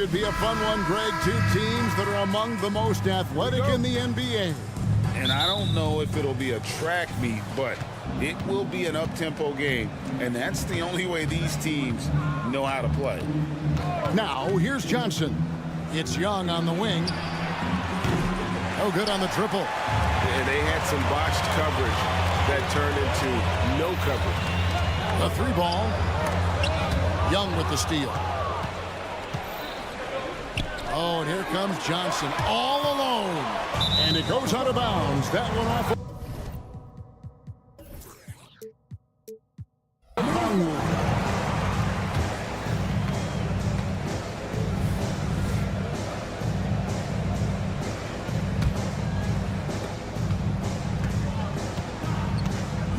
should be a fun one, Greg. Two teams that are among the most athletic in the NBA. And I don't know if it'll be a track meet, but it will be an up-tempo game. And that's the only way these teams know how to play. Now, here's Johnson. It's Young on the wing. Oh, good on the triple. And they had some botched coverage that turned into no coverage. The three ball. Young with the steal. Oh, and here comes Johnson all alone. And it goes out of bounds. That one off.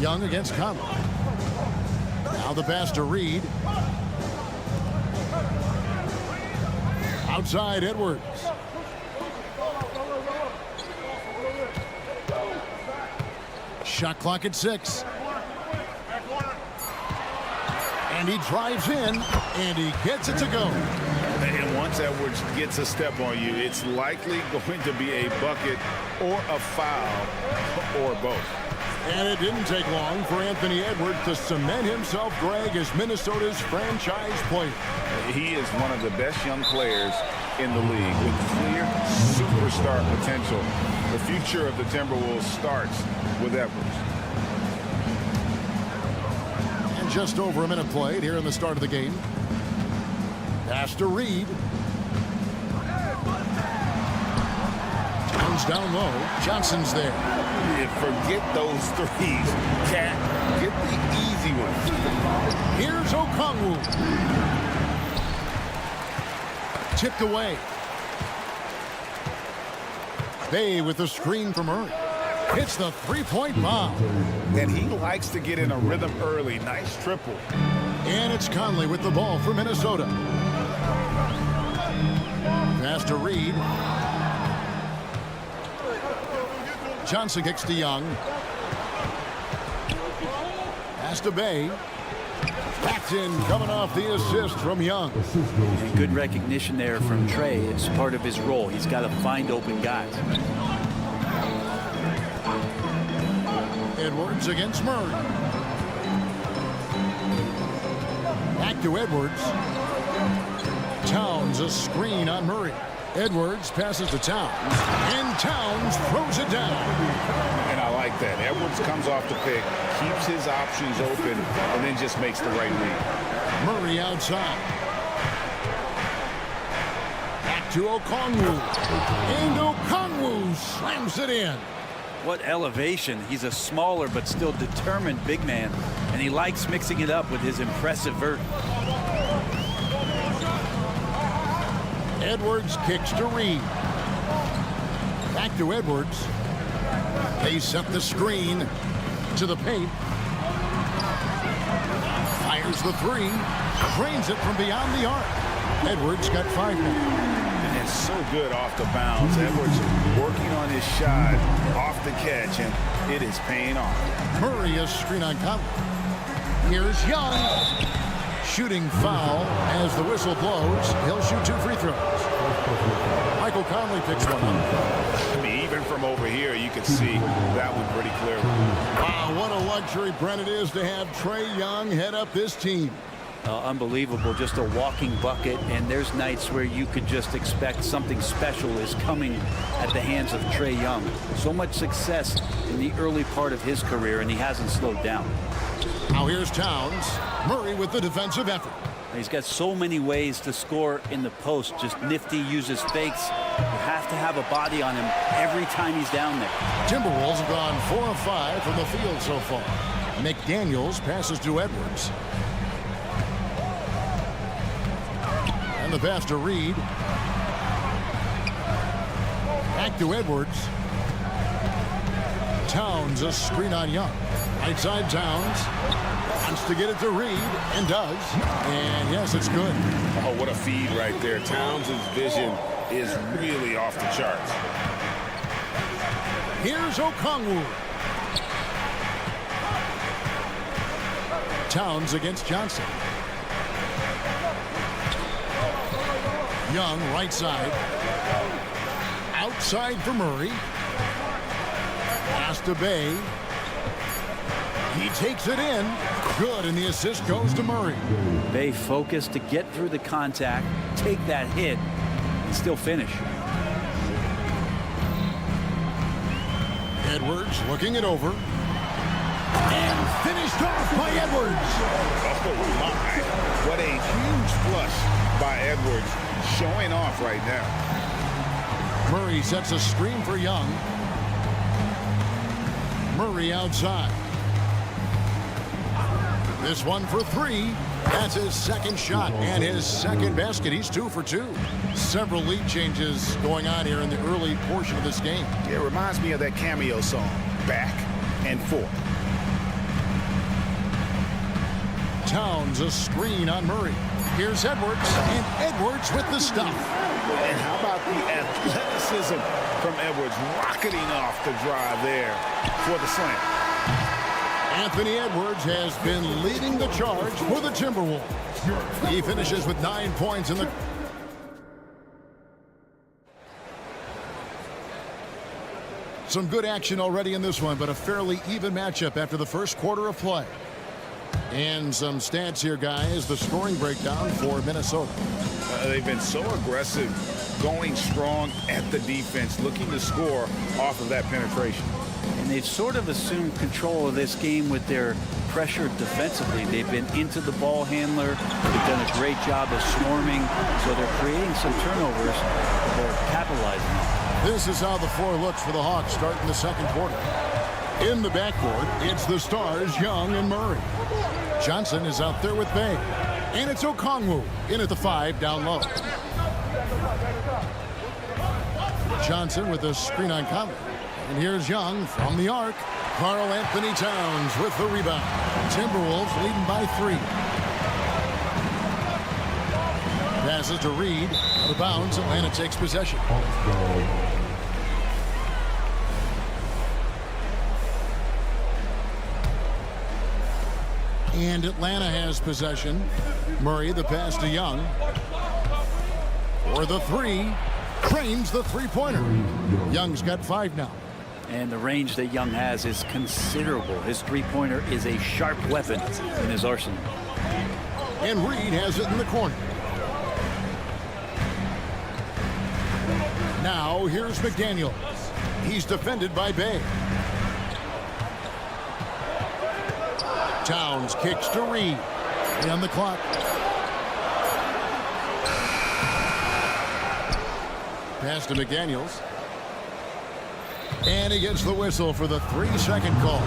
Young against Conley. Now the pass to Reed. Outside Edwards. Shot clock at 6. And he drives in, and he gets it to go. And once Edwards gets a step on you, it's likely going to be a bucket or a foul or both. And it didn't take long for Anthony Edwards to cement himself, Greg, as Minnesota's franchise player. He is one of the best young players in the league with clear superstar potential. The future of the Timberwolves starts with Edwards. And just over a minute played here in the start of the game. Pass to Reed. Towns down low. Johnson's there. Forget those threes. Cat, get the easy ones. Here's Okongwu. Tipped away. Bay with the screen from Murray. Hits the three-point bomb. And he likes to get in a rhythm early. Nice triple. And it's Conley with the ball for Minnesota. Pass to Reed. Johnson kicks to Young. Pass to Bay. Backed in, coming off the assist from Young. And good recognition there from Trey. It's part of his role. He's got to find open guys. Edwards against Murray. Back to Edwards. Towns a screen on Murray. Edwards passes to Towns, and Towns throws it down. And I like that. Edwards comes off the pick, keeps his options open, and then just makes the right read. Murray outside. Back to Okongwu. And Okongwu slams it in. What elevation. He's a smaller but still determined big man, and he likes mixing it up with his impressive vert. Edwards kicks to Reed. Back to Edwards. They set the screen to the paint. Fires the three. Drains it from beyond the arc. Edwards got 5 minutes. And it's so good off the bounce. Edwards working on his shot off the catch, and it is paying off. Murray is screen on Conley. Here's Young. Shooting foul as the whistle blows. He'll shoot 2 free throws. Michael Conley picks one up. I mean, even from over here, you can see that one pretty clearly. Wow, what a luxury, Brent, it is to have Trae Young head up this team. Unbelievable, just a walking bucket, and there's nights where you could just expect something special is coming at the hands of Trae Young. So much success in the early part of his career, and he hasn't slowed down. Now here's Towns. Murray with the defensive effort. He's got so many ways to score in the post. Just nifty, uses fakes. You have to have a body on him every time he's down there. Timberwolves have gone 4 of 5 from the field so far. McDaniels passes to Edwards. And the pass to Reed. Back to Edwards. Towns a screen on Young. Right side Towns. Wants to get it to Reed, and does. And yes, it's good. Oh, what a feed right there. Towns' vision is really off the charts. Here's Okongwu. Towns against Johnson. Young, right side. Outside for Murray. Pass to Bay. He takes it in. Good, and the assist goes to Murray. Bay focused to get through the contact, take that hit, and still finish. Edwards looking it over. And finished off by Edwards. Oh, my. What a huge flush by Edwards, showing off right now. Murray sets a screen for Young. Murray outside. This one for three. That's his second shot and his second basket. He's 2 for 2. Several lead changes going on here in the early portion of this game. It reminds me of that Cameo song, Back and Forth. Towns a screen on Murray. Here's Edwards, and Edwards with the stuff. And how about the athleticism from Edwards, rocketing off the drive there for the slam. Anthony Edwards has been leading the charge for the Timberwolves. He finishes with 9 points in the... Some good action already in this one, but a fairly even matchup after the first quarter of play. And some stats here, guys. The scoring breakdown for Minnesota. They've been so aggressive, going strong at the defense, looking to score off of that penetration. And they've sort of assumed control of this game with their pressure defensively. They've been into the ball handler. They've done a great job of swarming. So they're creating some turnovers. They're capitalizing on. This is how the floor looks for the Hawks starting the second quarter. In the backcourt, it's the stars, Young and Murray. Johnson is out there with Bay. And it's Okongwu in at the 5 down low. Johnson with a screen on Conley. And here's Young from the arc. Karl Anthony Towns with the rebound. Timberwolves leading by 3. Passes to Reed. Out of bounds. Atlanta takes possession. And Atlanta has possession. Murray, the pass to Young. For the 3. Cranes the three-pointer. Young's got 5 now. And the range that Young has is considerable. His three-pointer is a sharp weapon in his arsenal. And Reed has it in the corner. Now here's McDaniel. He's defended by Bay. Towns kicks to Reed. On the clock. Pass to McDaniels. And he gets the whistle for the 3-second call.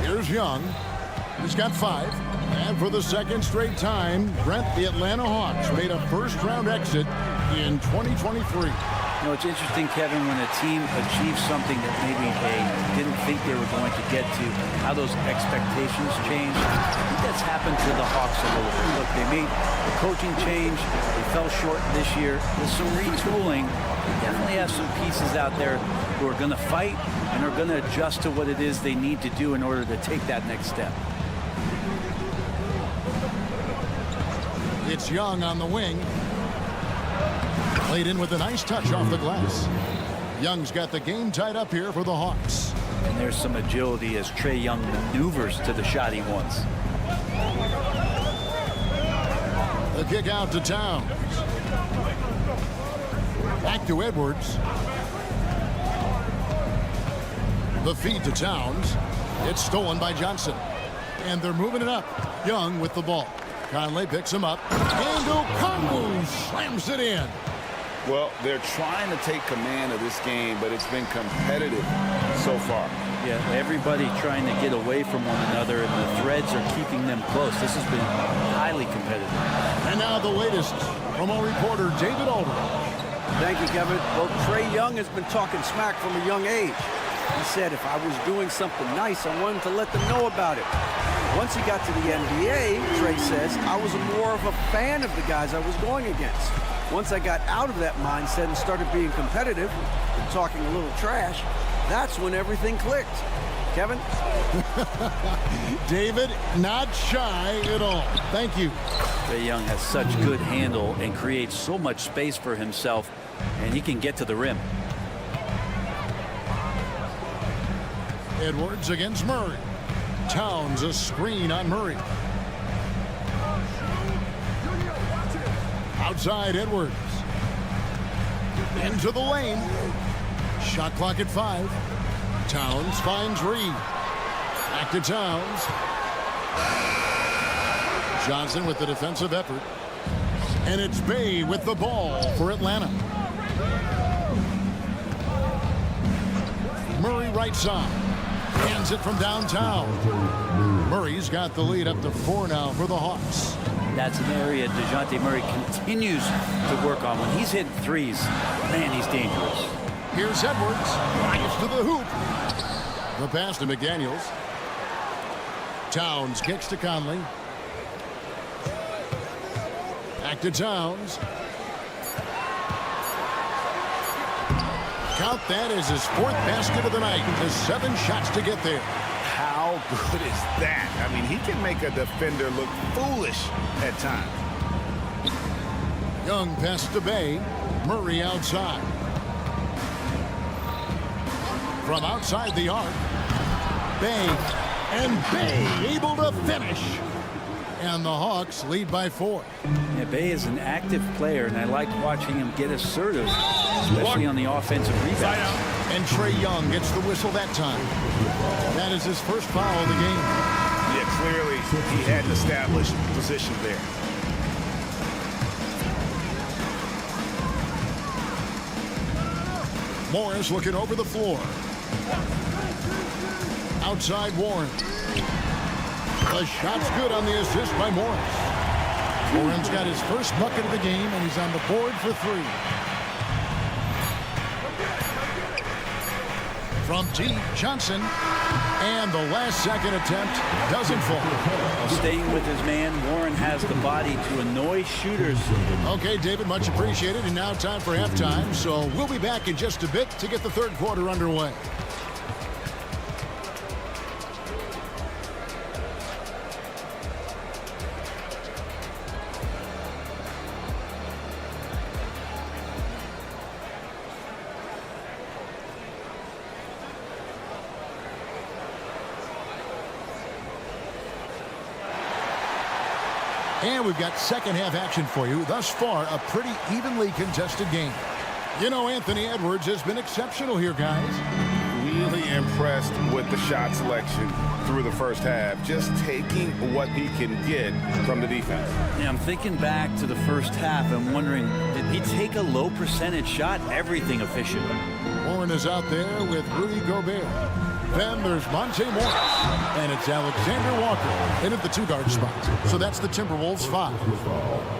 Here's Young. He's got 5. And for the second straight time, Brent, the Atlanta Hawks made a first-round exit in 2023. You know, it's interesting, Kevin, when a team achieves something that maybe they didn't think they were going to get to, how those expectations change. I think that's happened to the Hawks a little bit. Look, they made the coaching change. They fell short this year. With some retooling, they definitely have some pieces out there who are going to fight and are going to adjust to what it is they need to do in order to take that next step. It's Young on the wing. Played in with a nice touch off the glass. Young's got the game tied up here for the Hawks. And there's some agility as Trae Young maneuvers to the shot he wants. The kick out to Towns. Back to Edwards. The feed to Towns. It's stolen by Johnson. And they're moving it up. Young with the ball. Conley picks him up. And Okongwu slams it in. Well, they're trying to take command of this game, but it's been competitive so far. Yeah, everybody trying to get away from one another, and the threads are keeping them close. This has been highly competitive. And now the latest from our reporter, David Aldridge. Thank you, Kevin. Well, Trae Young has been talking smack from a young age. He said if I was doing something nice, I wanted to let them know about it. Once he got to the NBA, Trae says, I was more of a fan of the guys I was going against. Once I got out of that mindset and started being competitive and talking a little trash, that's when everything clicked. Kevin? David, not shy at all. Thank you. Trae Young has such good handle and creates so much space for himself, and he can get to the rim. Edwards against Murray. Towns a screen on Murray. Outside Edwards. Into the lane. Shot clock at 5. Towns finds Reed. Back to Towns. Johnson with the defensive effort. And it's Bay with the ball for Atlanta. Murray right side. Hands it from downtown. Murray's got the lead up to 4 now for the Hawks. That's an area DeJounte Murray continues to work on. When he's hitting threes, man, he's dangerous. Here's Edwards. Drives to the hoop. The pass to McDaniels. Towns kicks to Conley. Back to Towns. Count that as his 4th basket of the night. Just 7 shots to get there. How good is that? I mean, he can make a defender look foolish at times. Young pass to Bay. Murray outside. From outside the arc. Bay. And Bay able to finish. And the Hawks lead by 4. Yeah, Bay is an active player, and I like watching him get assertive, especially on the offensive rebound. And Trae Young gets the whistle that time. That is his first foul of the game. Yeah, clearly he had an established position there. Morris looking over the floor. Outside Warren. The shot's good on the assist by Morris. Warren's got his first bucket of the game, and he's on the board for 3. From deep, Johnson. And the last-second attempt doesn't fall. Staying with his man, Warren has the body to annoy shooters. Okay, David, much appreciated. And now time for halftime, so we'll be back in just a bit to get the 3rd quarter underway. And we've got second half action for you. Thus far, a pretty evenly contested game. You know, Anthony Edwards has been exceptional here, guys. Really impressed with the shot selection through the first half. Just taking what he can get from the defense. Yeah, I'm thinking back to the first half. I'm wondering, did he take a low percentage shot? Everything efficient. Warren is out there with Rudy Gobert. Then there's Monte Morris. And it's Alexander Walker in at the 2-guard spot. So that's the Timberwolves 5.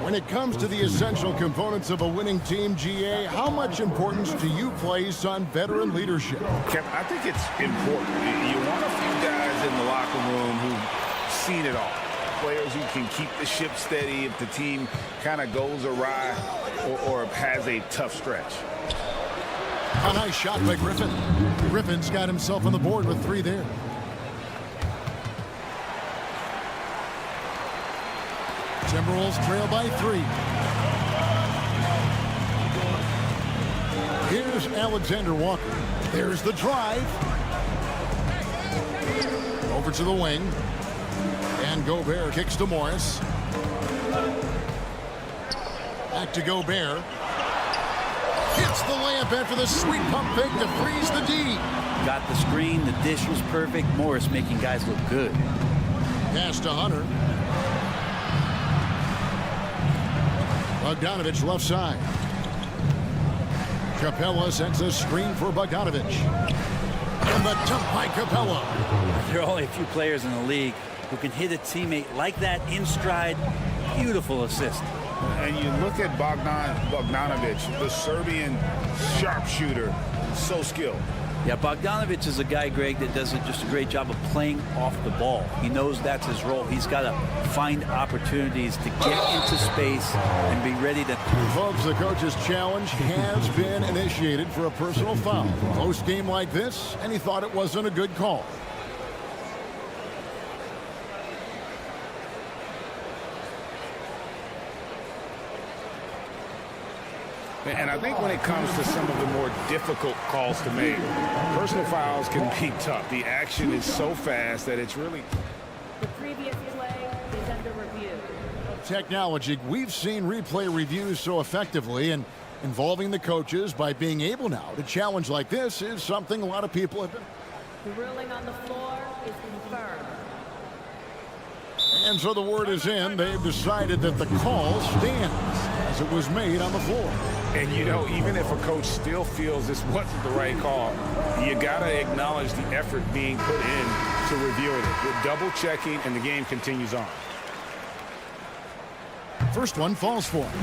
When it comes to the essential components of a winning team, GA, how much importance do you place on veteran leadership? Kevin, I think it's important. You want a few guys in the locker room who've seen it all. Players who can keep the ship steady if the team kind of goes awry or has a tough stretch. A nice shot by Griffin. Griffin's got himself on the board with 3 there. Timberwolves trail by 3. Here's Alexander Walker. There's the drive. Over to the wing. And Gobert kicks to Morris. Back to Gobert. Hits the layup after the sweet pump fake to freeze the D. Got the screen. The dish was perfect. Morris making guys look good. Pass to Hunter. Bogdanovich left side. Capella sets a screen for Bogdanovich. And the dunk by Capella. There are only a few players in the league who can hit a teammate like that in stride. Beautiful assist. And you look at Bogdanovich, the Serbian sharpshooter, so skilled. Yeah, Bogdanovich is a guy, Greg, that does just a great job of playing off the ball. He knows that's his role. He's got to find opportunities to get into space and be ready to... Folks, the coach's challenge has been initiated for a personal foul. Close game like this, and he thought it wasn't a good call. And I think when it comes to some of the more difficult calls to make, personal fouls can be tough. The action is so fast that it's really... The previous play is under review. Technology, we've seen replay reviews so effectively, and involving the coaches by being able now to challenge like this is something a lot of people have been. The ruling on the floor is confirmed. And so the word is in. They've decided that the call stands as it was made on the floor. And, you know, even if a coach still feels this wasn't the right call, you got to acknowledge the effort being put in to reviewing it. With double checking, and the game continues on. First one falls for him.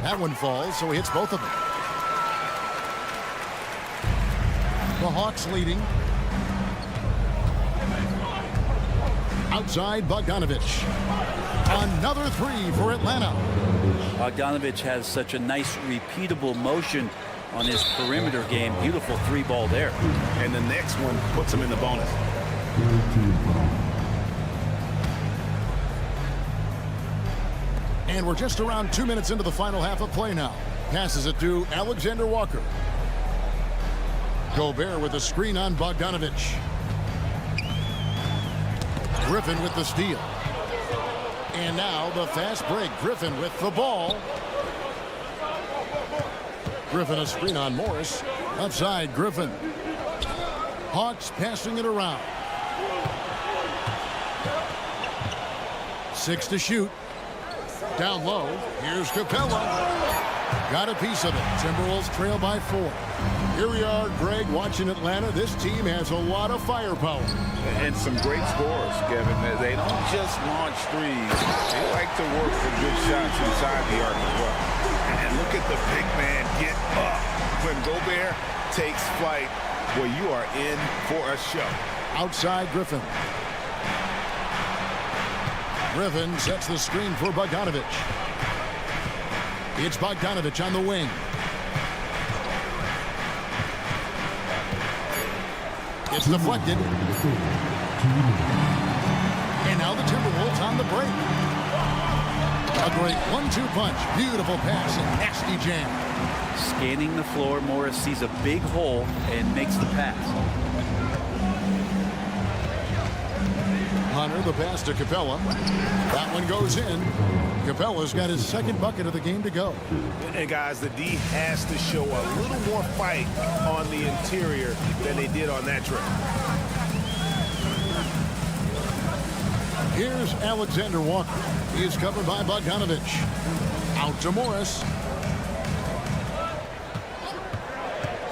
That one falls, so he hits both of them. The Hawks leading. Outside, Bogdanovich. Another three for Atlanta. Bogdanovich has such a nice repeatable motion on his perimeter game. Beautiful three ball there. And the next one puts him in the bonus. And we're just around 2 minutes into the final half of play now. Passes it to Alexander Walker. Gobert with the screen on Bogdanovich. Griffin with the steal. And now the fast break. Griffin with the ball. Griffin a screen on Morris. Outside Griffin. Hawks passing it around. 6 to shoot. Down low. Here's Capella. Got a piece of it. Timberwolves trail by 4. Here we are, Greg, watching Atlanta. This team has a lot of firepower. And some great scores, Kevin. They don't just launch threes. They like to work for good shots inside the arc as well. And look at the big man get up. When Gobert takes flight, well, you are in for a show. Outside Griffin. Griffin sets the screen for Bogdanovich. It's Bogdanovich on the wing. It's deflected. And now the Timberwolves on the break. A great 1-2 punch. Beautiful pass and nasty jam. Scanning the floor, Morris sees a big hole and makes the pass. Hunter, the pass to Capella. That one goes in. Capella's got his second bucket of the game to go. And guys, the D has to show a little more fight on the interior than they did on that trip. Here's Alexander Walker. He is covered by Bogdanovich. Out to Morris.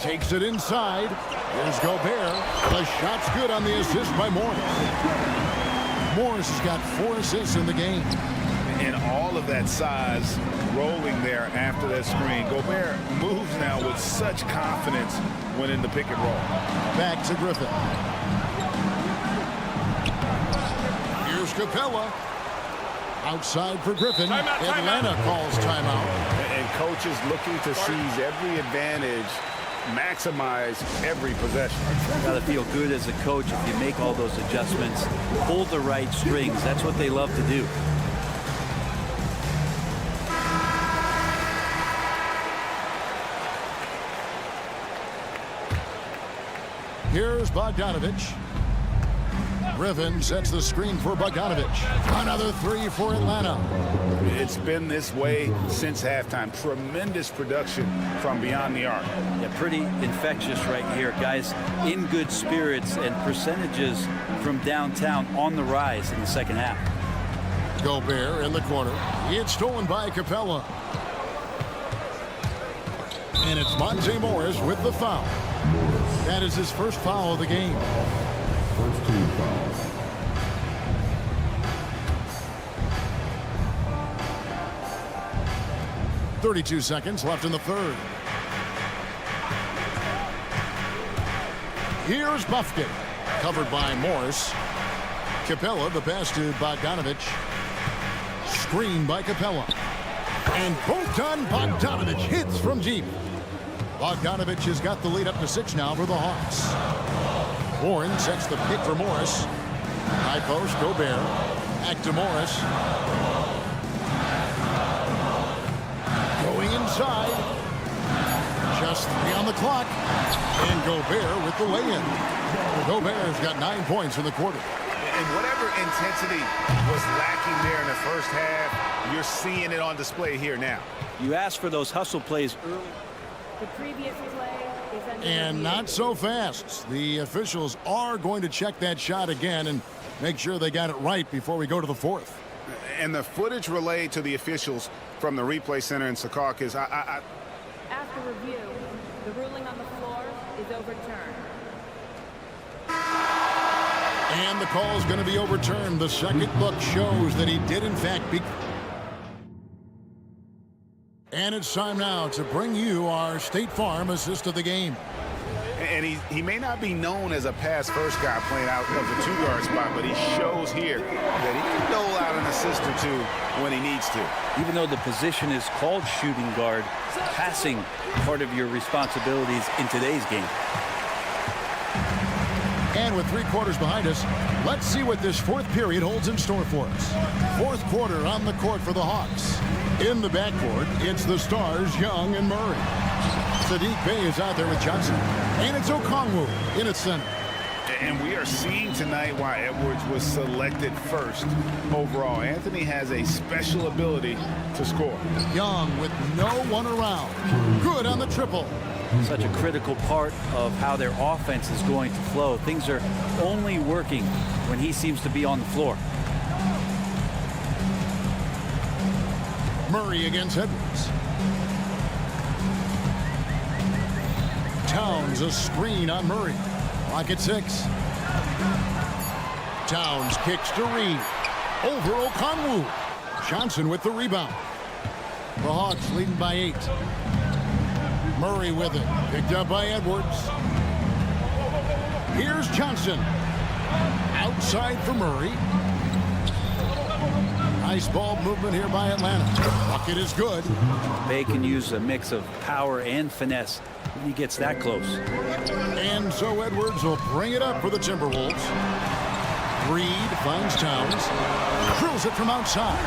Takes it inside. Here's Gobert. The shot's good on the assist by Morris. Morris has got 4 assists in the game. And all of that size rolling there after that screen. Gobert moves now with such confidence when in the pick and roll. Back to Griffin. Here's Capella. Outside for Griffin. Atlanta calls timeout. And coaches looking to seize every advantage, maximize every possession. Got to feel good as a coach if you make all those adjustments, pull the right strings. That's what they love to do. Here's Bogdanovich. Griffin sets the screen for Bogdanovich. Another three for Atlanta. It's been this way since halftime. Tremendous production from beyond the arc. Yeah, pretty infectious right here. Guys in good spirits and percentages from downtown on the rise in the second half. Gobert in the corner. It's stolen by Capella. And it's Monte Morris with the foul. That is his first foul of the game. First team fouls. .32 seconds left in the third. Here's Buffkin. Covered by Morris. Capella, the pass to Bogdanovich. Screen by Capella. And both done. Bogdanovich hits from deep. Bogdanovich has got the lead up to 6 now for the Hawks. Warren sets the pick for Morris. High post, Gobert. Back to Morris. Going inside. Just 3 on the clock. And Gobert with the lay-in. Gobert's got 9 points in the quarter. And whatever intensity was lacking there in the first half, you're seeing it on display here now. You asked for those hustle plays early. The previous play is under And review. not so fast. The officials are going to check that shot again and make sure they got it right before we go to the fourth. And the footage relayed to the officials from the replay center in Secaucus, After review, the ruling on the floor is overturned. And the call is going to be overturned. The second look shows that he did, in fact, be. And it's time now to bring you our State Farm assist of the game. and he may not be known as a pass-first guy playing out of the two-guard spot, but he shows here that he can dole out an assist or two when he needs to. Even though the position is called shooting guard, passing part of your responsibilities in today's game. And with 3 quarters behind us, let's see what this fourth period holds in store for us. Fourth quarter on the court for the Hawks. In the backcourt, it's the Stars, Young and Murray. Sadiq Bey is out there with Johnson. And it's Okongwu in its center. And we are seeing tonight why Edwards was selected first overall. Anthony has a special ability to score. Young with no one around. Good on the triple. Such a critical part of how their offense is going to flow. Things are only working when he seems to be on the floor. Murray against Edwards. Towns a screen on Murray. Clock at 6. Towns kicks to Reed. Over Okongwu. Johnson with the rebound. The Hawks leading by 8. Murray with it. Picked up by Edwards. Here's Johnson. Outside for Murray. Nice ball movement here by Atlanta. Bucket is good. Bey can use a mix of power and finesse when he gets that close. And so Edwards will bring it up for the Timberwolves. Reed finds Towns. Drills it from outside.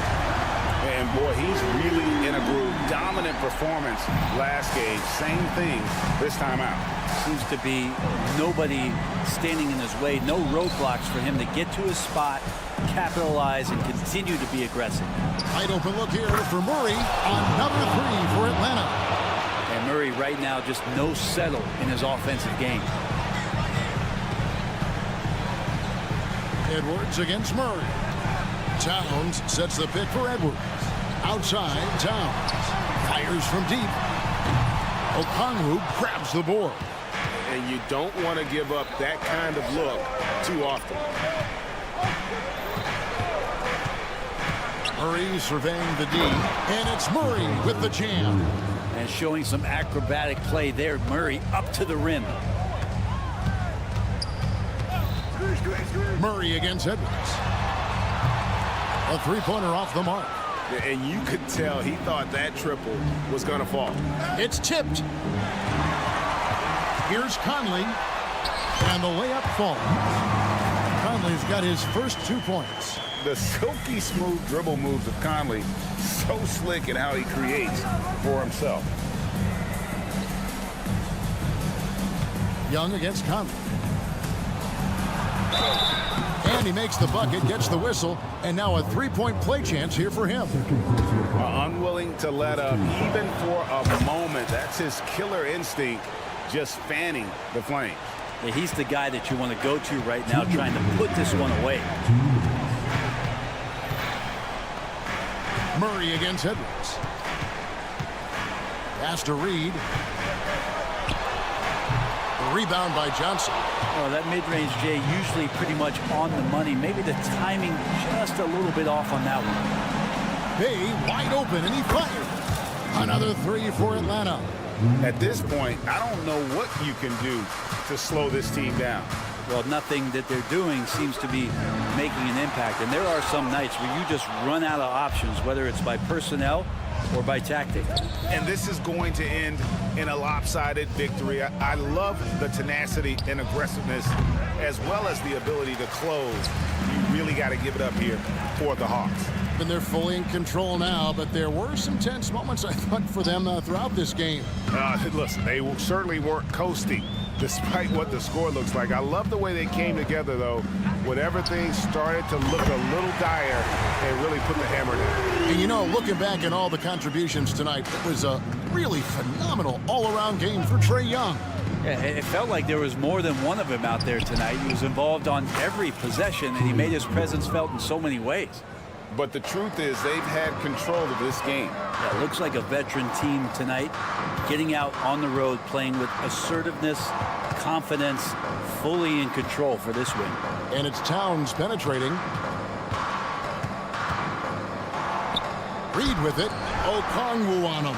And boy, he's really in a groove. Dominant performance last game. Same thing this time out. Seems to be nobody standing in his way. No roadblocks for him to get to his spot, capitalize, and continue to be aggressive. Wide open look here for Murray. Another 3 for Atlanta. And Murray right now just no settle in his offensive game. Edwards against Murray. Towns sets the pick for Edwards. Outside, Towns. Fires from deep. Okongwu grabs the board. And you don't want to give up that kind of look too often. Murray surveying the D. And it's Murray with the jam. And showing some acrobatic play there. Murray up to the rim. Murray against Edwards. A 3-pointer off the mark. And you could tell he thought that triple was going to fall. It's tipped. Here's Conley. And the layup falls. Conley's got his first 2 points. The silky smooth dribble moves of Conley, so slick in how he creates for himself. Young against Conley. And he makes the bucket, gets the whistle, and now a 3-point play chance here for him. Unwilling to let up even for a moment. That's his killer instinct, just fanning the flame. Yeah, he's the guy that you want to go to right now, trying to put this one away. Murray against Edwards. Pass to Reed. The rebound by Johnson. Well, that mid-range, Jay, usually pretty much on the money. Maybe the timing just a little bit off on that one. Bey wide open, and he fired. Another 3 for Atlanta. At this point, I don't know what you can do to slow this team down. Well, nothing that they're doing seems to be making an impact. And there are some nights where you just run out of options, whether it's by personnel or by tactic. And this is going to end in a lopsided victory. I love the tenacity and aggressiveness as well as the ability to close. You really got to give it up here for the Hawks. And they're fully in control now, but there were some tense moments, I thought, for them throughout this game. Listen, they certainly weren't coasting despite what the score looks like. I love the way they came together, though. Whenever things started to look a little dire, they really put the hammer down. And, you know, looking back at all the contributions tonight, it was a really phenomenal all-around game for Trae Young. Yeah, it felt like there was more than one of them out there tonight. He was involved on every possession, and he made his presence felt in so many ways. But the truth is they've had control of this game. Yeah, it looks like a veteran team tonight, getting out on the road, playing with assertiveness, confidence, fully in control for this win. And it's Towns penetrating. Reed with it. Okongwu on him.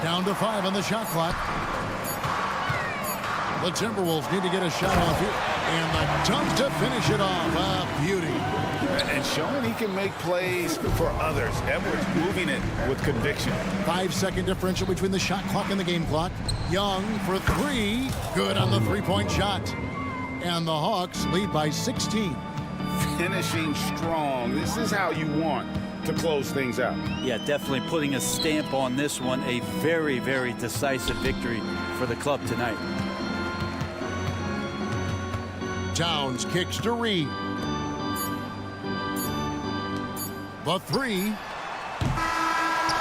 Down to 5 on the shot clock. The Timberwolves need to get a shot off here. And the dunk to finish it off. A beauty. And showing he can make plays for others. Edwards moving it with conviction. 5-second differential between the shot clock and the game clock. Young for 3. Good on the three-point shot. And the Hawks lead by 16. Finishing strong. This is how you want to close things out. Yeah, definitely putting a stamp on this one. A very, very decisive victory for the club tonight. Towns kicks to Reed. The 3.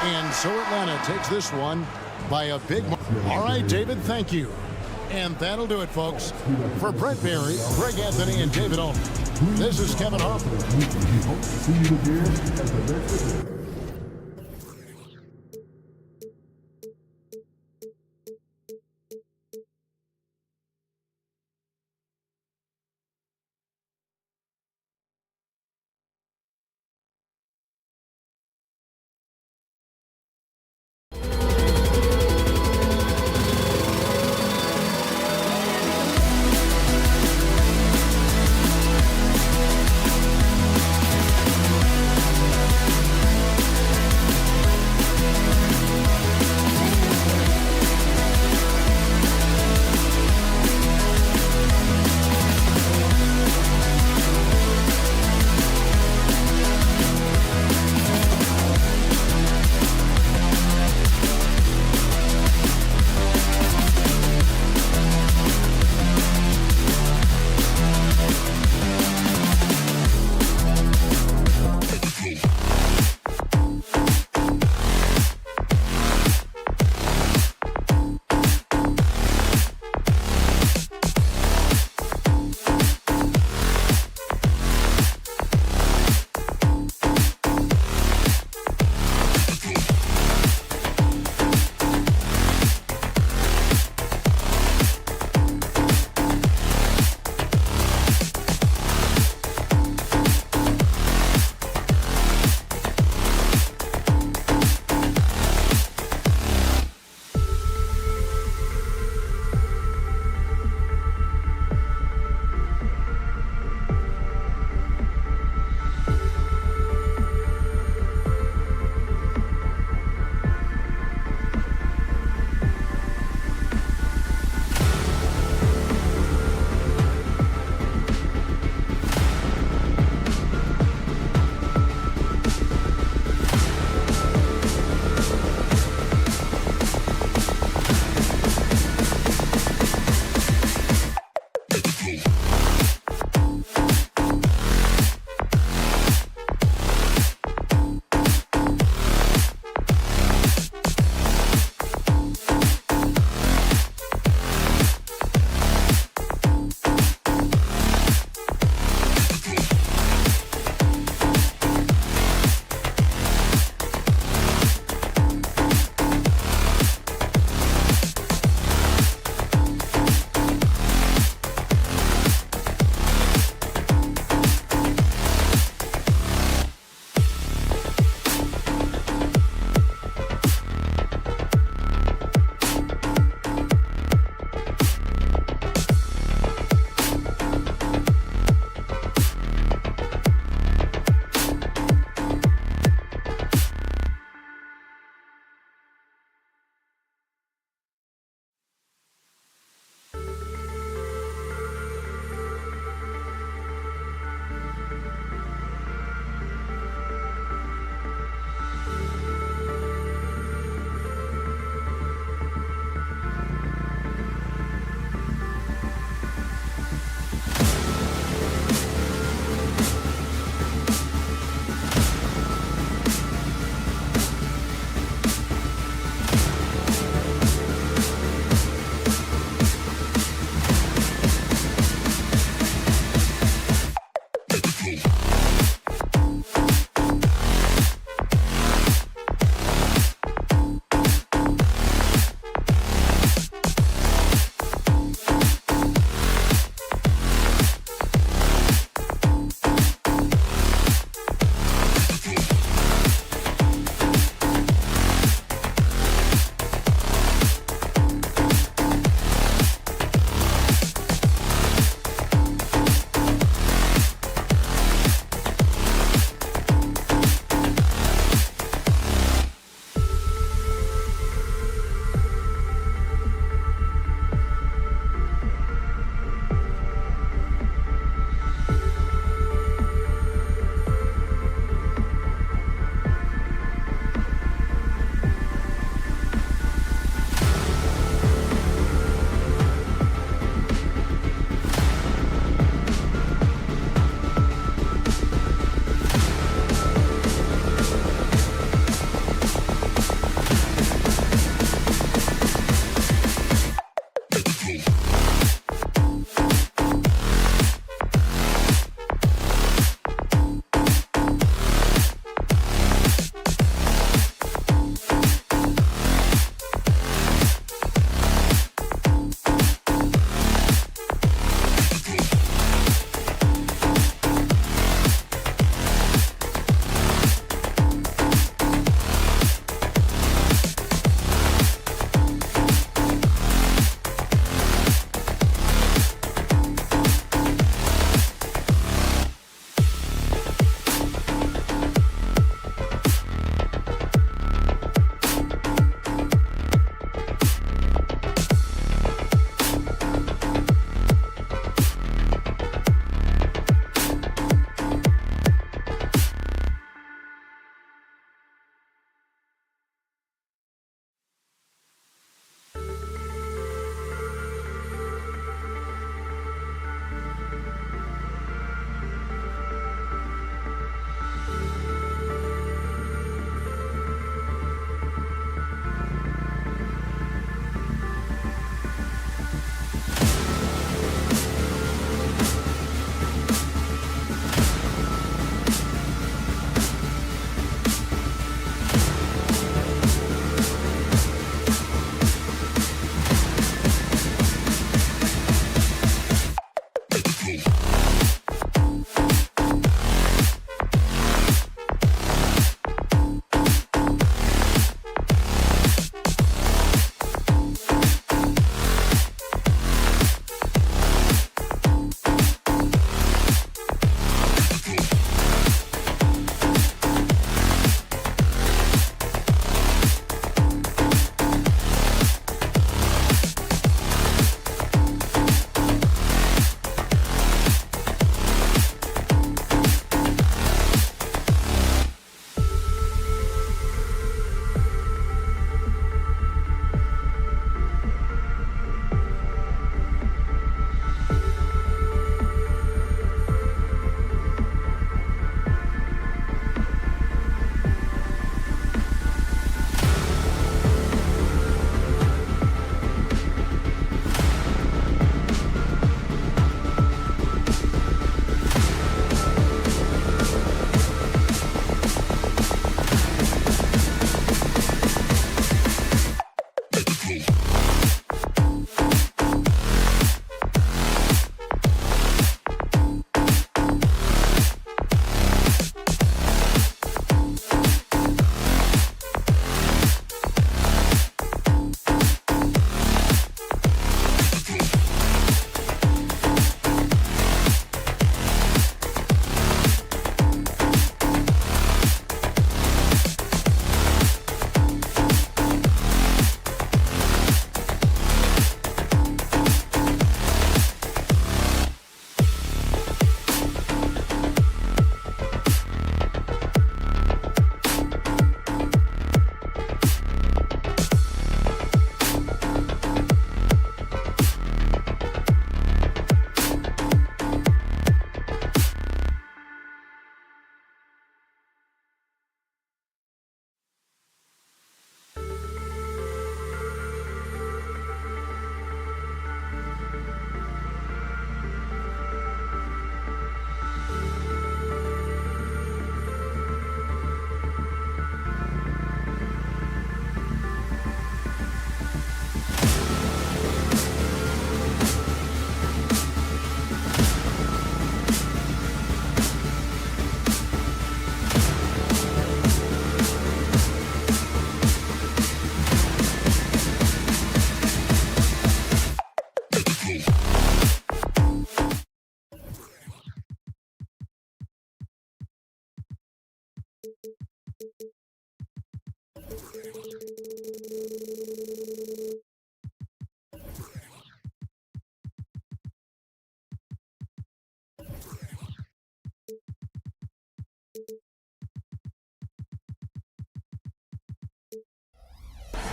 And so Atlanta takes this one by a big margin. All right, David, thank you. And that'll do it, folks. For Brett Barry, Greg Anthony, and David Owen, this is Kevin Harper. See you again at the next event.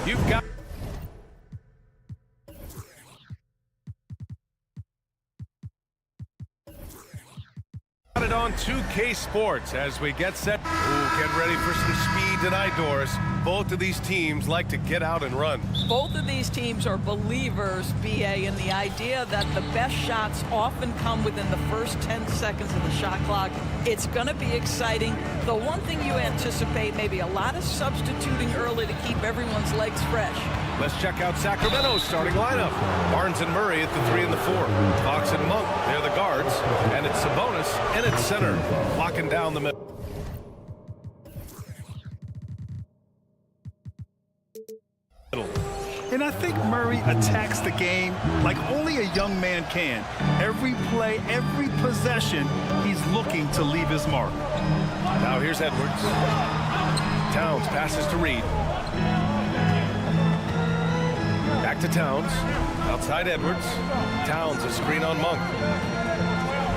You've got it on 2K Sports as we get set. Ooh, get ready for some speed tonight, Doris. Both of these teams like to get out and run. Both of these teams are believers, BA, in the idea that the best shots often come within the first 10 seconds of the shot clock. It's going to be exciting. The one thing you anticipate, maybe a lot of substituting early to keep everyone's legs fresh. Let's check out Sacramento's starting lineup. Barnes and Murray at the 3 and the 4. Fox and Monk, they're the guards. And it's Sabonis, and it's center, locking down the middle. And I think Murray attacks the game like only a young man can. Every play, every possession, he's looking to leave his mark. Now here's Edwards. Towns passes to Reed. Back to Towns. Outside Edwards. Towns, a screen on Monk.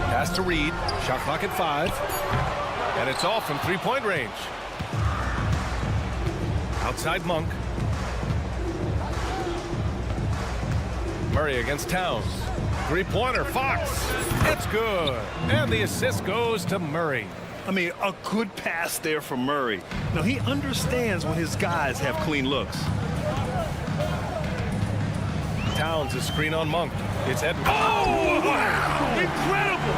Pass to Reed. Shot clock at 5. And it's off from three-point range. Outside Monk. Murray against Towns. Three-pointer, Fox. It's good. And the assist goes to Murray. I mean, a good pass there from Murray. Now, he understands when his guys have clean looks. Towns, a screen on Monk. It's Edwards. Oh, wow! Incredible!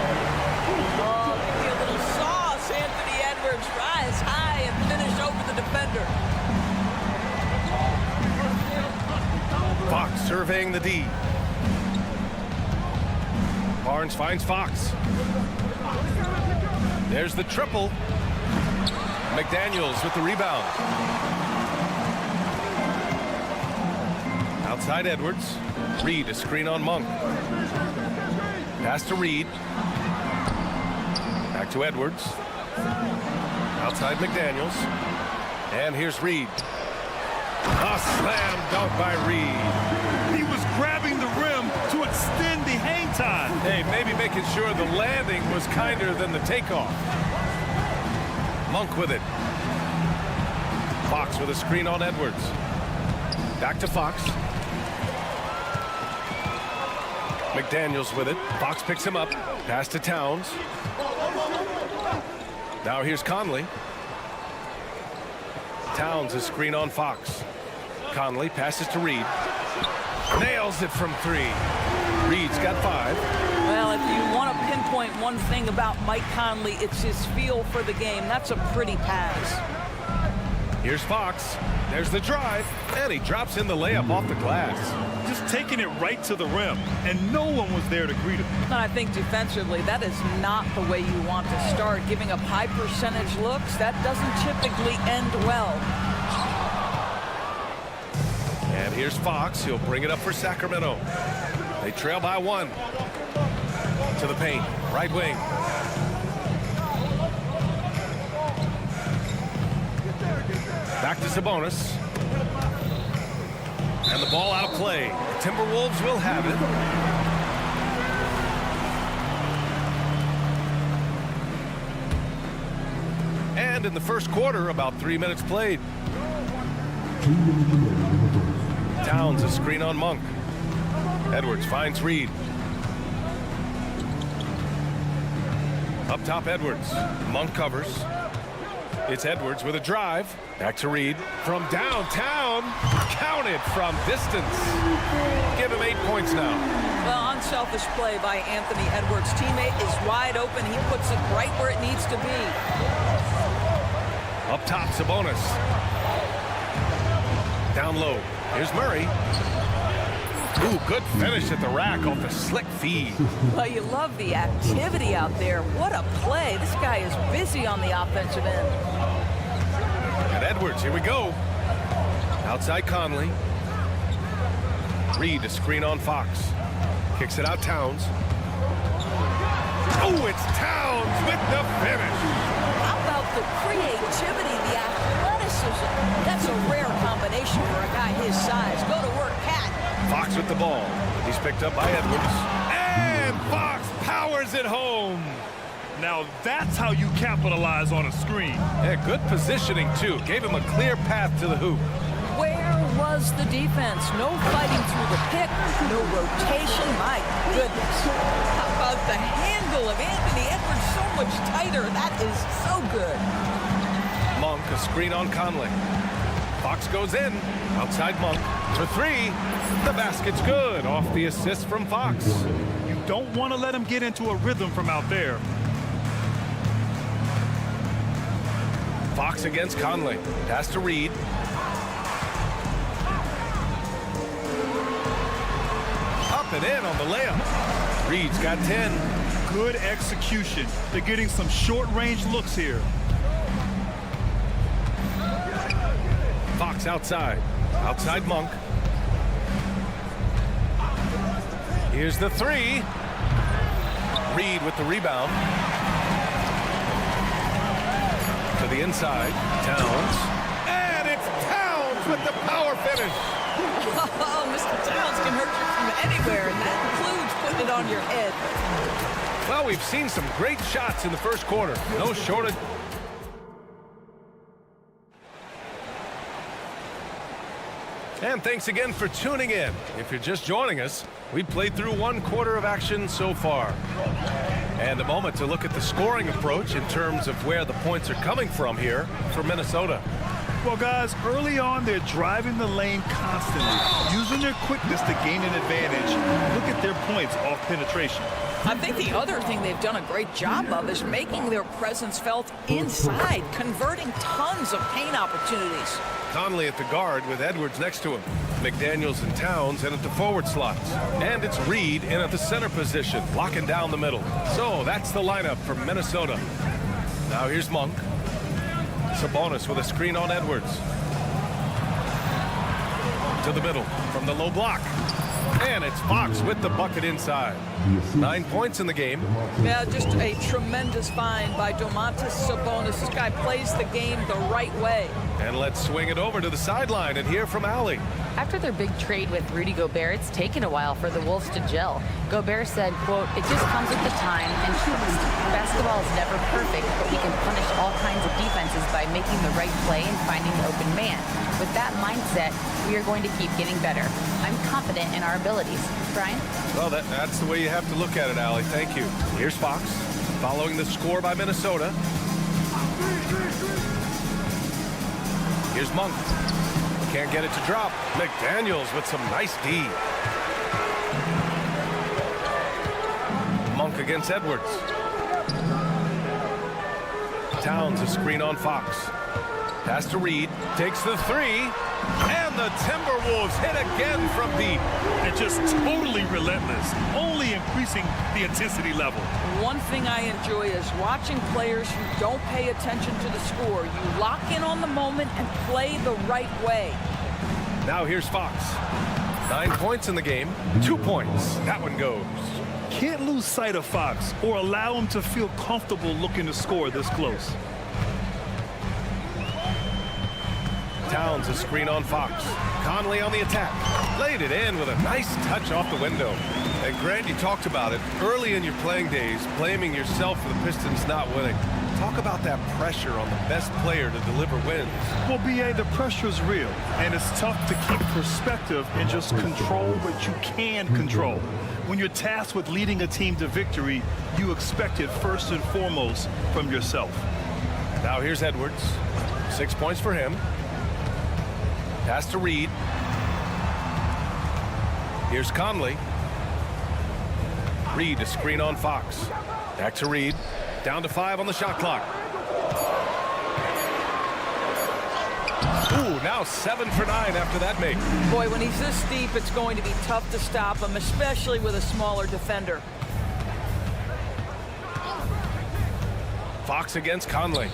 Oh, maybe a little sauce. Anthony Edwards rise high and finish over the defender. Fox surveying the D. Barnes finds Fox. There's the triple. McDaniels with the rebound. Outside Edwards. Reed, a screen on Monk. Pass to Reed. Back to Edwards. Outside McDaniels. And here's Reed. A slam dunk by Reed. He was grabbing the rim to extend the hang time. Hey, maybe making sure the landing was kinder than the takeoff. Monk with it. Fox with a screen on Edwards. Back to Fox. McDaniels with it. Fox picks him up. Pass to Towns. Now here's Conley. Towns a screen on Fox. Conley passes to Reed. Nails it from 3. Reed's got 5. Well, if you want to pinpoint one thing about Mike Conley, it's his feel for the game. That's a pretty pass. Here's Fox. There's the drive. And he drops in the layup off the glass. Just taking it right to the rim, and no one was there to greet him. And I think defensively, that is not the way you want to start. Giving up high percentage looks, that doesn't typically end well. And here's Fox. He'll bring it up for Sacramento. They trail by 1. To the paint. Right wing. Back to Sabonis. And the ball out of play. Timberwolves will have it. And in the first quarter, about 3 minutes played. Towns a screen on Monk. Edwards finds Reed. Up top, Edwards. Monk covers. It's Edwards with a drive. Back to Reed. From downtown. Counted from distance. Give him 8 points now. Well, unselfish play by Anthony Edwards. Teammate is wide open. He puts it right where it needs to be. Up top, Sabonis. Down low. Here's Murray. Ooh, good finish at the rack off the slick feed. Well, you love the activity out there. What a play. This guy is busy on the offensive end. And Edwards, here we go. Outside Conley. Reed, a screen on Fox. Kicks it out, Towns. Oh, it's Towns with the finish. How about the creativity, the athleticism? That's a rare combination for a guy his size. Go to work, Cat. Fox with the ball. He's picked up by Edwards. And Fox powers it home. Now that's how you capitalize on a screen. Yeah, good positioning, too. Gave him a clear path to the hoop. Where was the defense. No fighting through the pick, no rotation. My goodness. How about the handle of Anthony Edwards? So much tighter. That is so good. Monk, a screen on Conley. Fox goes in. Outside Monk for three. The basket's good. Off the assist from Fox. You don't want to let him get into a rhythm from out there. Fox against Conley. Pass to Reed. Up and in on the layup. Reed's got 10. Good execution. They're getting some short-range looks here. Fox outside. Outside Monk. Here's the three. Reed with the rebound. To the inside. Towns. And it's Towns with the power finish. Oh, Mr. Towns can hurt you from anywhere, and that includes putting it on your head. Well, we've seen some great shots in the first quarter. No shortage. And thanks again for tuning in. If you're just joining us, we played through one quarter of action so far. And a moment to look at the scoring approach in terms of where the points are coming from here for Minnesota. Well, guys, early on, they're driving the lane constantly, using their quickness to gain an advantage. Look at their points off penetration. I think the other thing they've done a great job of is making their presence felt inside, converting tons of paint opportunities. Conley at the guard with Edwards next to him. McDaniels and Towns in at the forward slots. And it's Reed in at the center position, locking down the middle. So that's the lineup for Minnesota. Now here's Monk. Sabonis with a screen on Edwards. To the middle from the low block. And it's Fox with the bucket inside. 9 points in the game. Yeah, just a tremendous find by Domantas Sabonis. This guy plays the game the right way. And let's swing it over to the sideline and hear from Allie. After their big trade with Rudy Gobert, it's taken a while for the Wolves to gel. Gobert said, quote, "It just comes with the time and trust. Basketball is never perfect, but we can punish all kinds of defenses by making the right play and finding the open man. With that mindset, we are going to keep getting better. I'm confident in our abilities." Brian? Well, that's the way you have to look at it, Allie. Thank you. Here's Fox following the score by Minnesota. Here's Monk. Can't get it to drop. McDaniels with some nice D. Monk against Edwards. Towns a screen on Fox. Pass to Reed. Takes the three. And the Timberwolves hit again from deep. They're just totally relentless, only increasing the intensity level. One thing I enjoy is watching players who don't pay attention to the score. You lock in on the moment and play the right way. Now here's Fox. 9 points in the game. 2 points. That one goes. Can't lose sight of Fox or allow him to feel comfortable looking to score this close. Towns a screen on Fox. Conley on the attack. Laid it in with a nice touch off the window. And Grant, you talked about it early in your playing days, blaming yourself for the Pistons not winning. Talk about that pressure on the best player to deliver wins. Well, B.A., the pressure's real, and it's tough to keep perspective and just control what you can control. When you're tasked with leading a team to victory, you expect it first and foremost from yourself. Now here's Edwards. 6 points for him. Pass to Reed. Here's Conley. Reed, a screen on Fox. Back to Reed. Down to 5 on the shot clock. Ooh, now 7 for 9 after that make. Boy, when he's this deep, it's going to be tough to stop him, especially with a smaller defender. Fox against Conley.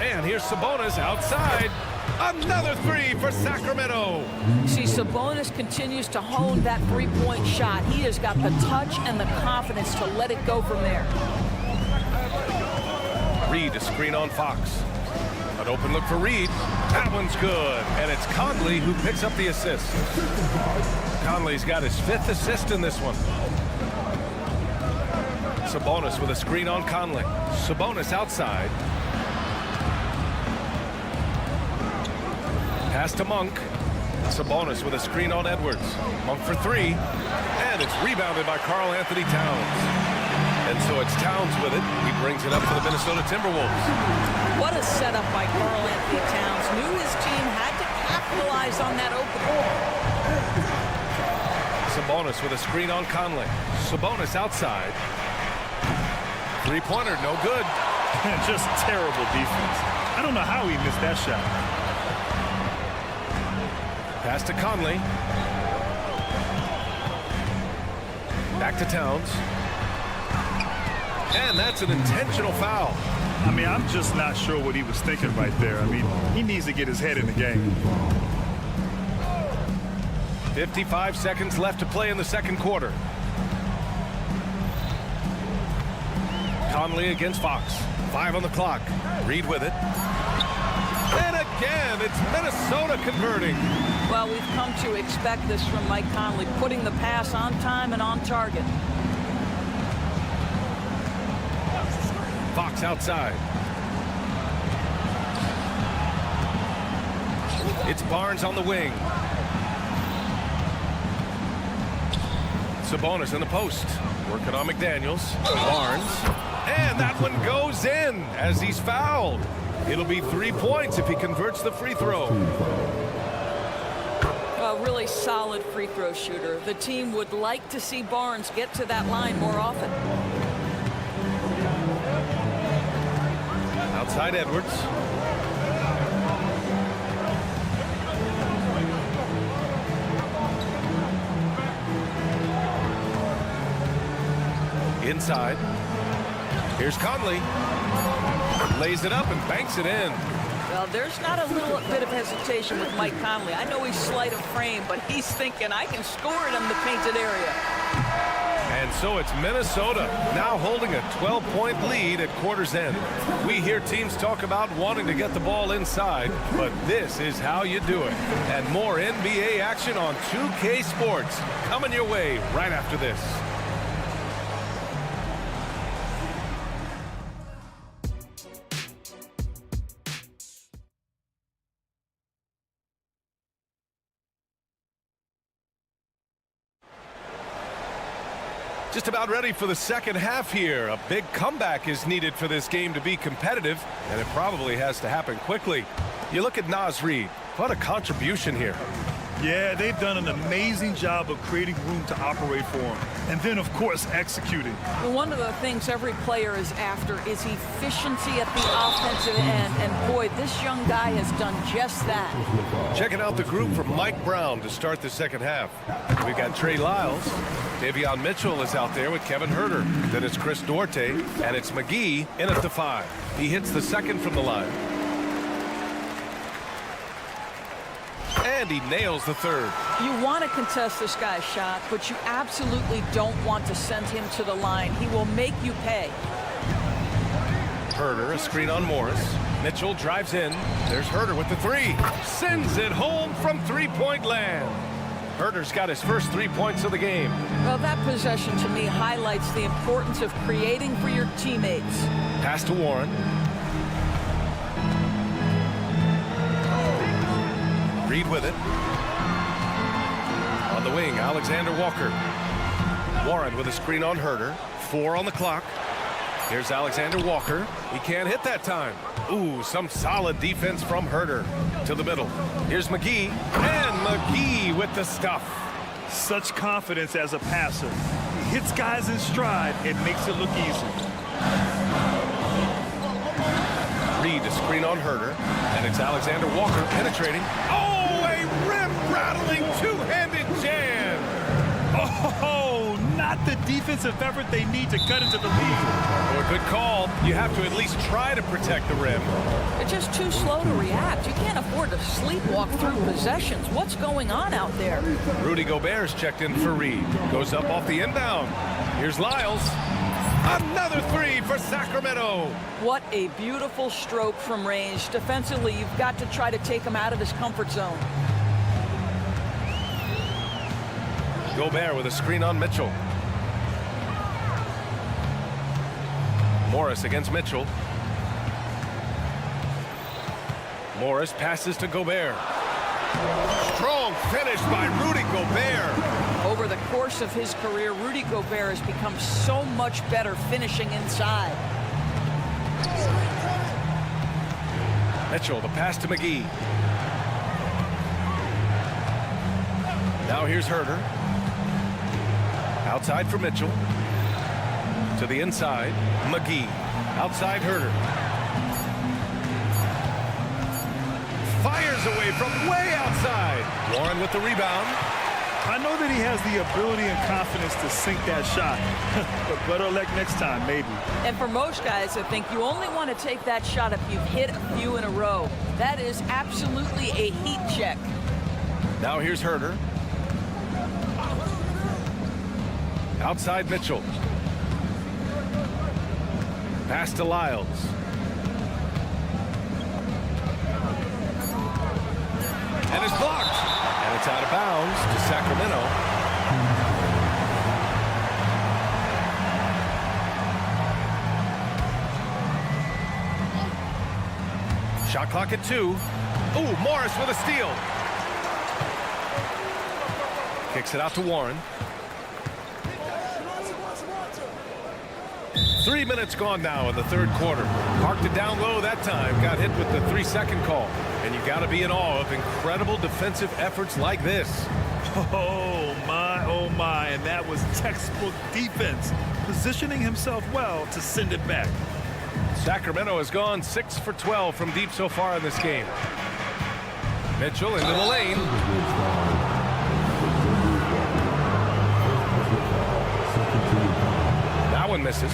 And here's Sabonis outside. Another three for Sacramento. See, Sabonis continues to hone that three-point shot. He has got the touch and the confidence to let it go from there. Reed, a screen on Fox. An open look for Reed. That one's good. And it's Conley who picks up the assist. Conley's got his 5th assist in this one. Sabonis with a screen on Conley. Sabonis outside. Pass to Monk. Sabonis with a screen on Edwards. Monk for three. And it's rebounded by Karl Anthony Towns. And so it's Towns with it. He brings it up for the Minnesota Timberwolves. What a setup by Karl Anthony Towns. Knew his team had to capitalize on that opening. Sabonis with a screen on Conley. Sabonis outside. Three-pointer, no good. Just terrible defense. I don't know how he missed that shot. Pass to Conley. Back to Towns. And that's an intentional foul. I mean, I'm just not sure what he was thinking right there. I mean, he needs to get his head in the game. 55 seconds left to play in the second quarter. Conley against Fox. 5 on the clock. Reed with it. And again, it's Minnesota converting. Well, we've come to expect this from Mike Conley, putting the pass on time and on target. Fox outside. It's Barnes on the wing. Sabonis in the post. Working on McDaniels. Barnes. And that one goes in as he's fouled. It'll be 3 points if he converts the free throw. A really solid free throw shooter. The team would like to see Barnes get to that line more often. Outside Edwards. Inside. Here's Conley. Lays it up and banks it in. Well, there's not a little bit of hesitation with Mike Conley. I know he's slight of frame, but he's thinking, I can score it in the painted area. And so it's Minnesota now holding a 12-point lead at quarter's end. We hear teams talk about wanting to get the ball inside, but this is how you do it. And more NBA action on 2K Sports coming your way right after this. Just about ready for the second half here. A big comeback is needed for this game to be competitive, and it probably has to happen quickly. You look at Naz Reid. What a contribution here. Yeah, they've done an amazing job of creating room to operate for him. And then, of course, executing. Well, one of the things every player is after is efficiency at the offensive end. And, boy, this young guy has done just that. Checking out the group from Mike Brown to start the second half. We've got Trey Lyles. Davion Mitchell is out there with Kevin Huerter. Then it's Chris Duarte, and it's McGee in at the 5. He hits the second from the line. And he nails the third. You want to contest this guy's shot, but you absolutely don't want to send him to the line. He will make you pay. Huerter, a screen on Morris. Mitchell drives in. There's Huerter with the 3. Sends it home from three-point land. Huerter's got his first 3 points of the game. Well, that possession to me highlights the importance of creating for your teammates. Pass to Warren. Reed with it. On the wing, Alexander Walker. Warren with a screen on Huerter. 4 on the clock. Here's Alexander Walker. He can't hit that time. Ooh, some solid defense from Huerter. To the middle. Here's McGee. And McGee with the stuff. Such confidence as a passer. He hits guys in stride and makes it look easy. Reed, a screen on Huerter. And it's Alexander Walker penetrating. Oh, a rim-rattling two-handed jam. Oh, not the defensive effort they need to cut into the lead. Oh, a good call. You have to at least try to protect the rim. They're just too slow to react. You can't afford to sleepwalk through possessions. What's going on out there? Rudy Gobert's checked in for Reed. Goes up off the inbound. Here's Lyles. Another 3 for Sacramento. What a beautiful stroke from range. Defensively, you've got to try to take him out of his comfort zone. Gobert with a screen on Mitchell. Morris against Mitchell. Morris passes to Gobert. Strong finish by Rudy Gobert. Over the course of his career, Rudy Gobert has become so much better finishing inside. Mitchell, the pass to McGee. Now here's Herter. Outside for Mitchell. To the inside, McGee. Outside Herter. Fires away from way outside. Warren with the rebound. I know that he has the ability and confidence to sink that shot, but better luck next time, maybe. And for most guys, I think you only want to take that shot if you've hit a few in a row. That is absolutely a heat check. Now here's Herter. Outside Mitchell. Pass to Lyles. And it's blocked. And it's out of bounds to Sacramento. Shot clock at 2. Ooh, Morris with a steal. Kicks it out to Warren. 3 minutes gone now in the third quarter. Parked it down low that time. Got hit with the 3-second call. And you got to be in awe of incredible defensive efforts like this. Oh my, and that was textbook defense, positioning himself well to send it back. Sacramento has gone 6 for 12 from deep so far in this game. Mitchell into the lane. That one misses.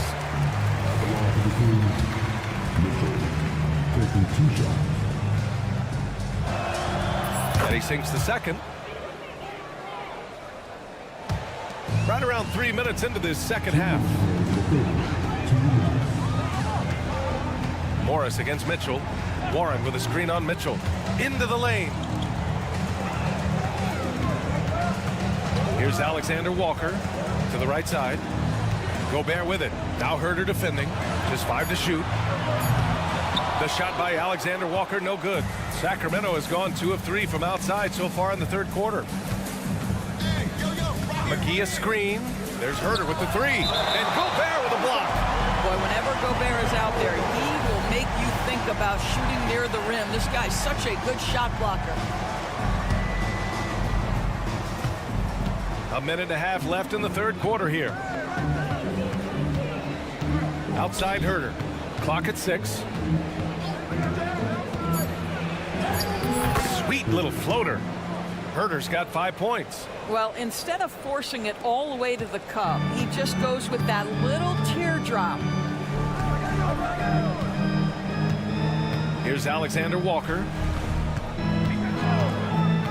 And he sinks the second. Right around 3 minutes into this second half. Morris against Mitchell. Warren with a screen on Mitchell. Into the lane. Here's Alexander Walker to the right side. Gobert with it. Now Herter defending. Just 5 to shoot. The shot by Alexander Walker, no good. Sacramento has gone 2 of 3 from outside so far in the third quarter. McGee a screen. There's Herter with the 3. And Gobert with a block. Boy, whenever Gobert is out there, he will make you think about shooting near the rim. This guy's such a good shot blocker. A minute and a half left in the third quarter here. Outside Herter. Clock at 6. Sweet little floater. Herter's got 5 points. Well, instead of forcing it all the way to the cup, he just goes with that little teardrop. Here's Alexander Walker.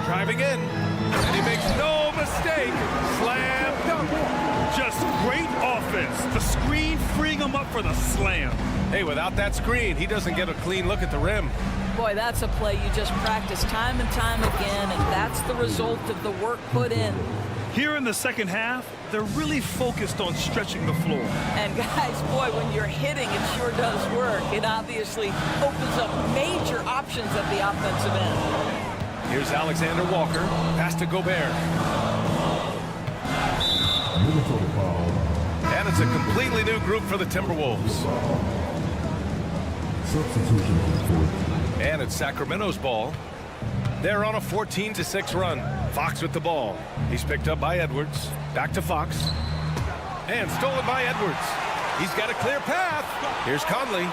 Driving in. And he makes no mistake. Slam dunk. Just great offense. The screen freeing him up for the slam. Hey, without that screen, he doesn't get a clean look at the rim. Boy, that's a play you just practice time and time again, and that's the result of the work put in. Here in the second half, they're really focused on stretching the floor. And guys, boy, when you're hitting, it sure does work. It obviously opens up major options at the offensive end. Here's Alexander Walker. Pass to Gobert. And it's a completely new group for the Timberwolves. And it's Sacramento's ball. They're on a 14-6 run. Fox with the ball. He's picked up by Edwards. Back to Fox. And stolen by Edwards. He's got a clear path. Here's Conley.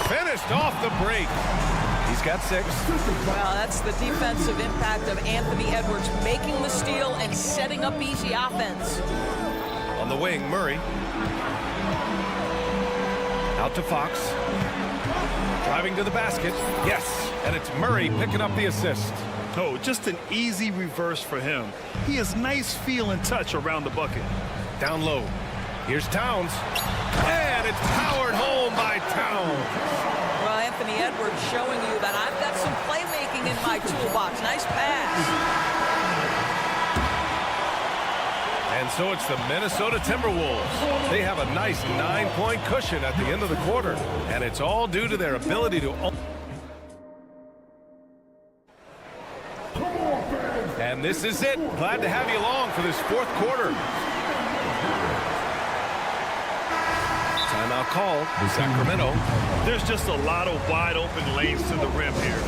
Finished off the break. He's got 6. Well, that's the defensive impact of Anthony Edwards making the steal and setting up easy offense. On the wing, Murray. Out to Fox. Driving to the basket. Yes, and it's Murray picking up the assist. Oh, just an easy reverse for him. He has nice feel and touch around the bucket. Down low. Here's Towns. And it's powered home by Towns. Well, Anthony Edwards showing you that I've got some playmaking in my toolbox. Nice pass. And so it's the Minnesota Timberwolves. They have a nice 9-point cushion at the end of the quarter. And it's all due to their ability to... And this is it. Glad to have you along for this fourth quarter. Timeout called. Sacramento. There's just a lot of wide open lanes to the rim here.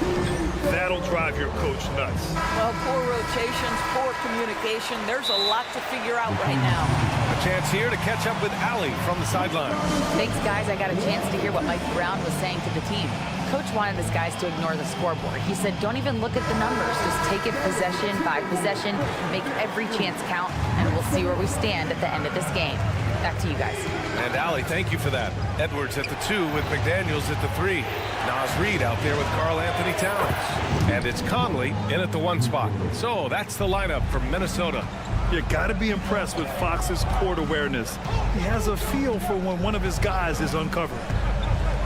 That'll drive your coach nuts. Well, poor rotations, poor communication. There's a lot to figure out right now. A chance here to catch up with Allie from the sideline. Thanks, guys. I got a chance to hear what Mike Brown was saying to the team. Coach wanted his guys to ignore the scoreboard. He said, don't even look at the numbers. Just take it possession by possession, make every chance count, and we'll see where we stand at the end of this game. Back to you guys. And Allie, thank you for that. Edwards at the 2 with McDaniels at the 3. Nas Reed out there with Karl Anthony Towns. And it's Conley in at the 1 spot. So that's the lineup from Minnesota. You got to be impressed with Fox's court awareness. He has a feel for when one of his guys is uncovered.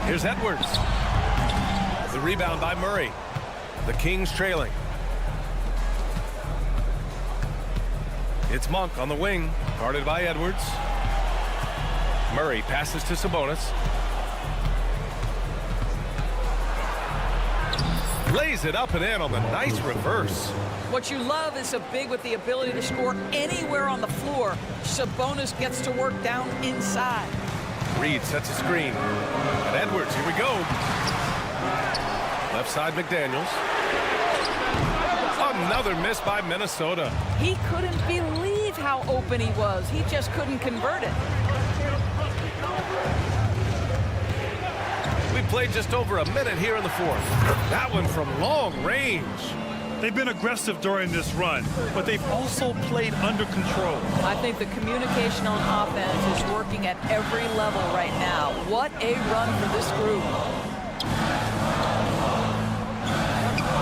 Here's Edwards. The rebound by Murray. The Kings trailing. It's Monk on the wing, guarded by Edwards. Murray passes to Sabonis. Lays it up and in on the nice reverse. What you love is a big with the ability to score anywhere on the floor. Sabonis gets to work down inside. Reed sets a screen. And Edwards, here we go. Left side, McDaniels. Another miss by Minnesota. He couldn't believe how open he was. He just couldn't convert it. We played just over a minute here in the fourth. That one from long range. They've been aggressive during this run, but they've also played under control. I think the communication on offense is working at every level right now. What a run for this group.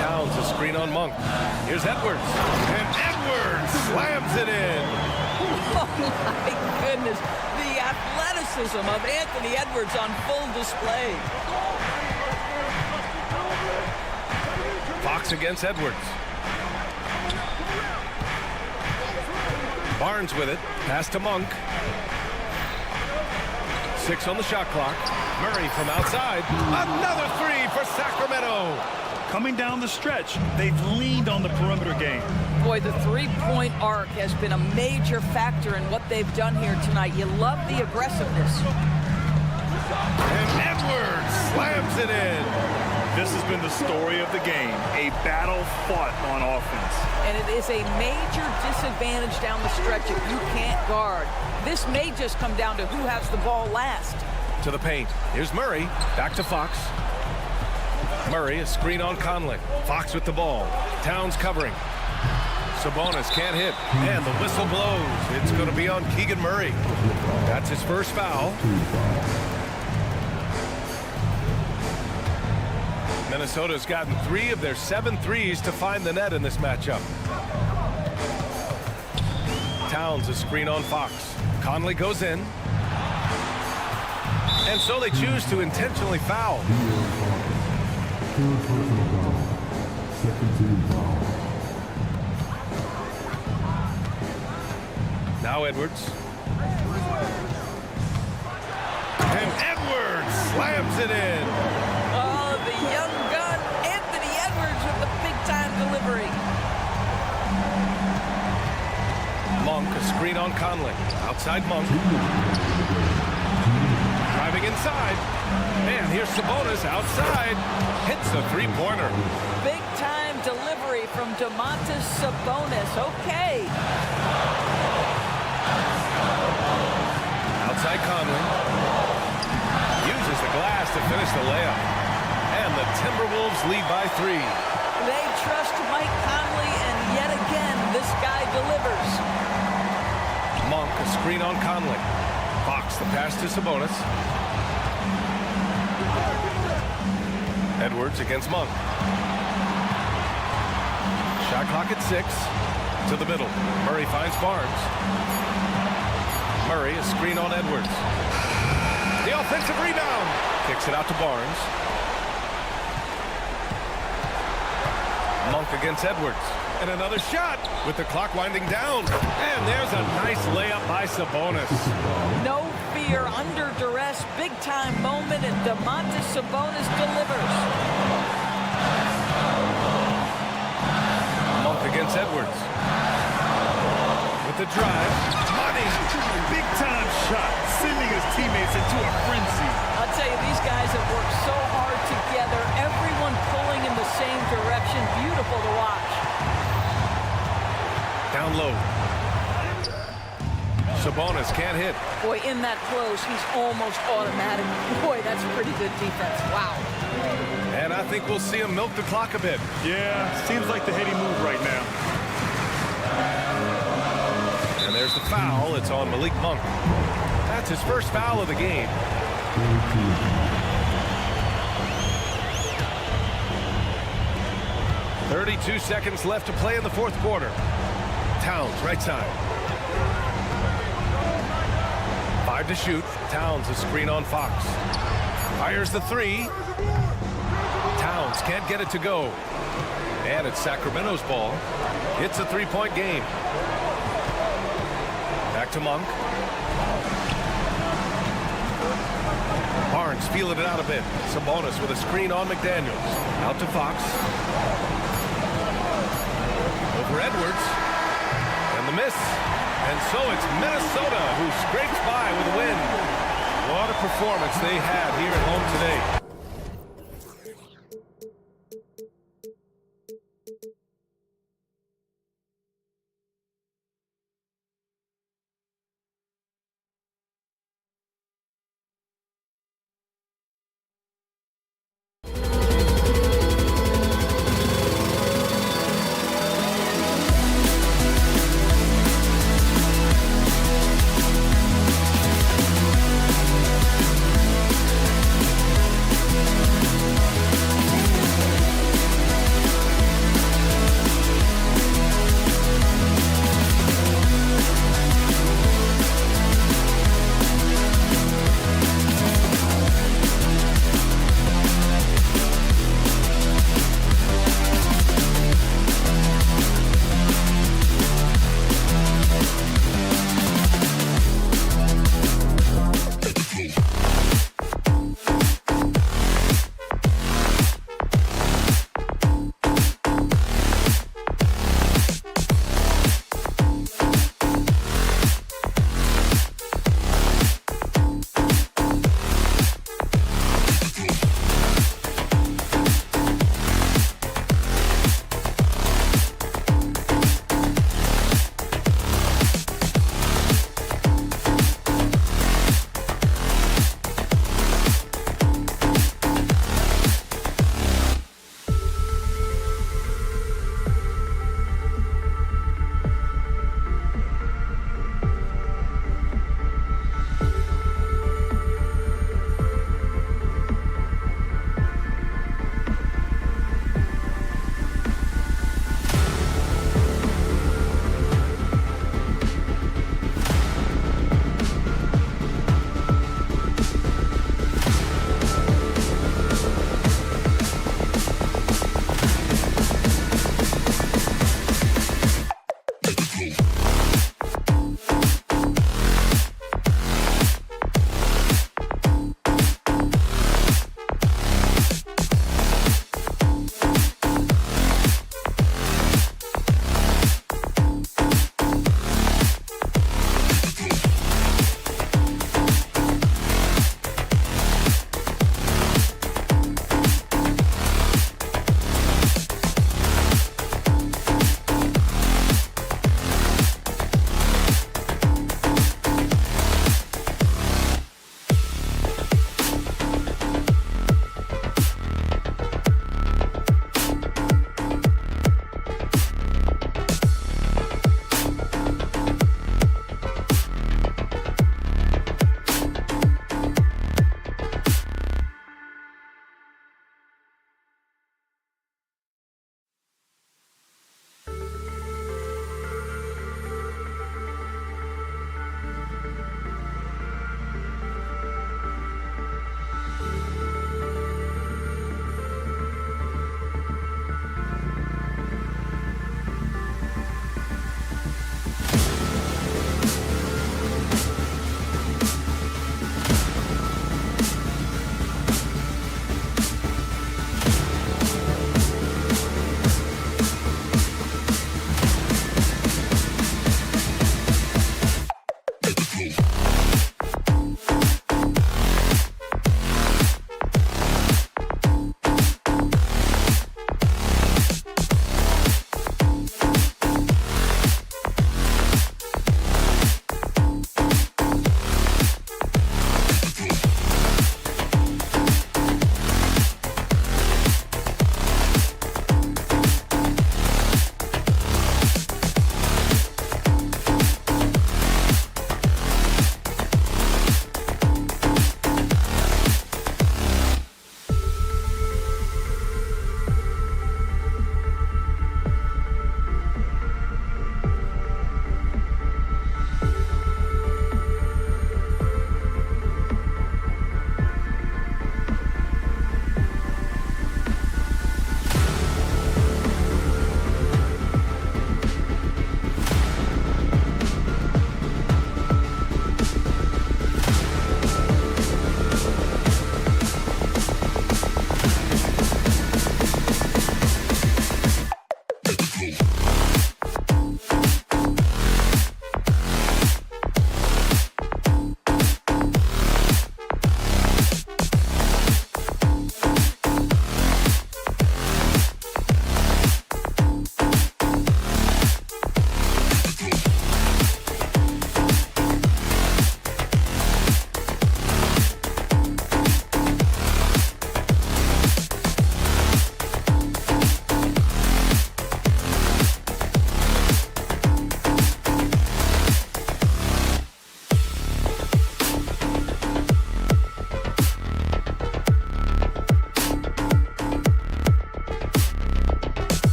Towns a screen on Monk. Here's Edwards. And Edwards slams it in. Oh, my goodness. The athleticism of Anthony Edwards on full display. Fox against Edwards. Barnes with it. Pass to Monk. 6 on the shot clock. Murray from outside. Another 3 for Sacramento. Coming down the stretch, they've leaned on the perimeter game. Boy, the three-point arc has been a major factor in what they've done here tonight. You love the aggressiveness. And Edwards slams it in. This has been the story of the game, a battle fought on offense. And it is a major disadvantage down the stretch if you can't guard. This may just come down to who has the ball last. To the paint. Here's Murray. Back to Fox. Murray, a screen on Conley. Fox with the ball. Towns covering. Sabonis can't hit. And the whistle blows. It's going to be on Keegan Murray. That's his first foul. Minnesota's gotten 3 of their 7 threes to find the net in this matchup. Towns a screen on Fox. Conley goes in. And so they choose to intentionally foul. Now Edwards. And Edwards slams it in. Oh, the young gun, Anthony Edwards with the big-time delivery. Monk, a screen on Conley. Outside Monk. Driving inside. And here's Sabonis outside. Hits a three-pointer. Big-time delivery from Domantas Sabonis. Okay. Outside Conley. Uses the glass to finish the layup. And the Timberwolves lead by 3. They trust Mike Conley, and yet again, this guy delivers. Monk, a screen on Conley. Fox, the pass to Sabonis. Edwards against Monk. Shot clock at 6. To the middle. Murray finds Barnes. Murray, a screen on Edwards. The offensive rebound. Kicks it out to Barnes. Monk against Edwards. And another shot with the clock winding down. And there's a nice layup by Sabonis. No fear, under duress, big-time moment, and Domantas Sabonis delivers. Monk against Edwards. the drive. Money. Big time shot. Sending his teammates into a frenzy. I'll tell you, these guys have worked so hard together. Everyone pulling in the same direction. Beautiful to watch. Down low. Sabonis can't hit. Boy, in that close, he's almost automatic. Boy, that's pretty good defense. Wow. And I think we'll see him milk the clock a bit. Yeah, seems like the heady move right now. And there's the foul. It's on Malik Monk. That's his first foul of the game. .32 seconds left to play in the fourth quarter. Towns, right side. 5 to shoot. Towns, a screen on Fox. Fires the three. Towns can't get it to go. And it's Sacramento's ball. It's a three-point game. Back to Monk. Barnes feeling it out a bit. Sabonis with a screen on McDaniels. Out to Fox. Over Edwards. And the miss. And so it's Minnesota who scrapes by with a win. What a performance they had here at home today.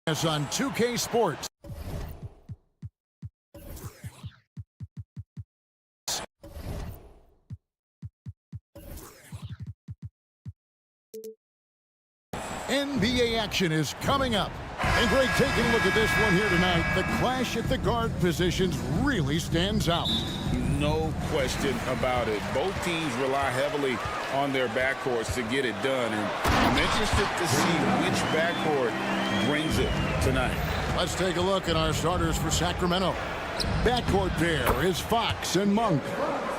Us on 2K Sports. NBA action is coming up. And Greg, taking a look at this one here tonight, the clash at the guard positions really stands out. No question about it. Both teams rely heavily on their backcourts to get it done. And I'm interested to see which backcourt brings it tonight. Let's take a look at our starters for Sacramento. Backcourt pair is Fox and Monk.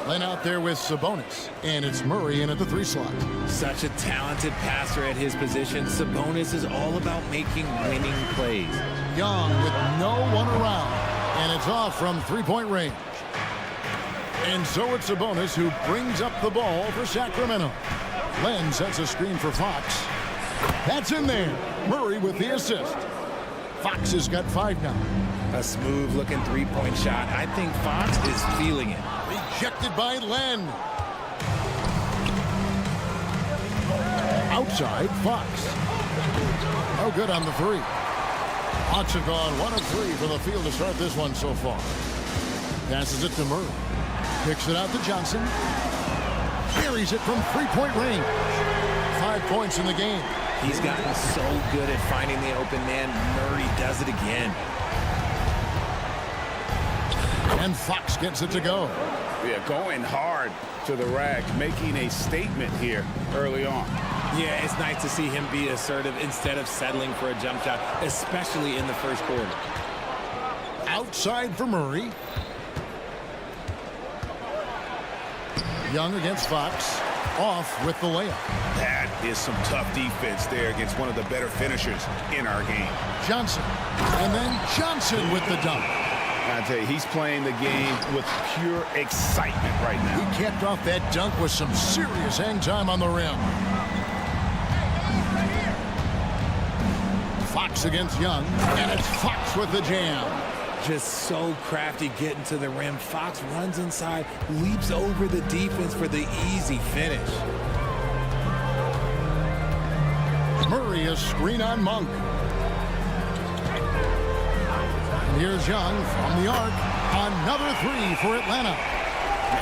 Len out there with Sabonis, and it's Murray in at the 3 slot. Such a talented passer at his position. Sabonis is all about making winning plays. Young with no one around, and it's off from 3-point range. And so it's Sabonis who brings up the ball for Sacramento. Len sets a screen for Fox. That's in there. Murray with the assist. Fox has got 5 now. A smooth-looking 3-point shot. I think Fox is feeling it. Rejected by Len. Outside, Fox. No good on the 3. Hawks have gone 1 of 3 from the field to start this one so far. Passes it to Murray. Kicks it out to Johnson. Carries it from 3-point range. 5 points in the game. He's gotten so good at finding the open man. Murray does it again. And Fox gets it to go. Yeah, going hard to the rack, making a statement here early on. Yeah, it's nice to see him be assertive instead of settling for a jump shot, especially in the first quarter. Outside for Murray. Young against Fox. Off with the layup. That is some tough defense there against one of the better finishers in our game. Johnson. And then Johnson with the dunk. I tell you, he's playing the game with pure excitement right now. He capped off that dunk with some serious hang time on the rim. Fox against Young, and it's Fox with the jam. Just so crafty getting to the rim. Fox runs inside, leaps over the defense for the easy finish. Murray a screen on Monk. And here's Young from the arc. Another 3 for Atlanta.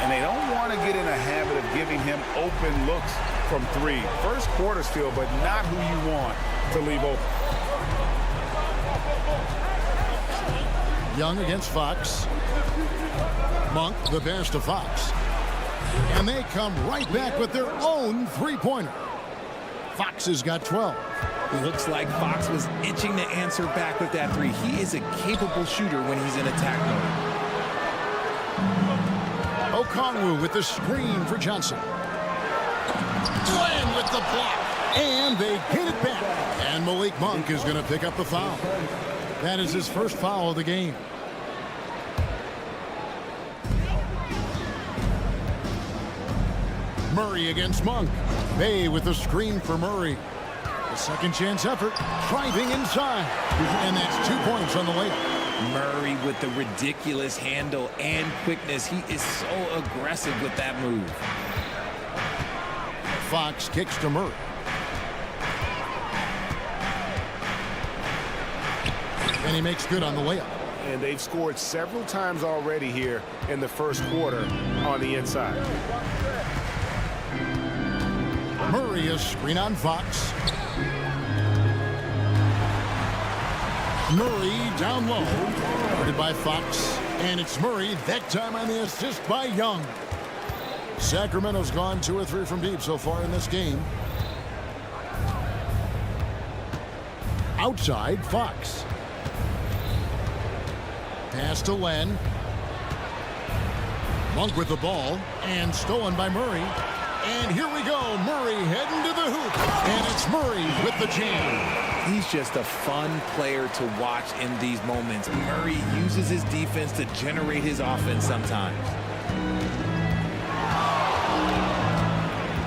And they don't want to get in a habit of giving him open looks from 3. First quarter still, but not who you want to leave open. Young against Fox. Monk the best of Fox. And they come right back with their own 3-pointer. Fox has got 12. Looks like Fox was itching to answer back with that 3. He is a capable shooter when he's in attack mode. Okongwu with the screen for Johnson. Len with the block. And they get it back. And Malik Monk is going to pick up the foul. That is his first foul of the game. Murray against Monk. Bay with the screen for Murray. A second chance effort. Driving inside. And that's 2 points on the layup. Murray with the ridiculous handle and quickness. He is so aggressive with that move. Fox kicks to Murray. And he makes good on the layup. And they've scored several times already here in the first quarter on the inside. Murray a screen on Fox. Murray down low. Guarded by Fox. And it's Murray, that time on the assist by Young. Sacramento's gone 2 or 3 from deep so far in this game. Outside, Fox. Pass to Len. Monk with the ball. And stolen by Murray. And here we go. Murray heading to the hoop. And it's Murray with the jam. He's just a fun player to watch in these moments. Murray uses his defense to generate his offense sometimes.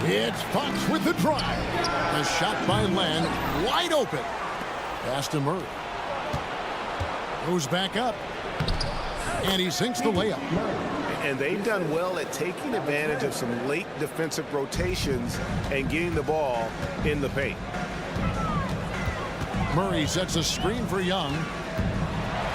It's Fox with the drive. A shot by Len. Wide open. Pass to Murray. Goes back up. And he sinks the layup. And they've done well at taking advantage of some late defensive rotations and getting the ball in the paint. Murray sets a screen for Young.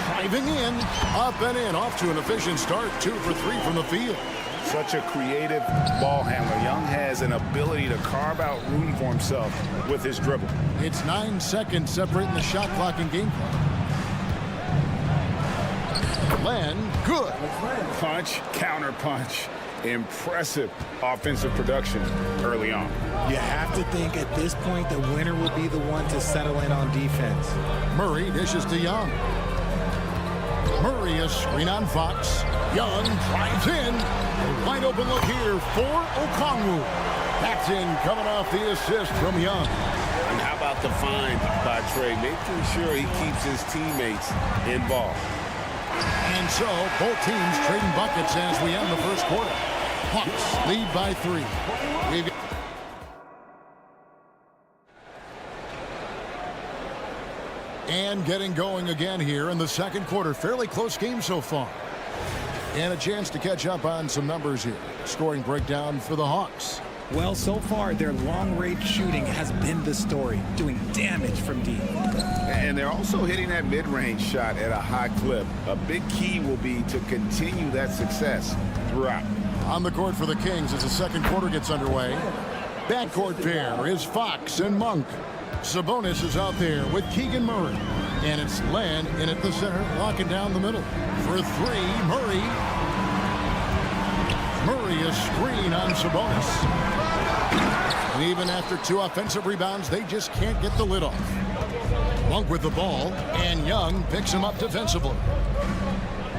Driving in, up and in, off to an efficient start. 2 for 3 from the field. Such a creative ball handler. Young has an ability to carve out room for himself with his dribble. It's 9 seconds separating the shot clock and game clock. Len, good. Punch, counter punch. Impressive offensive production early on. You have to think at this point the winner will be the one to settle in on defense. Murray dishes to Young. Murray a screen on Fox. Young drives in. Wide open look here for Okongwu. That's in, coming off the assist from Young. And how about the find by Trey, making sure he keeps his teammates involved. And so both teams trading buckets as we end the first quarter. Hawks lead by 3. And getting going again here in the second quarter. Fairly close game so far. And a chance to catch up on some numbers here. Scoring breakdown for the Hawks. Well, so far, their long-range shooting has been the story, doing damage from deep. And they're also hitting that mid-range shot at a high clip. A big key will be to continue that success throughout. On the court for the Kings as the second quarter gets underway. Backcourt pair is Fox and Monk. Sabonis is out there with Keegan Murray. And it's Len in at the center, locking down the middle. For 3, Murray. Murray a screen on Sabonis. And even after 2 offensive rebounds, they just can't get the lid off. Monk with the ball, and Young picks him up defensively.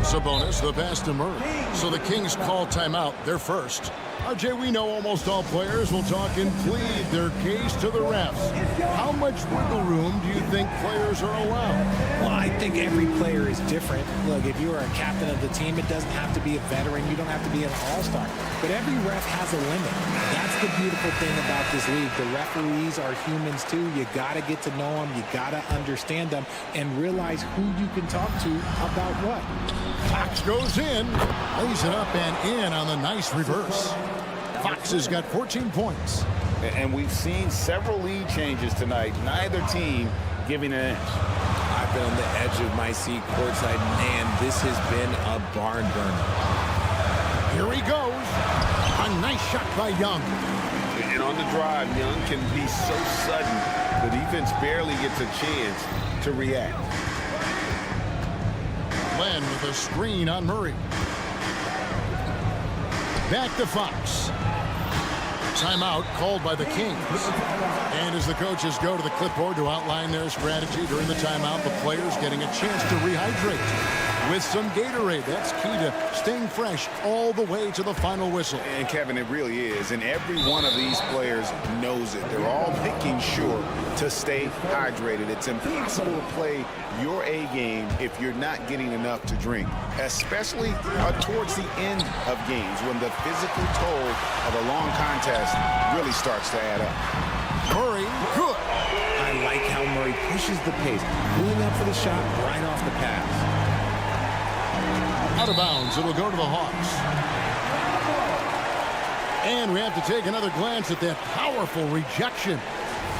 Sabonis, the pass to Murray. So the Kings call timeout, their first. RJ, we know almost all players will talk and plead their case to the refs. How much wiggle room do you think players are allowed? Well, I think every player is different. Look, if you are a captain of the team, it doesn't have to be a veteran. You don't have to be an all-star. But every ref has a limit. That's the beautiful thing about this league. The referees are humans too. You got to get to know them. You got to understand them and realize who you can talk to about what. Fox goes in, lays it up and in on the nice reverse. Fox has got 14 points. And we've seen several lead changes tonight. Neither team giving an inch. I've been on the edge of my seat courtside. Man, this has been a barn burner. Here he goes. A nice shot by Young. And on the drive, Young can be so sudden, the defense barely gets a chance to react. Len with a screen on Murray. Back to Fox. Timeout called by the Kings. And as the coaches go to the clipboard to outline their strategy during the timeout, the players getting a chance to rehydrate with some Gatorade. That's key to staying fresh all the way to the final whistle. And Kevin, it really is. And every one of these players knows it. They're all making sure to stay hydrated. It's impossible to play your A game if you're not getting enough to drink, especially towards the end of games when the physical toll of a long contest really starts to add up. Murray, good. I like how Murray pushes the pace, pulling up for the shot right off the pass. Out of bounds, it'll go to the Hawks. And we have to take another glance at that powerful rejection.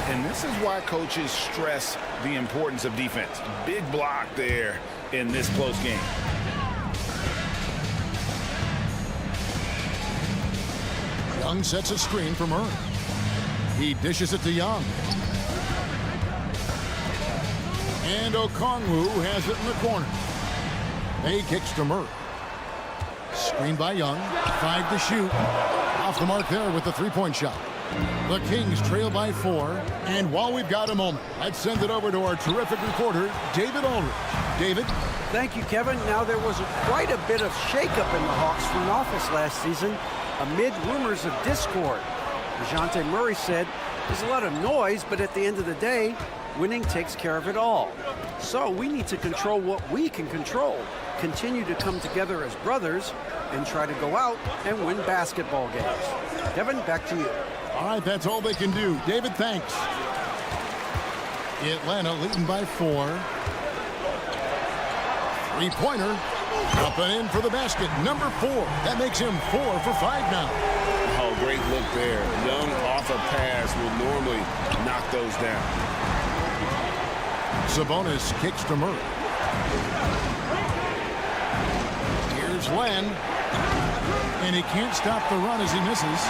And this is why coaches stress the importance of defense. Big block there in this close game. Young sets a screen for Murray. He dishes it to Young. And Okongwu has it in the corner. Bay kicks to Murray. Screen by Young. 5 to shoot. Off the mark there with the three-point shot. The Kings trail by 4. And while we've got a moment, I'd send it over to our terrific reporter, David Aldridge. David? Thank you, Kevin. Now, there was quite a bit of shakeup in the Hawks front office last season amid rumors of discord. DeJounte Murray said, there's a lot of noise, but at the end of the day, winning takes care of it all. So we need to control what we can control, continue to come together as brothers, and try to go out and win basketball games. Kevin, back to you. All right, that's all they can do. David, thanks. Atlanta leading by 4. Three-pointer. Up and in for the basket. Number 4. That makes him 4 for 5 now. Oh, great look there. Young off a pass will normally knock those down. Sabonis kicks to Murray. Here's Len. And he can't stop the run as he misses.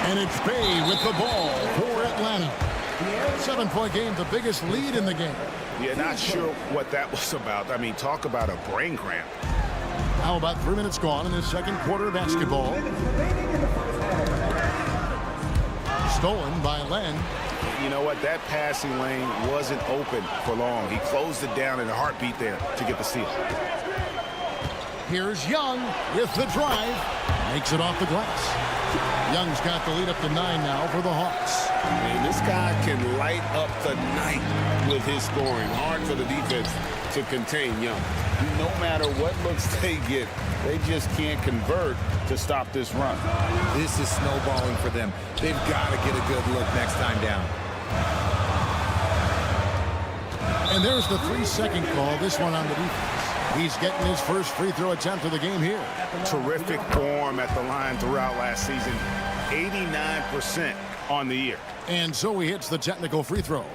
And it's Bay with the ball for Atlanta. 7-point game, the biggest lead in the game. Yeah, not sure what that was about. I mean, talk about a brain cramp. How about 3 minutes gone in the second quarter of basketball? Stolen by Len. You know what? That passing lane wasn't open for long. He closed it down in a heartbeat there to get the steal. Here's Young with the drive. Makes it off the glass. Young's got the lead up to 9 now for the Hawks. And this guy can light up the night with his scoring. Hard for the defense to contain Young. No matter what looks they get, they just can't convert to stop this run. This is snowballing for them. They've got to get a good look next time down. And there's the 3-second call, this one on the defense. He's getting his first free throw attempt of the game here. Terrific form at the line throughout last season. 89% on the year. And so he hits the technical free throw.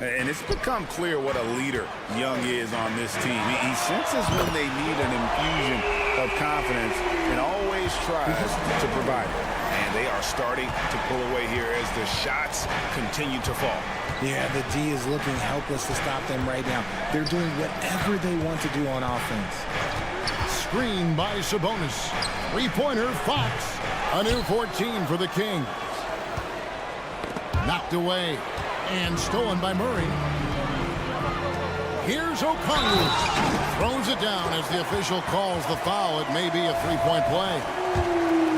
And it's become clear what a leader Young is on this team. He senses when they need an infusion of confidence and always tries to provide it. And they are starting to pull away here as the shots continue to fall. Yeah, the D is looking helpless to stop them right now. They're doing whatever they want to do on offense. Screen by Sabonis. Three-pointer, Fox. A new 14 for the Kings. Knocked away and stolen by Murray. Here's Okongwu. Throws it down as the official calls the foul. It may be a three-point play.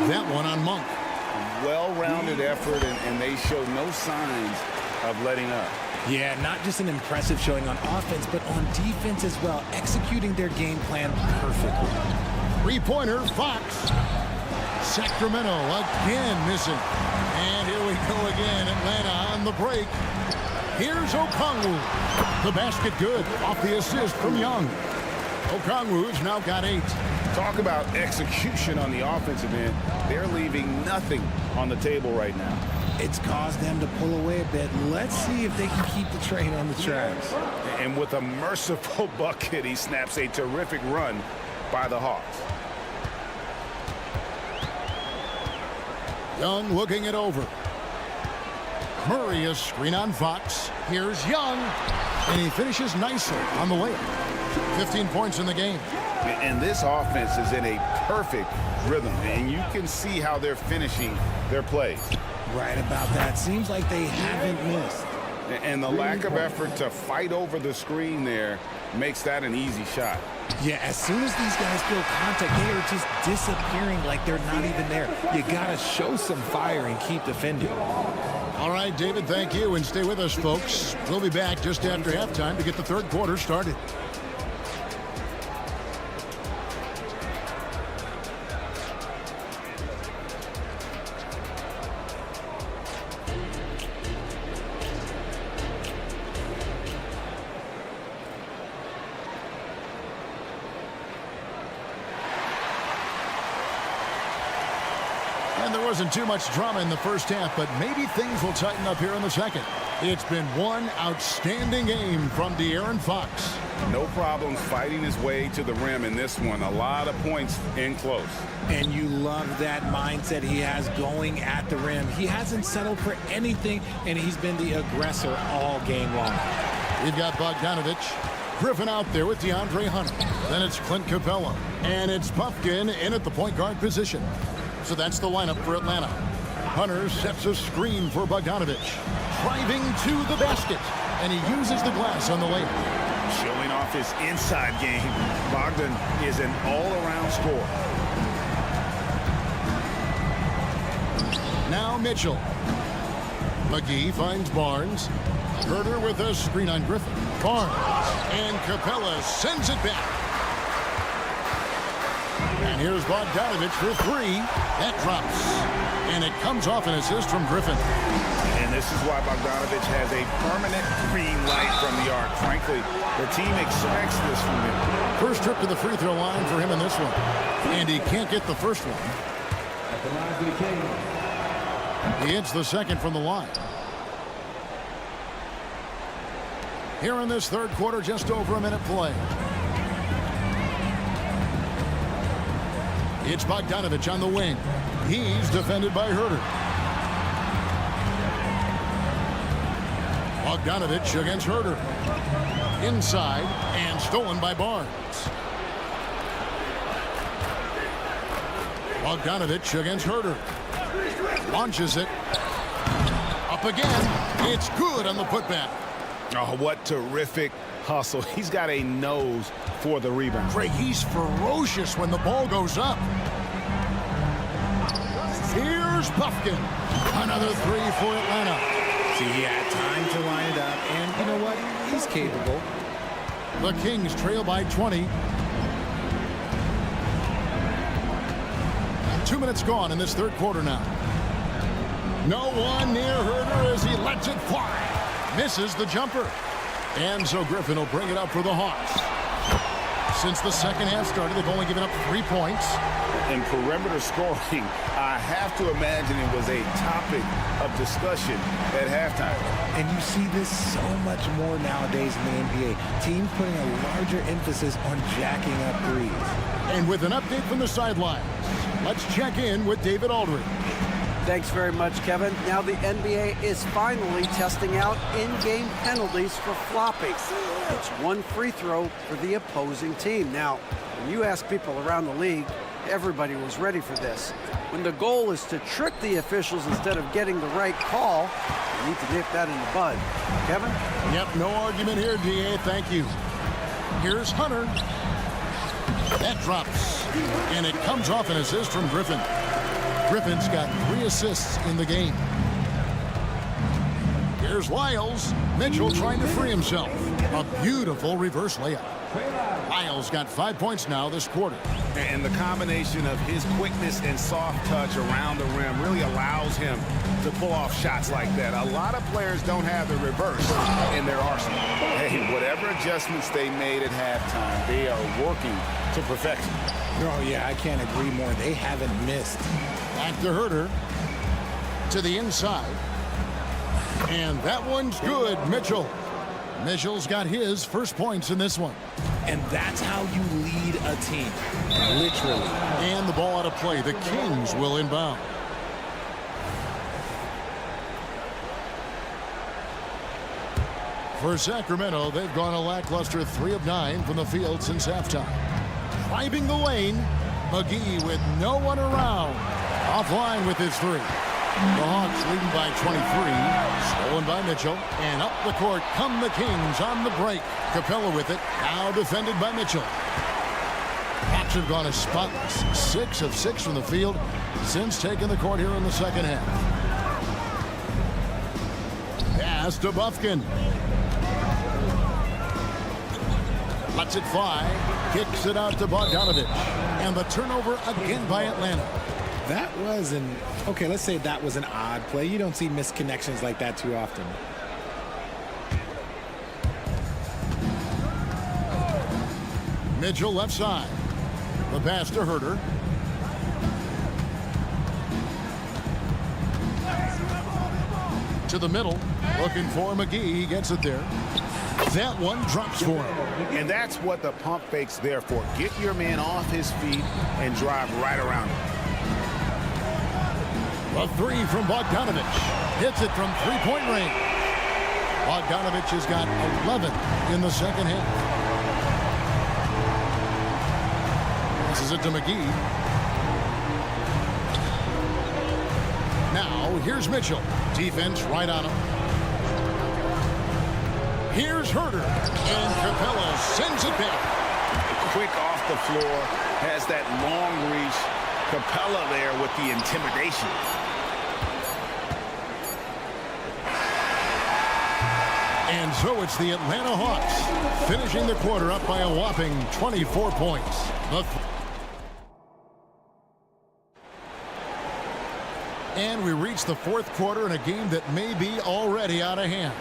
That one on Monk. Well-rounded effort, and they show no signs of letting up. Yeah, not just an impressive showing on offense, but on defense as well, executing their game plan perfectly. Three-pointer, Fox. Sacramento again missing. And here we go again, Atlanta on the break. Here's Okongwu. The basket good off the assist from Young. Okongwu's now got 8. Talk about execution on the offensive end. They're leaving nothing on the table right now. It's caused them to pull away a bit. Let's see if they can keep the train on the tracks. And with a merciful bucket, he snaps a terrific run by the Hawks. Young looking it over. Murray a screen on Fox. Here's Young. And he finishes nicely on the layup. 15 points in the game. And this offense is in a perfect rhythm. And you can see how they're finishing their plays. Right about that. Seems like they haven't missed. And the lack of effort to fight over the screen there makes that an easy shot. Yeah, as soon as these guys feel contact, they are just disappearing like they're not even there. You got to show some fire and keep defending. All right, David, thank you. And stay with us, folks. We'll be back just after halftime to get the third quarter started. And there wasn't too much drama in the first half, but maybe things will tighten up here in the second. It's been one outstanding game from De'Aaron Fox. No problem fighting his way to the rim in this one. A lot of points in close. And you love that mindset he has going at the rim. He hasn't settled for anything, and he's been the aggressor all game long. You've got Bogdanovich. Griffin out there with DeAndre Hunter. Then it's Clint Capella. And it's Puffkin in at the point guard position. So that's the lineup for Atlanta. Hunter sets a screen for Bogdanovich. Driving to the basket. And he uses the glass on the layup. Showing off his inside game. Bogdan is an all-around scorer. Now Mitchell. McGee finds Barnes. Herter with a screen on Griffin. Barnes. And Capella sends it back. And here's Bogdanovich for 3. That drops. And it comes off an assist from Griffin. And this is why Bogdanovich has a permanent green light from the arc. Frankly, the team expects this from him. First trip to the free throw line for him in this one. And he can't get the first one. He hits the second from the line. Here in this third quarter, just over a minute play. It's Bogdanovich on the wing. He's defended by Herter. Bogdanovich against Herter. Inside and stolen by Barnes. Bogdanovich against Herter. Launches it. Up again. It's good on the putback. Oh, what terrific hustle. He's got a nose for the rebound. Craig, he's ferocious when the ball goes up. Here's Buffkin. Another three for Atlanta. See, he had time to line it up, and you know what? He's capable. The Kings trail by 20. 2 minutes gone in this third quarter now. No one near Herter as he lets it fly. Misses the jumper. And so Griffin will bring it up for the Hawks. Since the second half started, they've only given up 3 points. In perimeter scoring, I have to imagine it was a topic of discussion at halftime. And you see this so much more nowadays in the NBA. Teams putting a larger emphasis on jacking up threes. And with an update from the sidelines, let's check in with David Aldridge. Thanks very much, Kevin. Now the NBA is finally testing out in-game penalties for flopping. It's one free throw for the opposing team. Now, when you ask people around the league, everybody was ready for this. When the goal is to trick the officials instead of getting the right call, you need to nip that in the bud. Kevin? Yep, no argument here, DA. Thank you. Here's Hunter. That drops. And it comes off an assist from Griffin. Griffin's got 3 assists in the game. Here's Lyles. Mitchell trying to free himself. A beautiful reverse layup. Lyles got 5 points now this quarter. And the combination of his quickness and soft touch around the rim really allows him to pull off shots like that. A lot of players don't have the reverse in their arsenal. Hey, whatever adjustments they made at halftime, they are working to perfection. Oh, yeah, I can't agree more. They haven't missed. Back to Herter. To the inside. And that one's good, Mitchell. Mitchell's got his first points in this one. And that's how you lead a team. Literally. And the ball out of play. The Kings will inbound. For Sacramento, they've gone a lackluster 3 of 9 from the field since halftime. Driving the lane, McGee with no one around. Offline with his 3. The Hawks leading by 23. Stolen by Mitchell. And up the court come the Kings on the break. Capella with it. Now defended by Mitchell. Hawks have gone a spotless 6 of 6 from the field since taking the court here in the second half. Pass to Buffkin. Lets it fly. Kicks it out to Bogdanovich. And the turnover again by Atlanta. That was okay, let's say that was an odd play. You don't see misconnections like that too often. Mitchell left side. The pass to Herter. To the middle. Looking for McGee. He gets it there. That one drops for him. And that's what the pump fake's there for. Get your man off his feet and drive right around him. A 3 from Bogdanovich. Hits it from 3-point range. Bogdanovich has got 11 in the second half. Passes it to McGee. Now, here's Mitchell. Defense right on him. Here's Herter. And Capella sends it back. Quick off the floor. Has that long reach. Capella there with the intimidation. And so it's the Atlanta Hawks finishing the quarter up by a whopping 24 points. And we reach the fourth quarter in a game that may be already out of hand.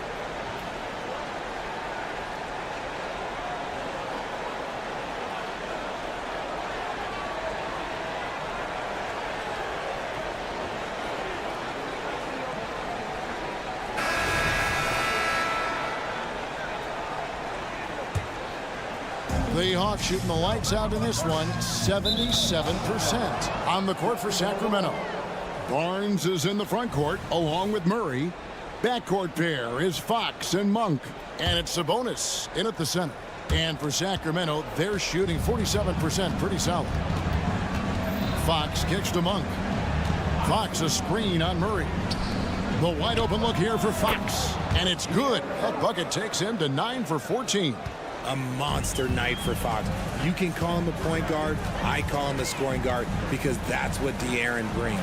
The Hawks shooting the lights out in this one, 77%. On the court for Sacramento, Barnes is in the front court along with Murray. Backcourt pair is Fox and Monk. And it's Sabonis in at the center. And for Sacramento, they're shooting 47%, pretty solid. Fox kicks to Monk. Fox a screen on Murray. The wide open look here for Fox. And it's good. That bucket takes him to 9 for 14. A monster night for Fox. You can call him a point guard. I call him a scoring guard because that's what De'Aaron brings.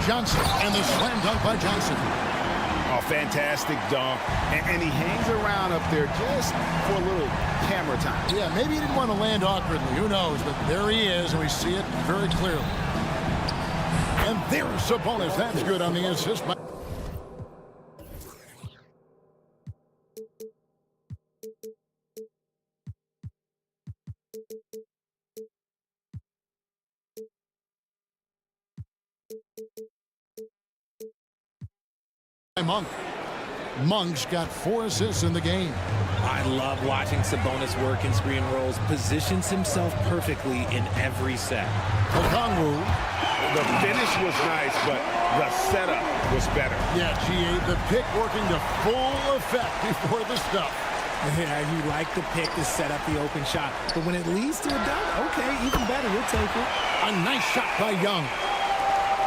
Johnson and the slam dunk by Johnson. A fantastic dunk. And he hangs around up there just for a little camera time. Yeah, maybe he didn't want to land awkwardly. Who knows? But there he is, and we see it very clearly. And there's Sabonis. That's good on the assist. Monk. Monk's got 4 assists in the game. I love watching Sabonis work in screen rolls. Positions himself perfectly in every set. Okongwu. The finish was nice, but the setup was better. Yeah, GA, the pick working to full effect before the stuff. Yeah, you like the pick to set up the open shot. But when it leads to a dunk, okay, even better, you'll take it. A nice shot by Young.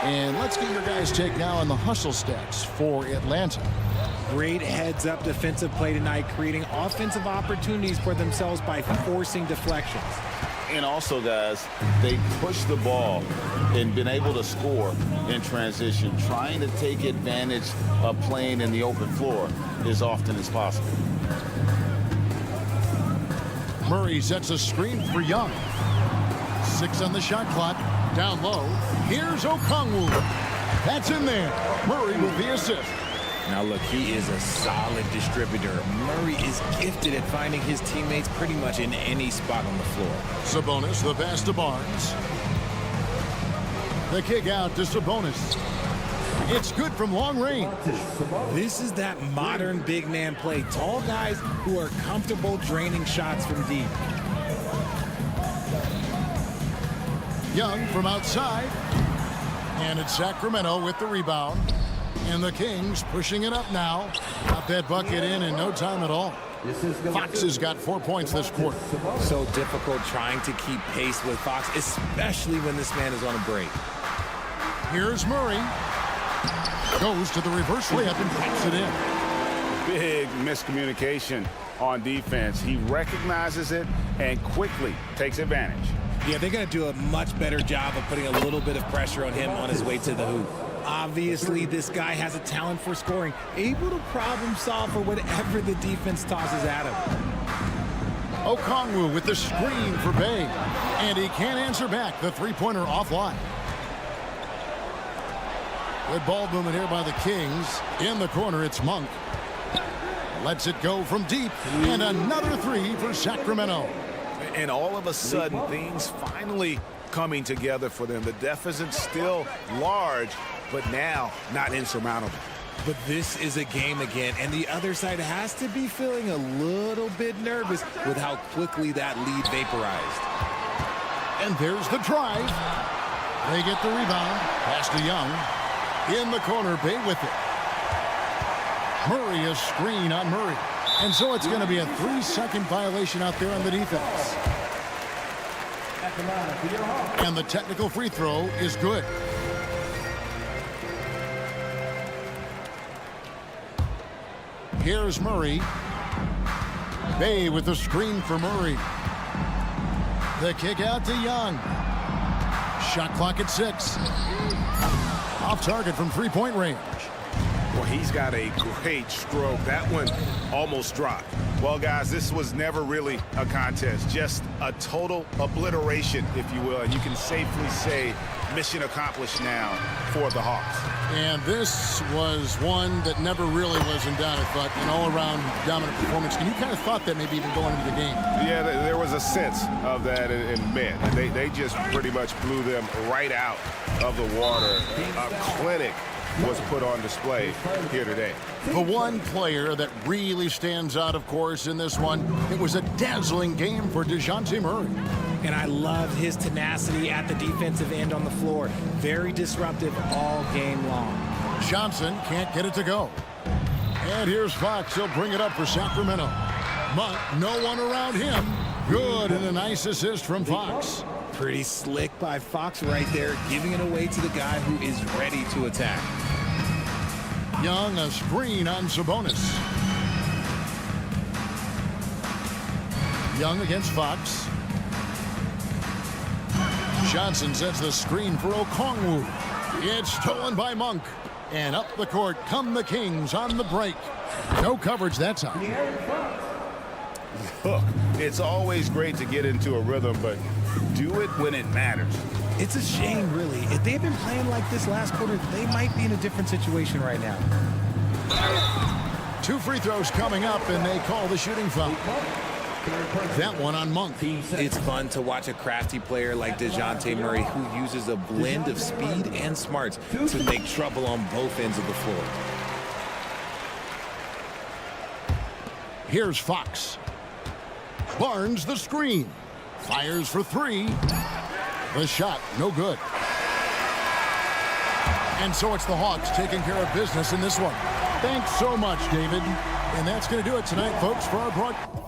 And let's get your guys' take now on the hustle stats for Atlanta. Great heads-up defensive play tonight, creating offensive opportunities for themselves by forcing deflections. And also, guys, they push the ball and been able to score in transition, trying to take advantage of playing in the open floor as often as possible. Murray sets a screen for Young. 6 on the shot clock. Down low. Here's Okongwu. That's in there. Murray with the assist. Now look, he is a solid distributor. Murray is gifted at finding his teammates pretty much in any spot on the floor. Sabonis, the pass to Barnes. The kick out to Sabonis. It's good from long range. This is that modern big man play. Tall guys who are comfortable draining shots from deep. Young from outside. And it's Sacramento with the rebound. And the Kings pushing it up now. Got that bucket in no time at all. Fox has got 4 points this quarter. So difficult trying to keep pace with Fox, especially when this man is on a break. Here's Murray. Goes to the reverse layup and puts it in. Big miscommunication on defense. He recognizes it and quickly takes advantage. Yeah, they're going to do a much better job of putting a little bit of pressure on him on his way to the hoop. Obviously, this guy has a talent for scoring, able to problem solve for whatever the defense tosses at him. Okongwu with the screen for Bay. And he can't answer back. The three-pointer offline. Good ball movement here by the Kings. In the corner, it's Monk. Lets it go from deep. And another 3 for Sacramento. And all of a sudden, things finally coming together for them. The deficit's still large, but now not insurmountable. But this is a game again, and the other side has to be feeling a little bit nervous with how quickly that lead vaporized. And there's the drive. They get the rebound. Pass to Young. In the corner, Bay with it. Murray a screen on Murray. And so it's going to be a 3-second violation out there on the defense. And the technical free throw is good. Here's Murray. Bay with the screen for Murray. The kick out to Young. Shot clock at 6. Off target from three-point range. Well, he's got a great stroke. That one almost dropped. Well, guys, this was never really a contest. Just a total obliteration, if you will. And you can safely say mission accomplished now for the Hawks. And this was one that never really was in doubt, I thought. An all-around dominant performance. And you kind of thought that maybe even going into the game. Yeah, there was a sense of that in men. They just pretty much blew them right out of the water. A clinic was put on display here today. The one player that really stands out, of course, in this one, it was a dazzling game for DeJounte Murray. And I loved his tenacity at the defensive end on the floor. Very disruptive all game long. Johnson can't get it to go. And here's Fox. He'll bring it up for Sacramento. Monk, no one around him. Good, and a nice assist from Fox. Pretty slick by Fox right there, giving it away to the guy who is ready to attack. Young, a screen on Sabonis. Young against Fox. Johnson sets the screen for Okongwu. It's stolen by Monk. And up the court come the Kings on the break. No coverage that time. Look, it's always great to get into a rhythm, but do it when it matters. It's a shame, really. If they've been playing like this last quarter, they might be in a different situation right now. 2 free throws coming up, and they call the shooting foul. That one on Monk. It's fun to watch a crafty player like DeJounte Murray who uses a blend of speed and smarts to make trouble on both ends of the floor. Here's Fox. Barnes the screen. Fires for 3. The shot, no good. And so it's the Hawks taking care of business in this one. Thanks so much, David. And that's going to do it tonight, folks, for our broadcast.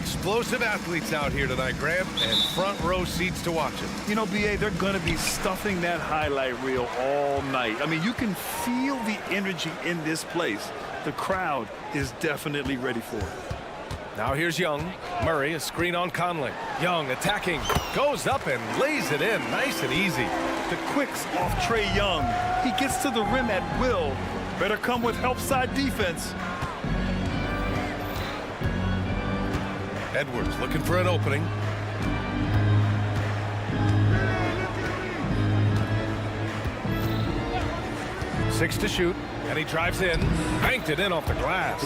explosive athletes out here tonight, Graham, and front row seats to watch it. You know, B.A., they're going to be stuffing that highlight reel all night. I mean, you can feel the energy in this place. The crowd is definitely ready for it. Now here's Young. Murray, a screen on Conley. Young attacking, goes up and lays it in, nice and easy. The quicks off Trae Young. He gets to the rim at will. Better come with help side defense. Edwards looking for an opening. Six to shoot, and he drives in, banked it in off the glass.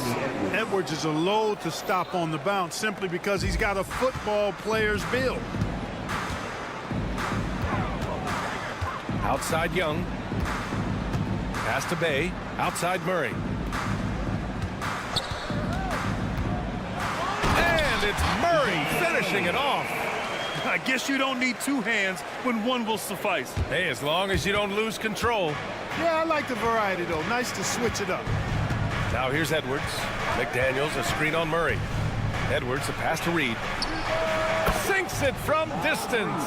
Edwards is a load to stop on the bounce simply because he's got a football player's build. Outside Young. Pass to Bay. Outside Murray. And it's Murray finishing it off. I guess you don't need two hands when one will suffice. Hey, as long as you don't lose control. Yeah, I like the variety, though. Nice to switch it up. Now here's Edwards. McDaniels, a screen on Murray. Edwards, a pass to Reed. Sinks it from distance.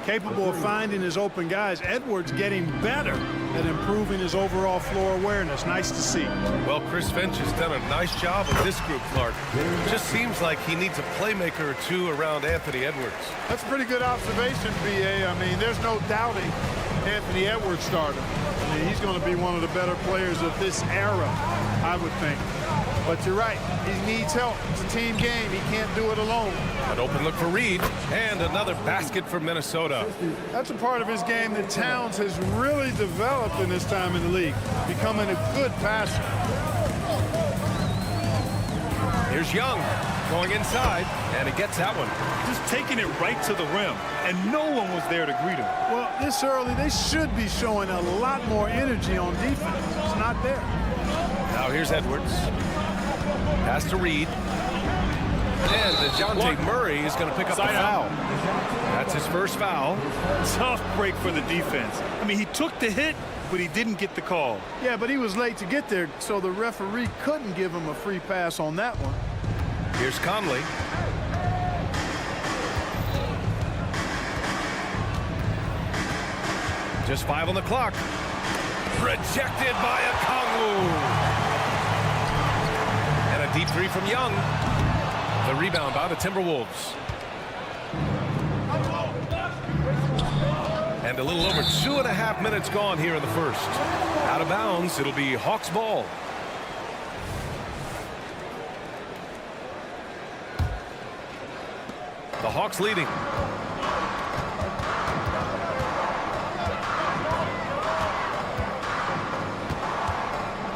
Capable of finding his open guys. Edwards getting better at improving his overall floor awareness. Nice to see. Well, Chris Finch has done a nice job with this group, Clark. It just seems like he needs a playmaker or two around Anthony Edwards. That's a pretty good observation, B.A. I mean, there's no doubting Anthony Edwards started. I mean, he's going to be one of the better players of this era, I would think. But you're right. He needs help. It's a team game. He can't do it alone. An open look for Reed, and another basket for Minnesota. That's a part of his game that Towns has really developed in his time in the league, becoming a good passer. Here's Young going inside, and he gets that one. Just taking it right to the rim, and no one was there to greet him. Well, this early, they should be showing a lot more energy on defense. It's not there. Now here's Edwards. Pass to Reed. And DeJounte Murray is going to pick up the foul. That's his first foul. Tough break for the defense. I mean, he took the hit, but he didn't get the call. Yeah, but he was late to get there, so the referee couldn't give him a free pass on that one. Here's Conley. Just 5 on the clock. Rejected by Okongwu. And a deep three from Young. The rebound by the Timberwolves. And a little over 2.5 minutes gone here in the first. Out of bounds, it'll be Hawks ball. The Hawks leading.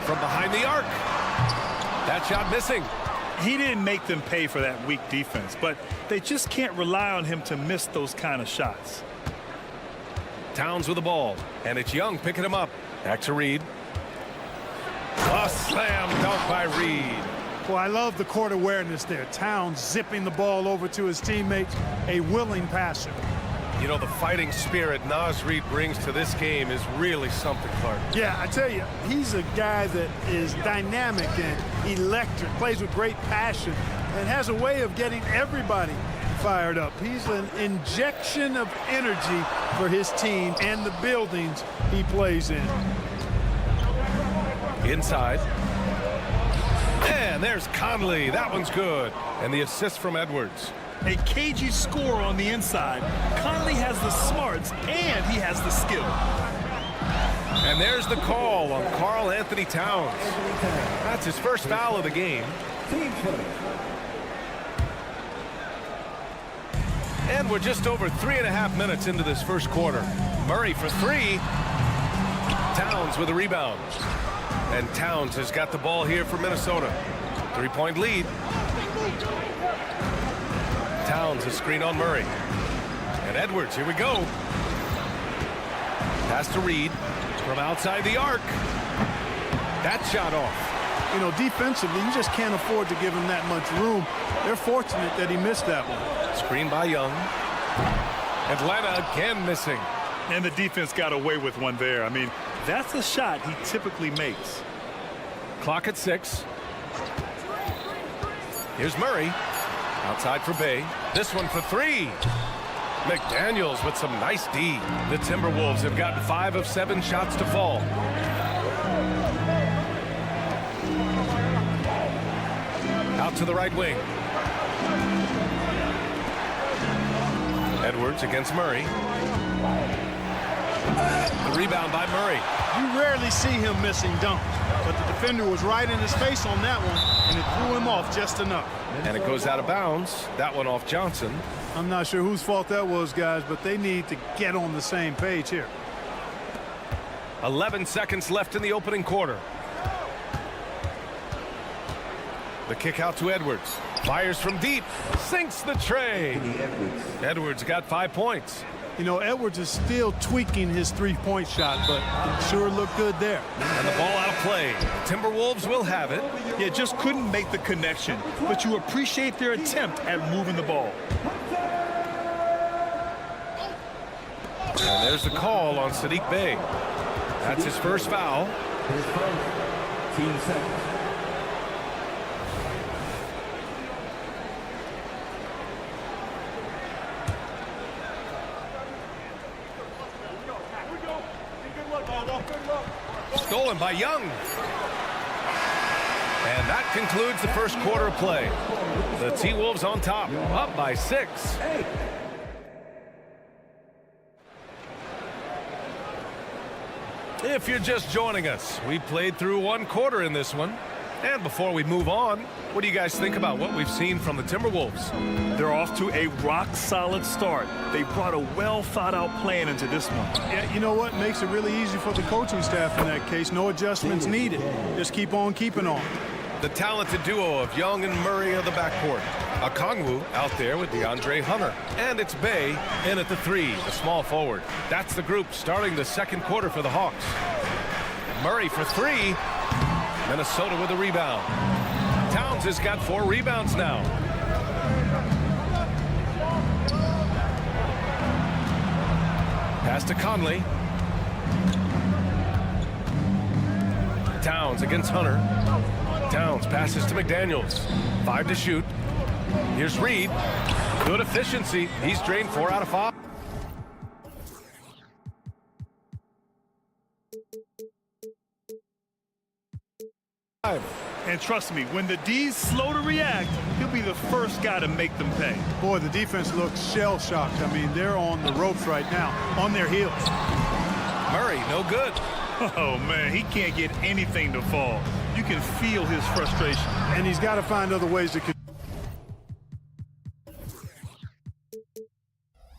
From behind the arc. That shot missing. He didn't make them pay for that weak defense, but they just can't rely on him to miss those kind of shots. Towns with the ball, and it's Young picking him up. Back to Reed. A slam dunk by Reed. Well, I love the court awareness there. Towns zipping the ball over to his teammates, a willing passer. You know, the fighting spirit Naz Reid brings to this game is really something, Clark. Yeah, I tell you, he's a guy that is dynamic and electric, plays with great passion, and has a way of getting everybody fired up. He's an injection of energy for his team and the buildings he plays in. Inside. And there's Conley. That one's good. And the assist from Edwards. A cagey score on the inside. Conley has the smarts and he has the skill. And there's the call on Karl Anthony Towns. That's his first foul of the game. And we're just over 3.5 minutes into this first quarter. Murray for three. Towns with a rebound. And Towns has got the ball here for Minnesota. 3-point lead. Towns a screen on Murray. And Edwards, here we go. Pass to Reed from outside the arc. That shot off. You know, defensively, you just can't afford to give him that much room. They're fortunate that he missed that one. Screen by Young. Atlanta again missing. And the defense got away with one there. I mean, that's a shot he typically makes. Clock at 6. Here's Murray. Outside for Bay. This one for three. McDaniels with some nice D. The Timberwolves have gotten 5 of 7 shots to fall. Out to the right wing. Edwards against Murray. The rebound by Murray. You rarely see him missing dunks, but the defender was right in his face on that one, and it threw him off just enough. And it goes out of bounds. That one off Johnson. I'm not sure whose fault that was, guys, but they need to get on the same page here. 11 seconds left in the opening quarter. The kick out to Edwards. Fires from deep. Sinks the tray. Edwards got 5 points. You know, Edwards is still tweaking his three-point shot, but it sure looked good there. And the ball out of play. Timberwolves will have it. Yeah, just couldn't make the connection, but you appreciate their attempt at moving the ball. And there's the call on Sadiq Bey. That's his first foul. Team seconds. Stolen by Young. And that concludes the first quarter of play. The T-Wolves on top, up by 6. If you're just joining us, we played through 1 quarter in this one. And before we move on, what do you guys think about what we've seen from the Timberwolves? They're off to a rock-solid start. They brought a well-thought-out plan into this one. Yeah, you know what? Makes it really easy for the coaching staff in that case. No adjustments needed. Just keep on keeping on. The talented duo of Young and Murray of the backcourt. Okongwu out there with DeAndre Hunter. And it's Bey in at the 3, the small forward. That's the group starting the second quarter for the Hawks. Murray for 3. Minnesota with a rebound. Towns has got 4 rebounds now. Pass to Conley. Towns against Hunter. Towns passes to McDaniels. 5 to shoot. Here's Reed. Good efficiency. He's drained 4 out of 5. And trust me, when the D's slow to react, he'll be the first guy to make them pay. Boy, the defense looks shell-shocked. I mean, they're on the ropes right now, on their heels. Murray, no good. Oh, man, he can't get anything to fall. You can feel his frustration. And he's got to find other ways to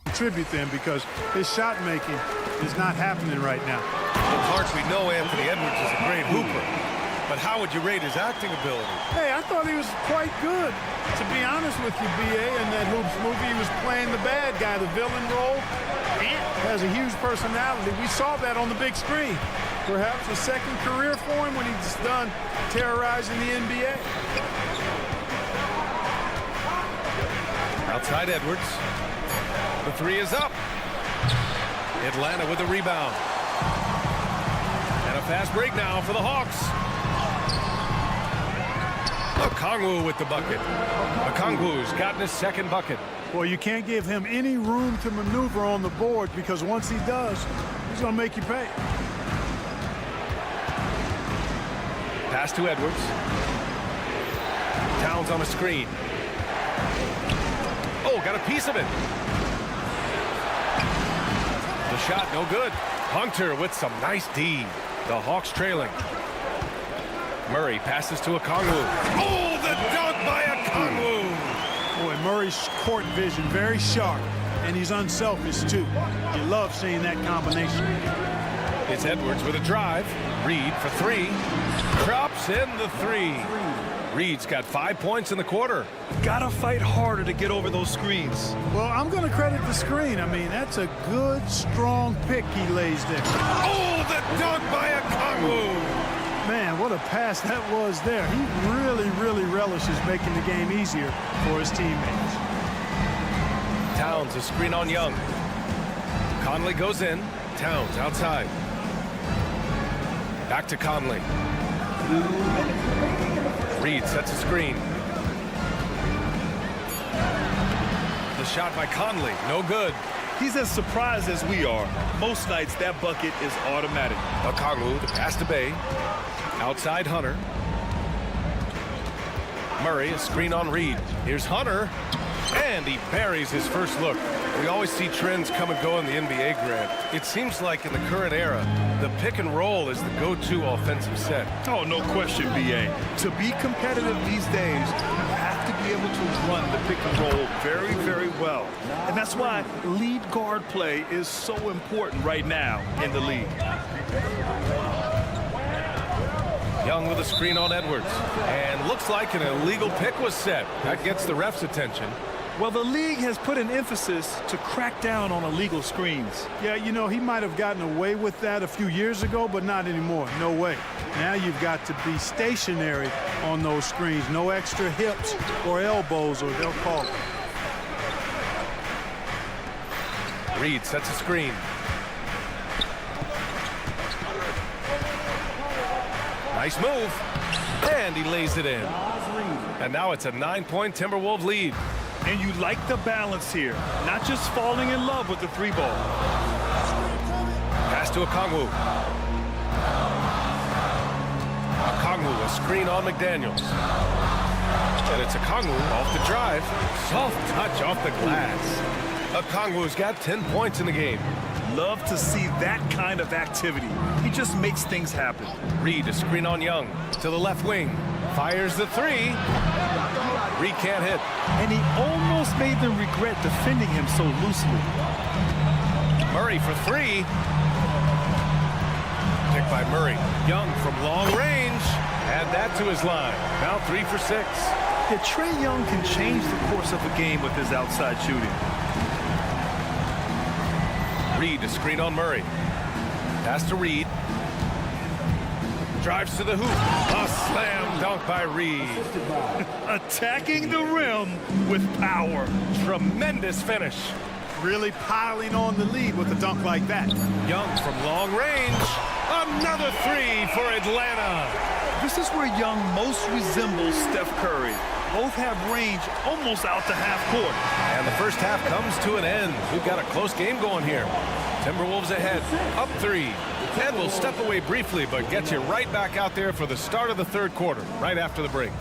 contribute them because his shot making is not happening right now. Well, Clark, we know Anthony Edwards is a great hooper. But how would you rate his acting ability? Hey, I thought he was quite good. To be honest with you, B.A., in that Hoops movie, he was playing the bad guy, the villain role. Ant has a huge personality. We saw that on the big screen. Perhaps a second career for him when he's done terrorizing the NBA. Outside Edwards. The 3 is up. Atlanta with a rebound. And a fast break now for the Hawks. Okongwu with the bucket. Okongwu's gotten his second bucket. Well, you can't give him any room to maneuver on the board because once he does, he's going to make you pay. Pass to Edwards. Towns on a screen. Oh, got a piece of it. The shot, no good. Hunter with some nice D. The Hawks trailing. Murray passes to Okongwu. Oh, the dunk by Okongwu. Boy, Murray's court vision very sharp, and he's unselfish too. You love seeing that combination. It's Edwards with a drive. Reed for 3. Drops in the 3. Reed's got 5 points in the quarter. Gotta fight harder to get over those screens. Well, I'm going to credit the screen. I mean, that's a good, strong pick he lays there. Oh, the dunk by Okongwu. Man, what a pass that was there. He really, really relishes making the game easier for his teammates. Towns a screen on Young. Conley goes in. Towns outside. Back to Conley. Reed sets a screen. The shot by Conley, no good. He's as surprised as we are. Most nights, that bucket is automatic. Okongwu, the pass to Bay. Outside Hunter. Murray, a screen on Reed. Here's Hunter, and he buries his first look. We always see trends come and go in the NBA, Grant. It seems like in the current era, the pick and roll is the go-to offensive set. Oh, no question, B.A. To be competitive these days, you have to be able to run the pick and roll very, very well. And that's why lead guard play is so important right now in the league. Young with a screen on Edwards. And looks like an illegal pick was set. That gets the ref's attention. Well, the league has put an emphasis to crack down on illegal screens. Yeah, you know, he might have gotten away with that a few years ago, but not anymore. No way. Now you've got to be stationary on those screens. No extra hips or elbows, or they'll call it. Reed sets a screen. Nice move. And he lays it in. And now it's a 9-point Timberwolves lead. And you like the balance here, not just falling in love with the three ball. Pass to Okongwu. Okongwu, a screen on McDaniels. And it's Okongwu off the drive. Soft touch off the glass. Okongwu's got 10 points in the game. Love to see that kind of activity. He just makes things happen. Reed, a screen on Young. To the left wing. Fires the three. Reed can't hit. And he almost made them regret defending him so loosely. Murray for three. Picked by Murray. Young from long range. Add that to his line. Now 3 for 6. Yeah, Trae Young can change the course of a game with his outside shooting. Reed, a screen on Murray. Pass to Reed. Drives to the hoop. A slam dunk by Reed. Attacking the rim with power. Tremendous finish. Really piling on the lead with a dunk like that. Young from long range. Another three for Atlanta. This is where Young most resembles Steph Curry. Both have range almost out to half court. And the first half comes to an end. We've got a close game going here. Timberwolves ahead, up 3. And we'll step away briefly, but get you right back out there for the start of the third quarter, right after the break.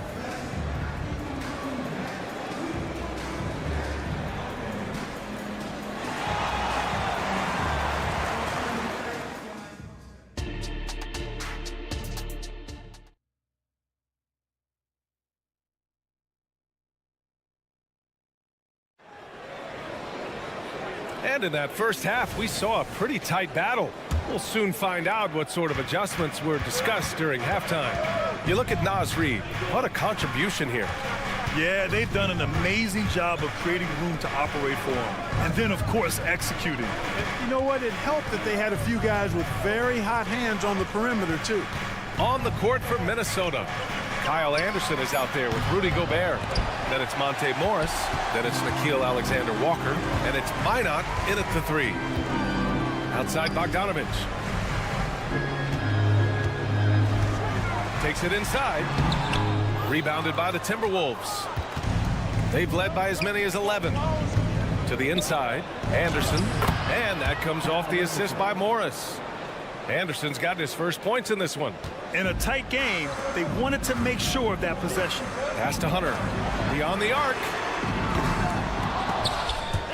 And in that first half, we saw a pretty tight battle. We'll soon find out what sort of adjustments were discussed during halftime. You look at Naz Reid. What a contribution here. Yeah, they've done an amazing job of creating room to operate for him. And then, of course, executing. You know what? It helped that they had a few guys with very hot hands on the perimeter, too. On the court for Minnesota, Kyle Anderson is out there with Rudy Gobert. Then it's Monte Morris. Then it's Nickeil Alexander-Walker. And it's Minot in at the 3. Outside Bogdanovich. Takes it inside. Rebounded by the Timberwolves. They've led by as many as 11. To the inside, Anderson. And that comes off the assist by Morris. Anderson's got his first points in this one. In a tight game, they wanted to make sure of that possession. Pass to Hunter. Beyond the arc.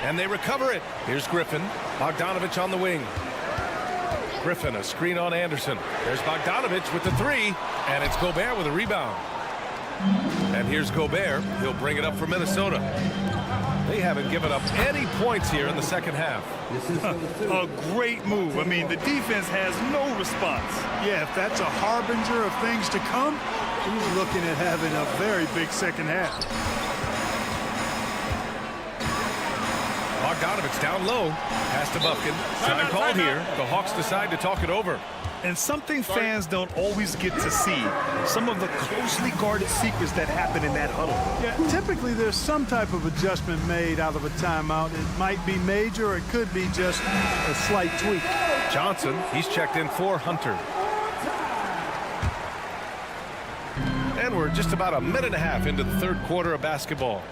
And they recover it. Here's Griffin. Bogdanovich on the wing. Griffin, a screen on Anderson. There's Bogdanovich with the 3. And it's Gobert with a rebound. And here's Gobert. He'll bring it up for Minnesota. They haven't given up any points here in the second half. A great move. I mean, the defense has no response. Yeah, if that's a harbinger of things to come, he's looking at having a very big second half. Bogdanovich down low. Pass to Bufkin. Time called here. The Hawks decide to talk it over. And something fans don't always get to see. Some of the closely guarded secrets that happen in that huddle. Yeah, typically there's some type of adjustment made out of a timeout. It might be major or it could be just a slight tweak. Johnson, he's checked in for Hunter. And we're just about a minute and a half into the third quarter of basketball.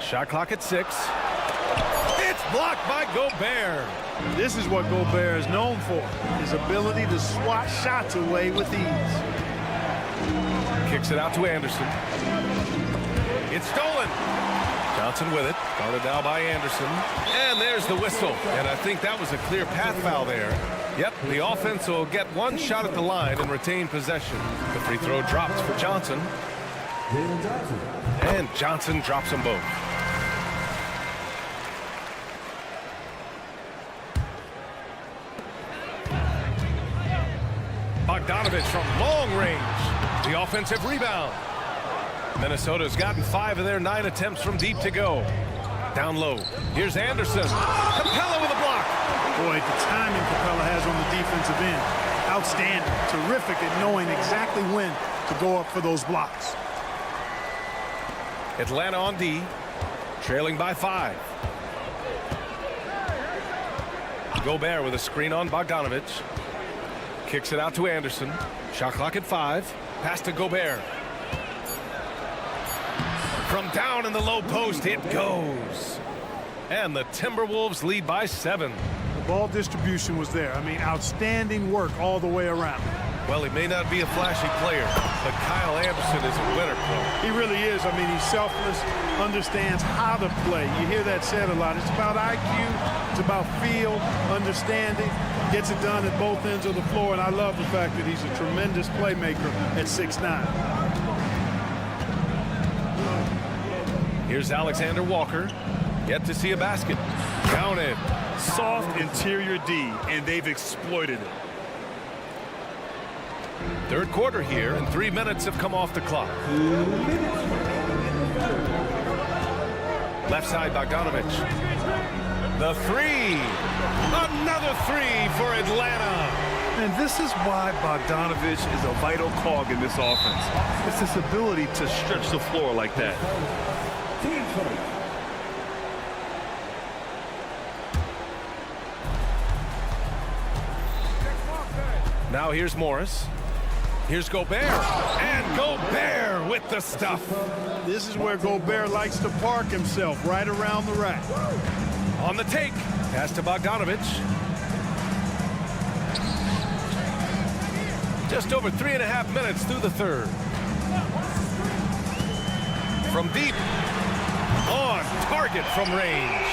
Shot clock at 6. Blocked by Gobert. This is what Gobert is known for, his ability to swat shots away with ease. Kicks it out to Anderson. It's stolen. Johnson with it. Guarded now by Anderson. And there's the whistle. And I think that was a clear path foul there. Yep, the offense will get one shot at the line and retain possession. The free throw drops for Johnson. And Johnson drops them both. Bogdanovich from long range. The offensive rebound. Minnesota's gotten 5 of their 9 attempts from deep to go. Down low. Here's Anderson. Capella with a block. Boy, the timing Capella has on the defensive end. Outstanding. Terrific at knowing exactly when to go up for those blocks. Atlanta on D. Trailing by 5. Gobert with a screen on Bogdanovich. Kicks it out to Anderson. Shot clock at 5. Pass to Gobert. From down in the low post, it goes. And the Timberwolves lead by 7. The ball distribution was there. I mean, outstanding work all the way around. Well, he may not be a flashy player, but Kyle Anderson is a winner pro. He really is. I mean, he's selfless, understands how to play. You hear that said a lot. It's about IQ. It's about feel, understanding. Gets it done at both ends of the floor, and I love the fact that he's a tremendous playmaker at 6'9". Here's Alexander Walker. Yet to see a basket. Counted. Soft interior D, and they've exploited it. Third quarter here, and 3 minutes have come off the clock. Left side, Bogdanovich. The 3. Another 3 for Atlanta. And this is why Bogdanovich is a vital cog in this offense. It's his ability to stretch the floor like that. Now here's Morris. Here's Gobert. And Gobert with the stuff. This is where Gobert likes to park himself, right around the rack. On the take. Pass to Bogdanovich. Just over 3.5 minutes through the third. From deep. On target from range.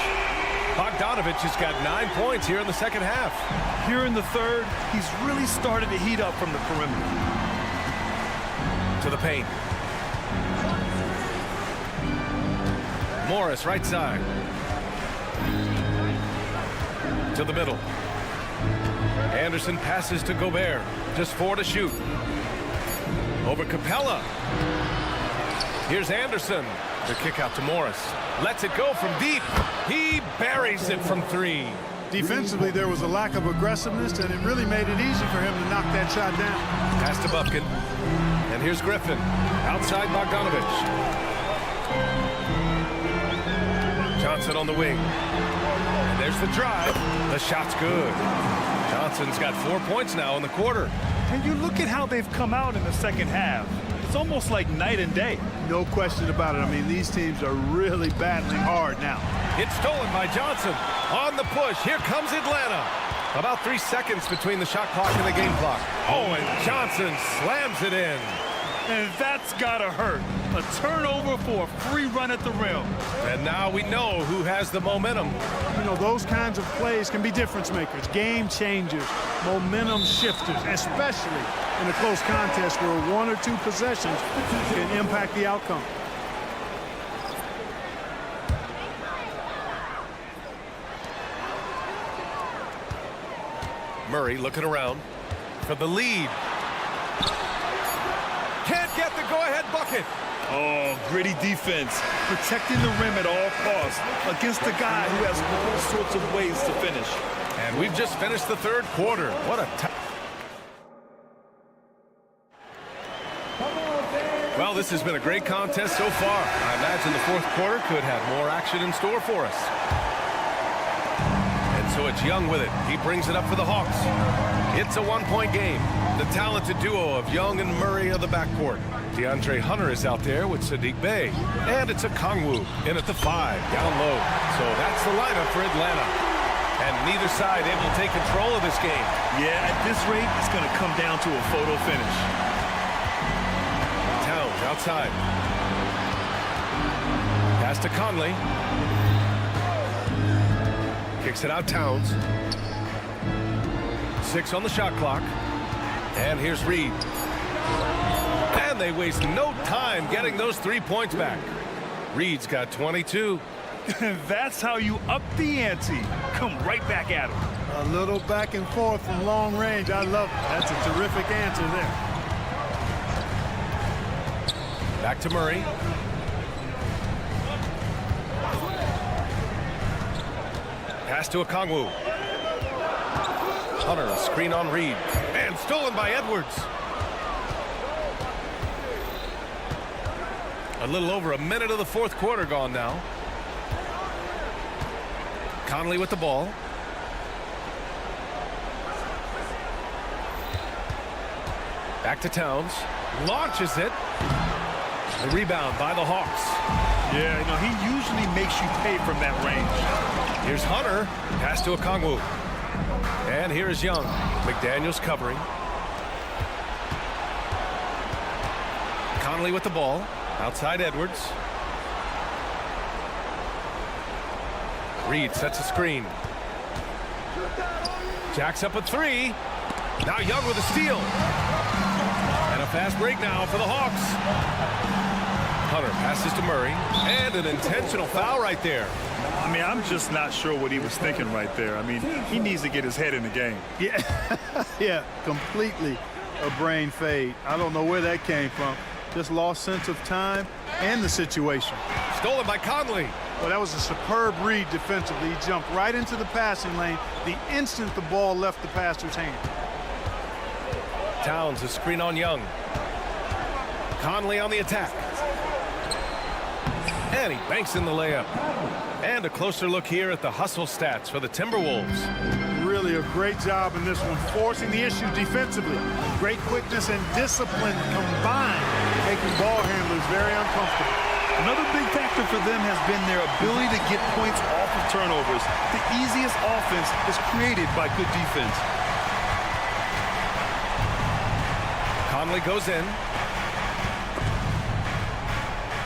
Bogdanovich has got 9 points here in the second half. Here in the third, he's really started to heat up from the perimeter. To the paint. Morris, right side. To the middle. Anderson passes to Gobert. Just 4 to shoot. Over Capella. Here's Anderson. The kick out to Morris. Lets it go from deep. He buries it from 3. Defensively, there was a lack of aggressiveness, and it really made it easy for him to knock that shot down. Pass to Bufkin. And here's Griffin. Outside Bogdanovich. Johnson on the wing. And there's the drive. The shot's good. Johnson's got 4 points now in the quarter. And you look at how they've come out in the second half. It's almost like night and day. No question about it. I mean, these teams are really battling hard now. It's stolen by Johnson. On the push. Here comes Atlanta. About 3 seconds between the shot clock and the game clock. Oh, and Johnson slams it in. And that's gotta hurt. A turnover for a free run at the rim. And now we know who has the momentum. You know, those kinds of plays can be difference makers, game changers, momentum shifters, especially in a close contest where 1 or 2 possessions can impact the outcome. Murray looking around for the lead. Can't get the go-ahead bucket. Oh, gritty defense. Protecting the rim at all costs against a guy who has all sorts of ways to finish. And we've just finished the third quarter. What a well, this has been a great contest so far. I imagine the fourth quarter could have more action in store for us. And so it's Young with it. He brings it up for the Hawks. It's a one-point game. The talented duo of Young and Murray of the backcourt. DeAndre Hunter is out there with Sadiq Bey. And it's a Kongwu in at the 5, down low. So that's the lineup for Atlanta. And neither side able to take control of this game. Yeah, at this rate, it's going to come down to a photo finish. Towns outside. Pass to Conley. Kicks it out, Towns. 6 on the shot clock. And here's Reed. And they waste no time getting those 3 points back. Reed's got 22. That's how you up the ante. Come right back at him. A little back and forth from long range. I love it. That's a terrific answer there. Back to Murray. Pass to Okongwu. Hunter, a screen on Reed. And stolen by Edwards. A little over a minute of the fourth quarter gone now. Conley with the ball. Back to Towns. Launches it. The rebound by the Hawks. Yeah, he usually makes you pay from that range. Here's Hunter. Pass to Okongwu. And here's Young. McDaniels covering. Conley with the ball. Outside Edwards. Reed sets a screen. Jacks up a 3. Now Young with a steal. And a fast break now for the Hawks. Hunter passes to Murray. And an intentional foul right there. I mean, I'm just not sure what he was thinking right there. I mean, he needs to get his head in the game. Yeah, yeah, completely a brain fade. I don't know where that came from. Just lost sense of time and the situation. Stolen by Conley. Well, that was a superb read defensively. He jumped right into the passing lane the instant the ball left the passer's hand. Towns, a screen on Young. Conley on the attack. And he banks in the layup. And a closer look here at the hustle stats for the Timberwolves. Really a great job in this one, forcing the issue defensively. Great quickness and discipline combined, making ball handlers very uncomfortable. Another big factor for them has been their ability to get points off of turnovers. The easiest offense is created by good defense. Conley goes in.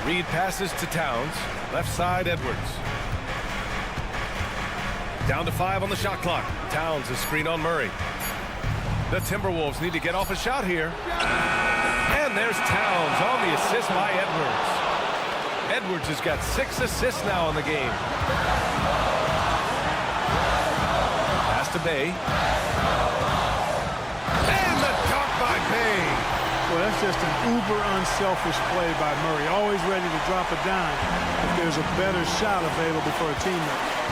Reed passes to Towns. Left side, Edwards. Down to 5 on the shot clock. Towns, a screen on Murray. The Timberwolves need to get off a shot here. And there's Towns on the assist by Edwards. Edwards has got 6 assists now in the game. Pass to Bey. And the dunk by Bey. Well, that's just an uber unselfish play by Murray. Always ready to drop a dime if there's a better shot available for a teammate.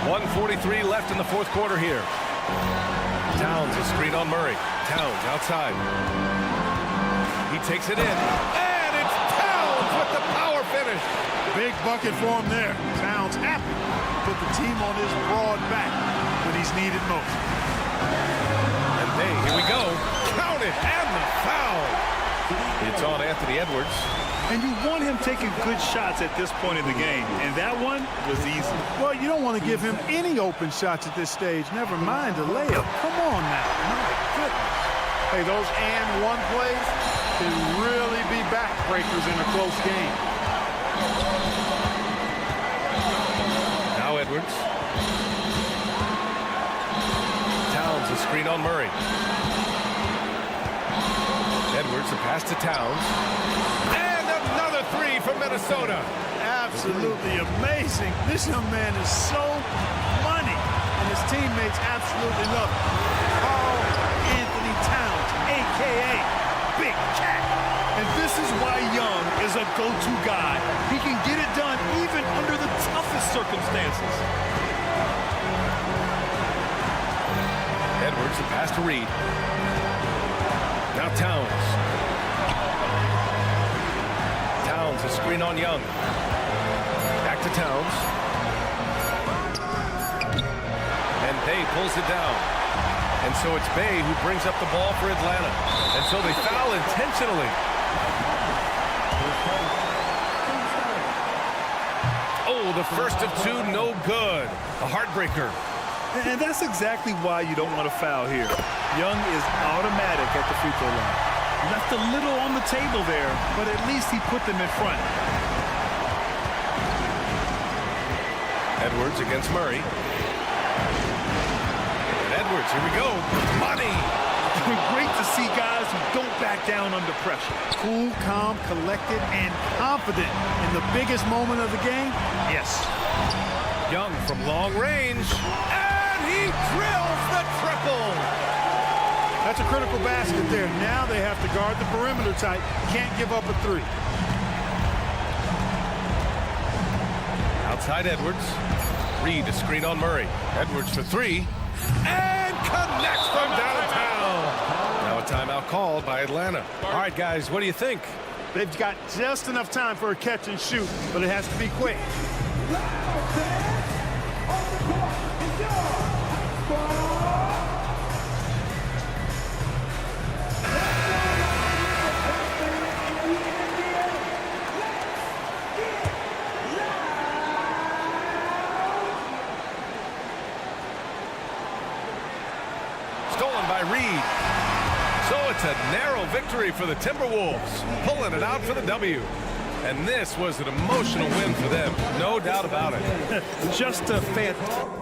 1:43 left in the fourth quarter here. Towns, a screen on Murray. Towns outside. He takes it in. And it's Towns with the power finish. Big bucket for him there. Towns happy to put the team on his broad back when he's needed most. And here we go. Count it. And the foul. It's on Anthony Edwards. And you want him taking good shots at this point in the game. And that one was easy. Well, you don't want to give him any open shots at this stage. Never mind a layup. Come on now. My goodness. Hey, those and one plays can really be backbreakers in a close game. Now Edwards. Towns, a screen on Murray. Edwards, a pass to Towns. And another 3 from Minnesota. Absolutely amazing. This young man is so money, and his teammates absolutely love him. Carl Anthony Towns, a.k.a. Big Cat. And this is why Young is a go-to guy. He can get it done even under the toughest circumstances. Edwards, the pass to Reed. Now Towns. Towns, a screen on Young. Back to Towns. pulls it down. And so it's Bay who brings up the ball for Atlanta. And so they foul intentionally. Oh, the first of two, no good. A heartbreaker. And that's exactly why you don't want to foul here. Young is automatic at the free throw line. Left a little on the table there, but at least he put them in front. Edwards against Murray. And Edwards, here we go. Money! Great to see guys who don't back down under pressure. Cool, calm, collected, and confident in the biggest moment of the game. Yes. Young from long range. And he drills the triple! That's a critical basket there. Now they have to guard the perimeter tight. Can't give up a three. Outside Edwards. Reed, a screen on Murray. Edwards for three. And connects from downtown. Now a timeout called by Atlanta. All right, guys, what do you think? They've got just enough time for a catch and shoot, but it has to be quick. Stolen by Reed. So it's a narrow victory for the Timberwolves, pulling it out for the W. And this was an emotional win for them, no doubt about it. Just a fantastic.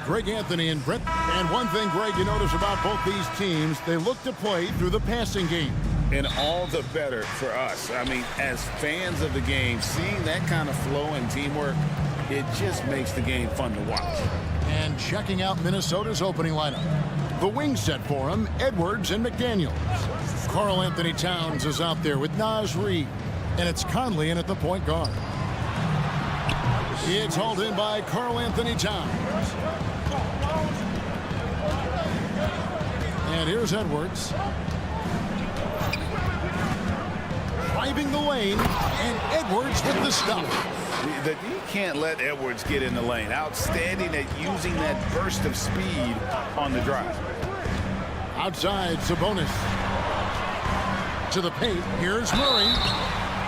Greg Anthony and Brett. And one thing, Greg, you notice about both these teams, they look to play through the passing game. And all the better for us. I mean, as fans of the game, seeing that kind of flow and teamwork, it just makes the game fun to watch. And checking out Minnesota's opening lineup. The wings set for him, Edwards and McDaniels. Karl Anthony Towns is out there with Naz Reid. And it's Conley in at the point guard. It's hauled in by Karl Anthony Towns. And here's Edwards. Driving the lane, and Edwards with the stop. You can't let Edwards get in the lane. Outstanding at using that burst of speed on the drive. Outside, Sabonis. To the paint, here's Murray.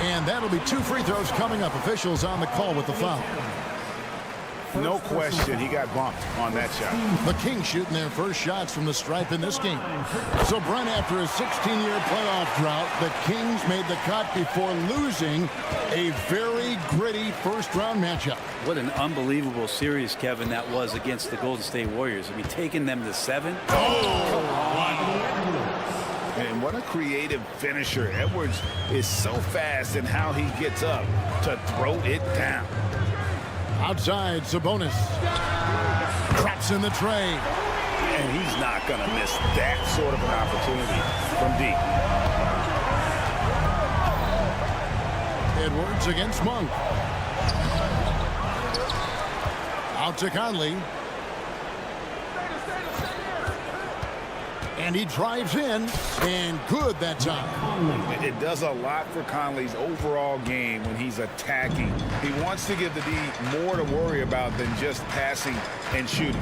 And that'll be 2 free throws coming up. Officials on the call with the foul. No question, he got bumped on that shot. The Kings shooting their first shots from the stripe in this game. So, Brent, after a 16-year playoff drought, the Kings made the cut before losing a very gritty first-round matchup. What an unbelievable series, Kevin, that was against the Golden State Warriors. I mean, taking them to 7. Oh, come on. And what a creative finisher. Edwards is so fast in how he gets up to throw it down. Outside, Sabonis. Traps in the tray. And he's not going to miss that sort of an opportunity from deep. Edwards against Monk. Out to Conley. And he drives in, and good that time. It does a lot for Conley's overall game when he's attacking. He wants to give the D more to worry about than just passing and shooting.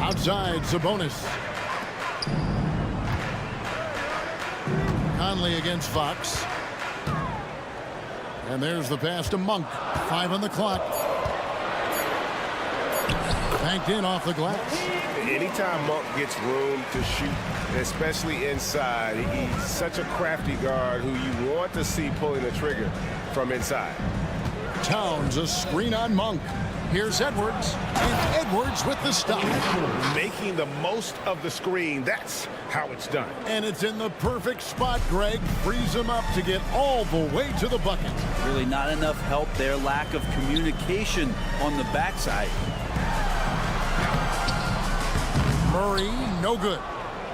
Outside, Sabonis. Conley against Fox. And there's the pass to Monk. 5 on the clock. Banked in off the glass. Anytime Monk gets room to shoot, especially inside, he's such a crafty guard who you want to see pulling the trigger from inside. Towns, a screen on Monk. Here's Edwards, and Edwards with the stop. Making the most of the screen, that's how it's done. And it's in the perfect spot, Greg. Frees him up to get all the way to the bucket. Really not enough help there. Lack of communication on the backside. Murray, no good.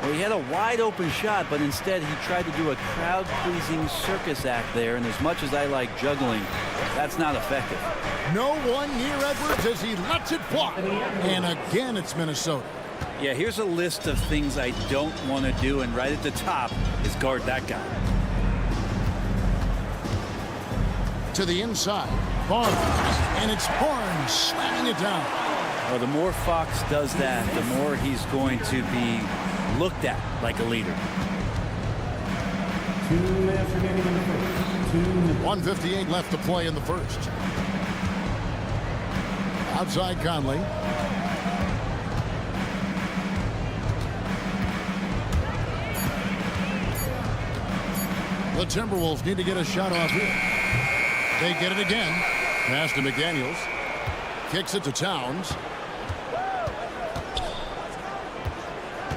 Well, he had a wide open shot, but instead he tried to do a crowd-pleasing circus act there, and as much as I like juggling, that's not effective. No one near Edwards as he lets it fly. And again, it's Minnesota. Yeah, here's a list of things I don't want to do, and right at the top is guard that guy. To the inside, Barnes, and it's Barnes slamming it down. Well, the more Fox does that, the more he's going to be looked at like a leader. 1:58 left to play in the first. Outside Conley. The Timberwolves need to get a shot off here. They get it again. Pass to McDaniels. Kicks it to Towns.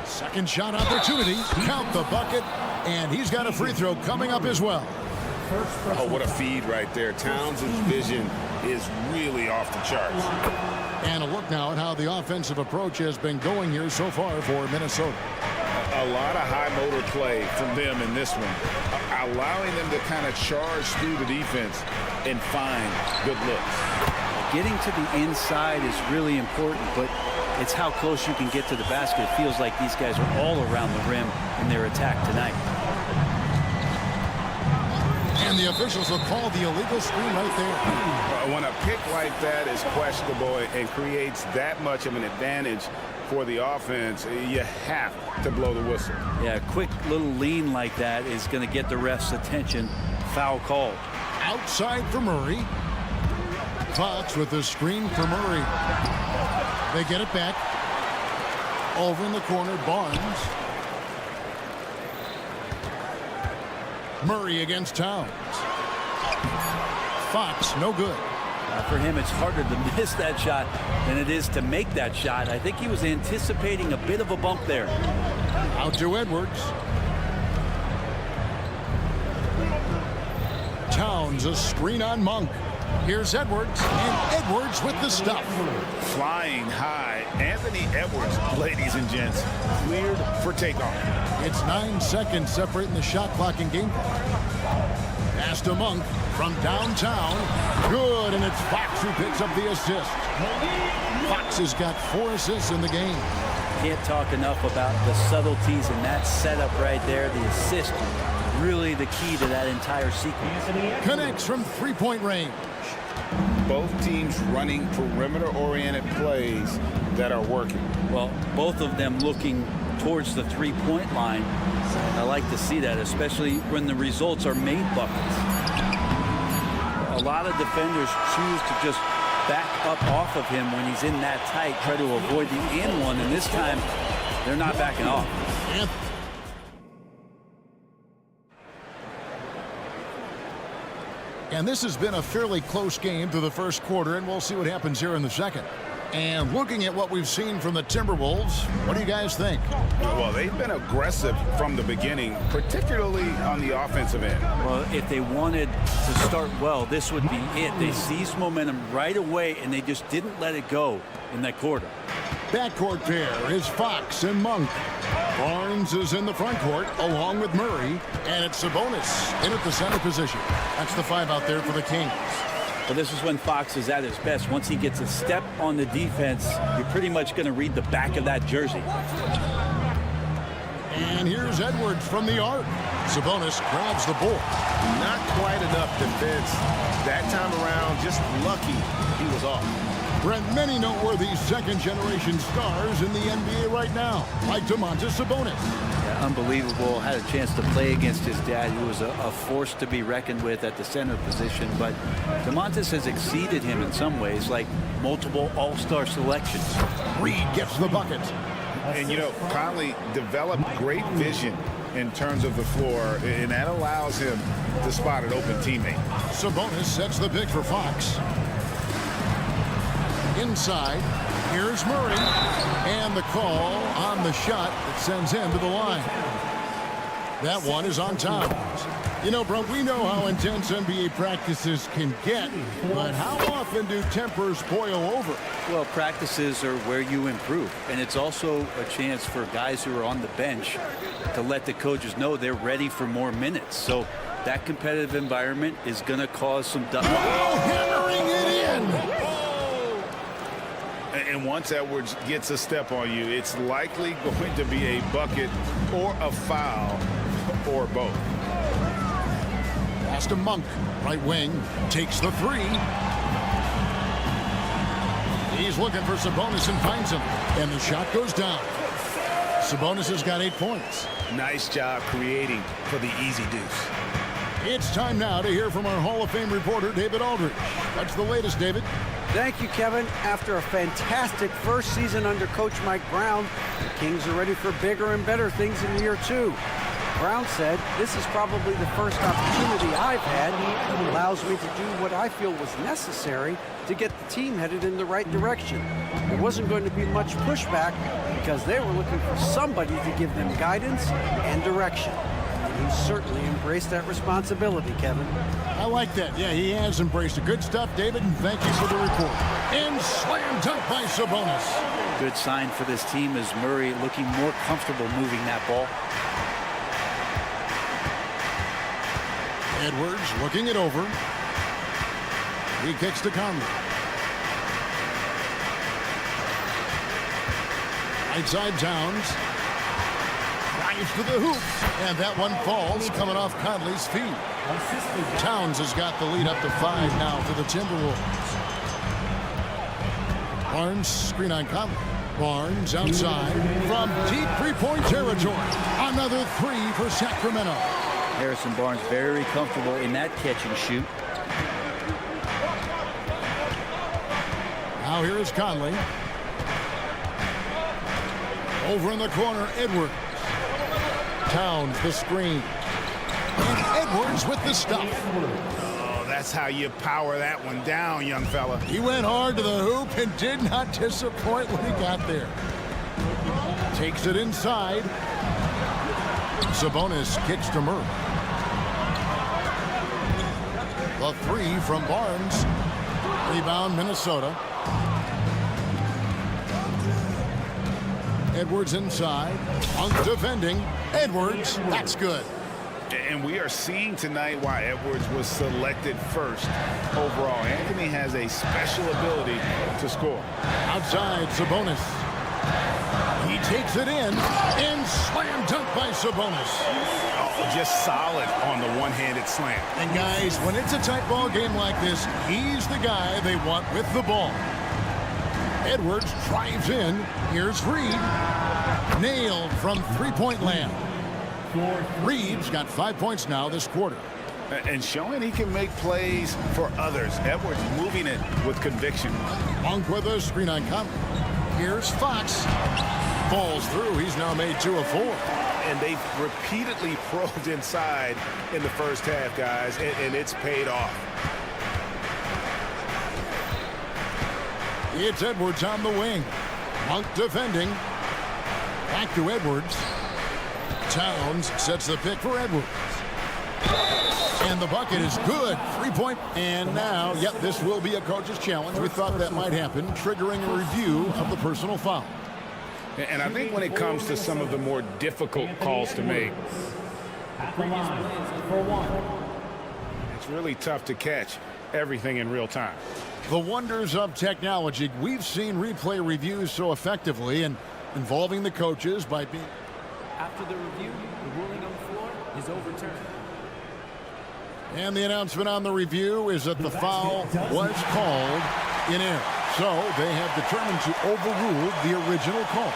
Second shot opportunity. Count the bucket. And he's got a free throw coming up as well. Oh, what a feed right there. Towns' vision is really off the charts. And a look now at how the offensive approach has been going here so far for Minnesota. A lot of high motor play from them in this one, allowing them to kind of charge through the defense and find good looks. Getting to the inside is really important, but it's how close you can get to the basket. It feels like these guys are all around the rim in their attack tonight. And the officials will call the illegal screen right there. When a pick like that is questionable and creates that much of an advantage for the offense, you have to blow the whistle. Yeah, a quick little lean like that is going to get the ref's attention. Foul call. Outside for Murray. Fox with the screen for Murray. They get it back. Over in the corner, Barnes. Murray against Towns. Fox, no good. For him, it's harder to miss that shot than it is to make that shot. I think he was anticipating a bit of a bump there. Out to Edwards. Towns, a screen on Monk. Here's Edwards, and Edwards with the stuff. Flying high. Anthony Edwards, ladies and gents, cleared for takeoff. It's 9 seconds separating the shot clock and game clock. Pass to Monk from downtown. Good, and it's Fox who picks up the assist. Fox has got 4 assists in the game. Can't talk enough about the subtleties in that setup right there. The assist, really the key to that entire sequence. Connects from three-point range. Both teams running perimeter-oriented plays that are working. Well, both of them looking towards the three-point line. I like to see that, especially when the results are made buckets. A lot of defenders choose to just back up off of him when he's in that tight, try to avoid the and one, and this time they're not backing off. And this has been a fairly close game through the first quarter, and we'll see what happens here in the second. And looking at what we've seen from the Timberwolves, what do you guys think? Well, they've been aggressive from the beginning, particularly on the offensive end. Well, if they wanted to start well, this would be it. They seized momentum right away, and they just didn't let it go in that quarter. Backcourt pair is Fox and Monk. Barnes is in the front court along with Murray, and it's Sabonis in at the center position. That's the 5 out there for the Kings. Well, this is when Fox is at his best. Once he gets a step on the defense, you're pretty much going to read the back of that jersey. And here's Edwards from the arc. Sabonis grabs the board. Not quite enough defense that time around. Just lucky he was off. Brent, many noteworthy second-generation stars in the NBA right now, like Domantas Sabonis. Yeah, unbelievable. Had a chance to play against his dad, who was a force to be reckoned with at the center position. But Domantas has exceeded him in some ways, like multiple all-star selections. Reed gets the bucket. And, you know, Conley developed great vision in terms of the floor, and that allows him to spot an open teammate. Sabonis sets the pick for Fox. Inside, here's Murray, and the call on the shot that sends him to the line. That one is on Towns. You know, bro, we know how intense NBA practices can get, but how often do tempers boil over? Well, practices are where you improve, and it's also a chance for guys who are on the bench to let the coaches know they're ready for more minutes. So that competitive environment is going to cause some... Oh, hammering it in! And once Edwards gets a step on you, it's likely going to be a bucket or a foul or both. Pass to Monk, right wing, takes the 3. He's looking for Sabonis and finds him, and the shot goes down. Sabonis has got 8 points. Nice job creating for the easy deuce. It's time now to hear from our Hall of Fame reporter, David Aldridge. That's the latest, David. Thank you, Kevin. After a fantastic first season under Coach Mike Brown, the Kings are ready for bigger and better things in year 2. Brown said, "This is probably the first opportunity I've had that allows me to do what I feel was necessary to get the team headed in the right direction. There wasn't going to be much pushback because they were looking for somebody to give them guidance and direction." And he certainly embraced that responsibility, Kevin. I like that. Yeah, he has embraced it. Good stuff, David, and thank you for the report. And slam dunk by Sabonis. Good sign for this team is Murray looking more comfortable moving that ball. Edwards looking it over. He kicks to Conley. Right side Towns. Drives to the hoop. And that one falls coming off Conley's feet. Towns has got the lead up to 5 now for the Timberwolves. Barnes screen on Conley. Barnes outside from deep three-point territory. Another 3 for Sacramento. Harrison Barnes very comfortable in that catch and shoot. Now here is Conley. Over in the corner, Edwards. Towns the screen. And Edwards with the stuff. Oh, that's how you power that one down, young fella. He went hard to the hoop and did not disappoint when he got there. Takes it inside. Sabonis kicks to Murray. The three from Barnes. Rebound, Minnesota. Edwards inside. Monk defending. Edwards, that's good. And we are seeing tonight why Edwards was selected first overall. Anthony has a special ability to score. Outside, Sabonis. He takes it in and slam dunk by Sabonis. Oh, just solid on the one-handed slam. And guys, when it's a tight ball game like this, he's the guy they want with the ball. Edwards drives in. Here's Reed. Nailed from three-point land. Reed's got 5 points now this quarter. And showing he can make plays for others. Edwards moving it with conviction. Monk with a screen on Conley. Here's Fox. Falls through. He's now made 2 of 4. And they've repeatedly probed inside in the first half, guys, and it's paid off. It's Edwards on the wing. Monk defending. Back to Edwards. Towns sets the pick for Edwards. And the bucket is good. 3-point. And now, yep, this will be a coach's challenge. We thought that might happen, triggering a review of the personal foul. And I think when it comes to some of the more difficult calls to make, it's really tough to catch everything in real time. The wonders of technology. We've seen replay reviews so effectively and involving the coaches by being... After the review, the ruling on the floor is overturned. And the announcement on the review is that the foul was called in error. So they have determined to overrule the original call.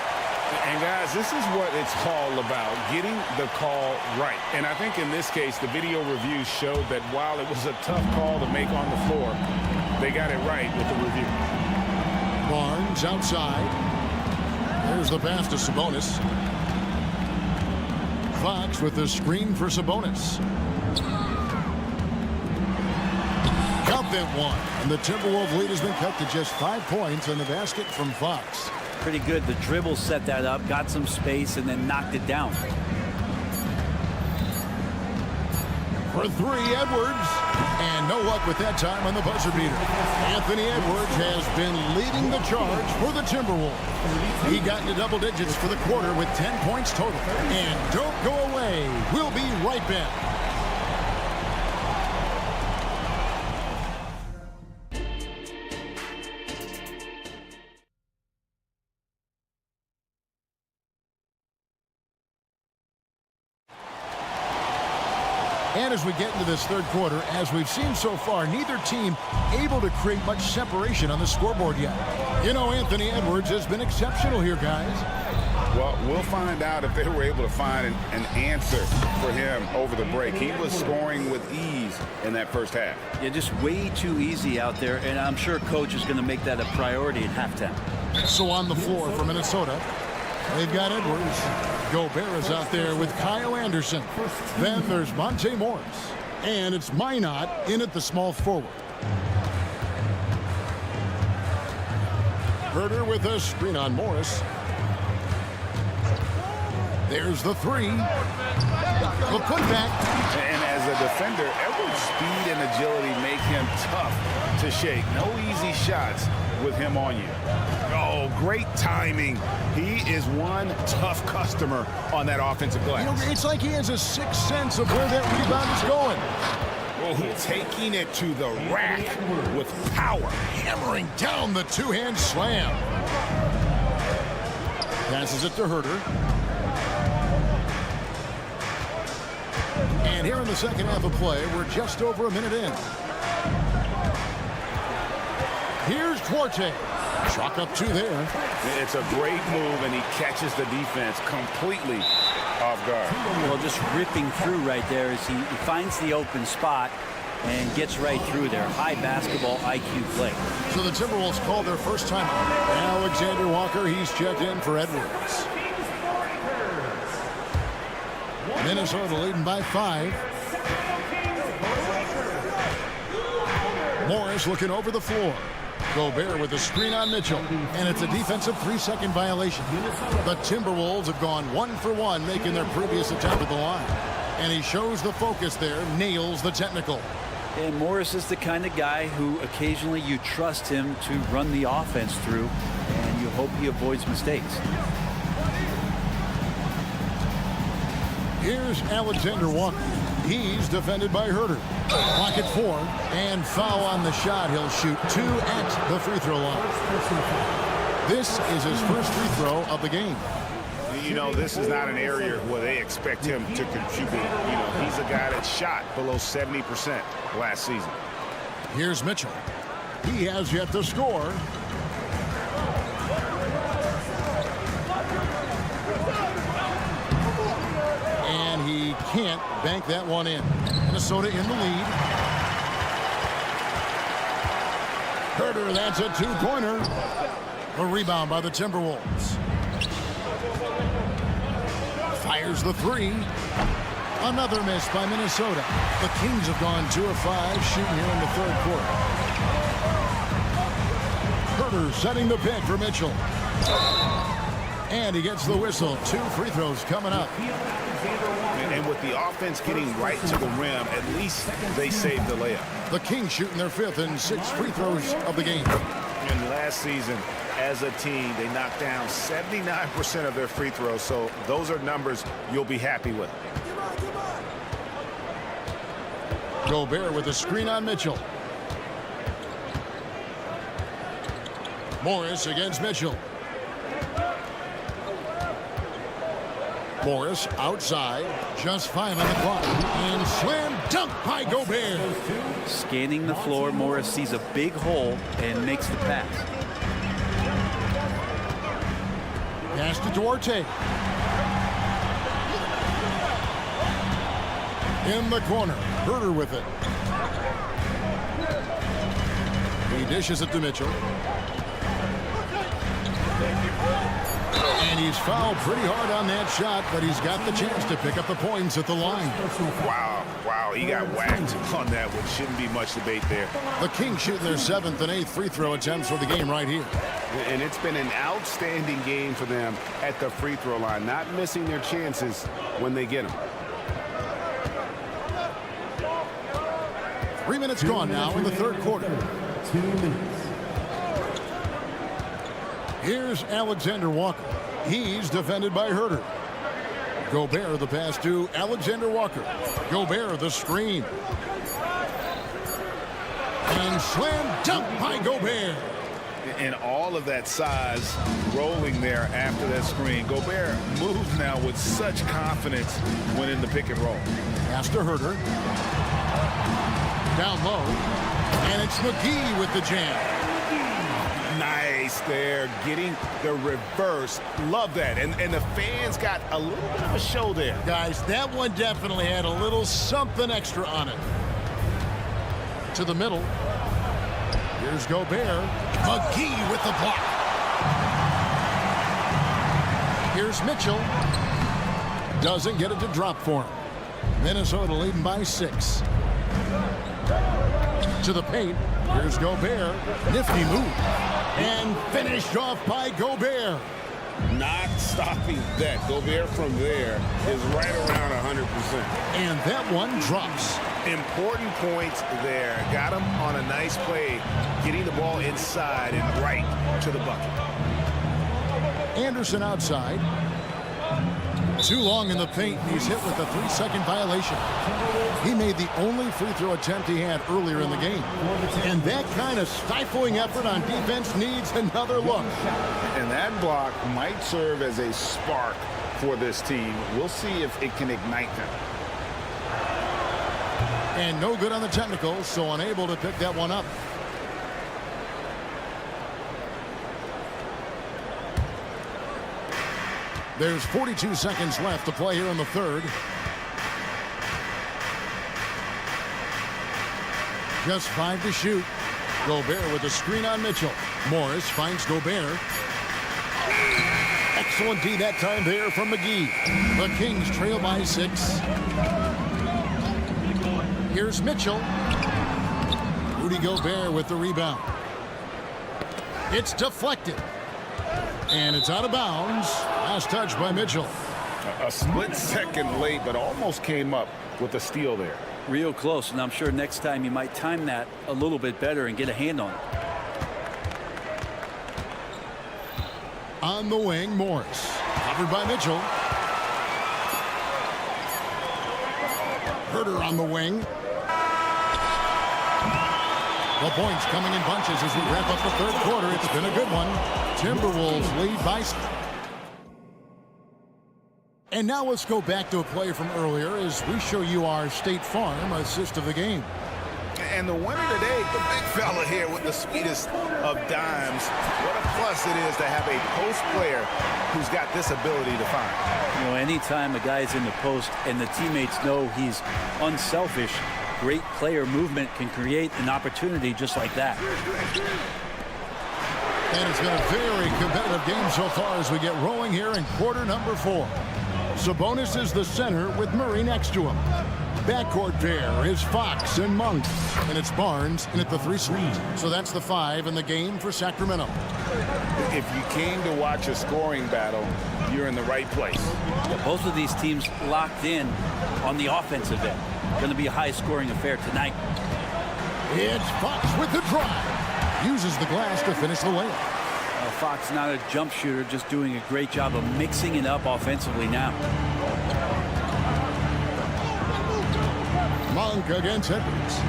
And guys, this is what it's all about, getting the call right. And I think in this case, the video review showed that while it was a tough call to make on the floor, they got it right with the review. Barnes outside. There's the pass to Sabonis. Fox with the screen for Sabonis. Count that one. And the Timberwolves lead has been cut to just 5 points in the basket from Fox. Pretty good. The dribble set that up, got some space, and then knocked it down. For three, Edwards. And no luck with that time on the buzzer beater. Anthony Edwards has been leading the charge for the Timberwolves. He got into double digits for the quarter with 10 points total. And don't go away. We'll be right back. And as we get into this third quarter, as we've seen so far, neither team able to create much separation on the scoreboard yet. You know, Anthony Edwards has been exceptional here, guys. Well, we'll find out if they were able to find an answer for him over the break. He was scoring with ease in that first half. Yeah, just way too easy out there, and I'm sure coach is going to make that a priority at halftime. So on the floor for Minnesota, they've got Edwards. Gobert is out there with Kyle Anderson. Then there's Monte Morris. And it's Minot in at the small forward. Herter with a screen on Morris. There's the three. The putback. And as a defender, Edwards' speed and agility make him tough to shake. No easy shots with him on you. Oh, great timing. He is one tough customer on that offensive glass. You know, it's like he has a sixth sense of where that rebound is going. Oh, taking it to the rack with power. Hammering down the two-hand slam. Passes it to Herter. And here in the second half of play, we're just over a minute in. Here's Duarte. Chalk up 2 there. It's a great move, and he catches the defense completely off guard. Well, just ripping through right there as he finds the open spot and gets right through there. High basketball IQ play. So the Timberwolves call their first time out. Alexander Walker, he's checked in for Edwards. Minnesota leading by 5. Morris looking over the floor. Gobert with a screen on Mitchell, and it's a defensive 3-second violation. The Timberwolves have gone 1 for 1, making their previous attempt at the line. And he shows the focus there, nails the technical. And Morris is the kind of guy who occasionally you trust him to run the offense through, and you hope he avoids mistakes. Here's Alexander Walker. He's defended by Herter. Clock at 4, and foul on the shot. He'll shoot 2 at the free throw line. This is his first free throw of the game. You know, this is not an area where they expect him to contribute. You know, he's a guy that shot below 70% last season. Here's Mitchell. He has yet to score. And he can't bank that one in. Minnesota in the lead. Herter, that's a 2-pointer. A rebound by the Timberwolves. Fires the 3. Another miss by Minnesota. The Kings have gone 2 of 5 shooting here in the third quarter. Herter setting the pick for Mitchell. And he gets the whistle. 2 free throws coming up. And with the offense getting right to the rim, at least they saved the layup. The Kings shooting their 5th and 6th free throws of the game. And last season, as a team, they knocked down 79% of their free throws. So those are numbers you'll be happy with. Gobert with a screen on Mitchell. Morris against Mitchell. Morris outside, just 5 on the clock, and slam dunk by Gobert. Scanning the floor, Morris sees a big hole and makes the pass. Pass to Duarte. In the corner, Herter with it. He dishes it to Mitchell. And he's fouled pretty hard on that shot, but he's got the chance to pick up the points at the line. Wow, he got whacked on that one. Shouldn't be much debate there. The Kings shooting their 7th and 8th free throw attempts for the game right here. And it's been an outstanding game for them at the free throw line, not missing their chances when they get them. 3 minutes gone now in the third quarter. 2 minutes. Here's Alexander Walker. He's defended by Herter. Gobert the pass to Alexander Walker. Gobert the screen. And slam dunk by Gobert. And all of that size rolling there after that screen. Gobert moves now with such confidence when in the pick and roll. Pass to Herter. Down low. And it's McGee with the jam. Nice there, getting the reverse. Love that. And the fans got a little bit of a show there. Guys, that one definitely had a little something extra on it. To the middle. Here's Gobert. McGee with the block. Here's Mitchell. Doesn't get it to drop for him. Minnesota leading by 6. To the paint. Here's Gobert. Nifty move. And finished off by Gobert. Not stopping that. Gobert from there is right around 100%. And that one drops. Important points there. Got him on a nice play, getting the ball inside and right to the bucket. Anderson outside. Too long in the paint. He's hit with a 3-second violation. He made the only free throw attempt he had earlier in the game. And that kind of stifling effort on defense needs another look. And that block might serve as a spark for this team. We'll see if it can ignite them. And no good on the technical, so unable to pick that one up. There's 42 seconds left to play here in the third. Just 5 to shoot. Gobert with a screen on Mitchell. Morris finds Gobert. Excellent D that time there from McGee. The Kings trail by 6. Here's Mitchell. Rudy Gobert with the rebound. It's deflected. And it's out of bounds. Last touch by Mitchell. A split second late, but almost came up with a steal there. Real close, and I'm sure next time you might time that a little bit better and get a hand on it. On the wing, Morris. Covered by Mitchell. Herter on the wing. The points coming in bunches as we wrap up the third quarter. It's been a good one. Timberwolves lead by. And now let's go back to a play from earlier as we show you our State Farm assist of the game. And the winner today, the big fella here with the sweetest of dimes. What a plus it is to have a post player who's got this ability to find. You know, anytime a guy's in the post and the teammates know he's unselfish, great player movement can create an opportunity just like that. And it's been a very competitive game so far as we get rolling here in quarter number 4. Sabonis is the center with Murray next to him. Backcourt pair is Fox and Monk. And it's Barnes in at the 3 slot. So that's the 5 in the game for Sacramento. If you came to watch a scoring battle, you're in the right place. Yeah, both of these teams locked in on the offensive end. Going to be a high-scoring affair tonight. It's Fox with the drive. Uses the glass to finish the layup. Fox not a jump shooter, just doing a great job of mixing it up offensively now. Monk against Edwards.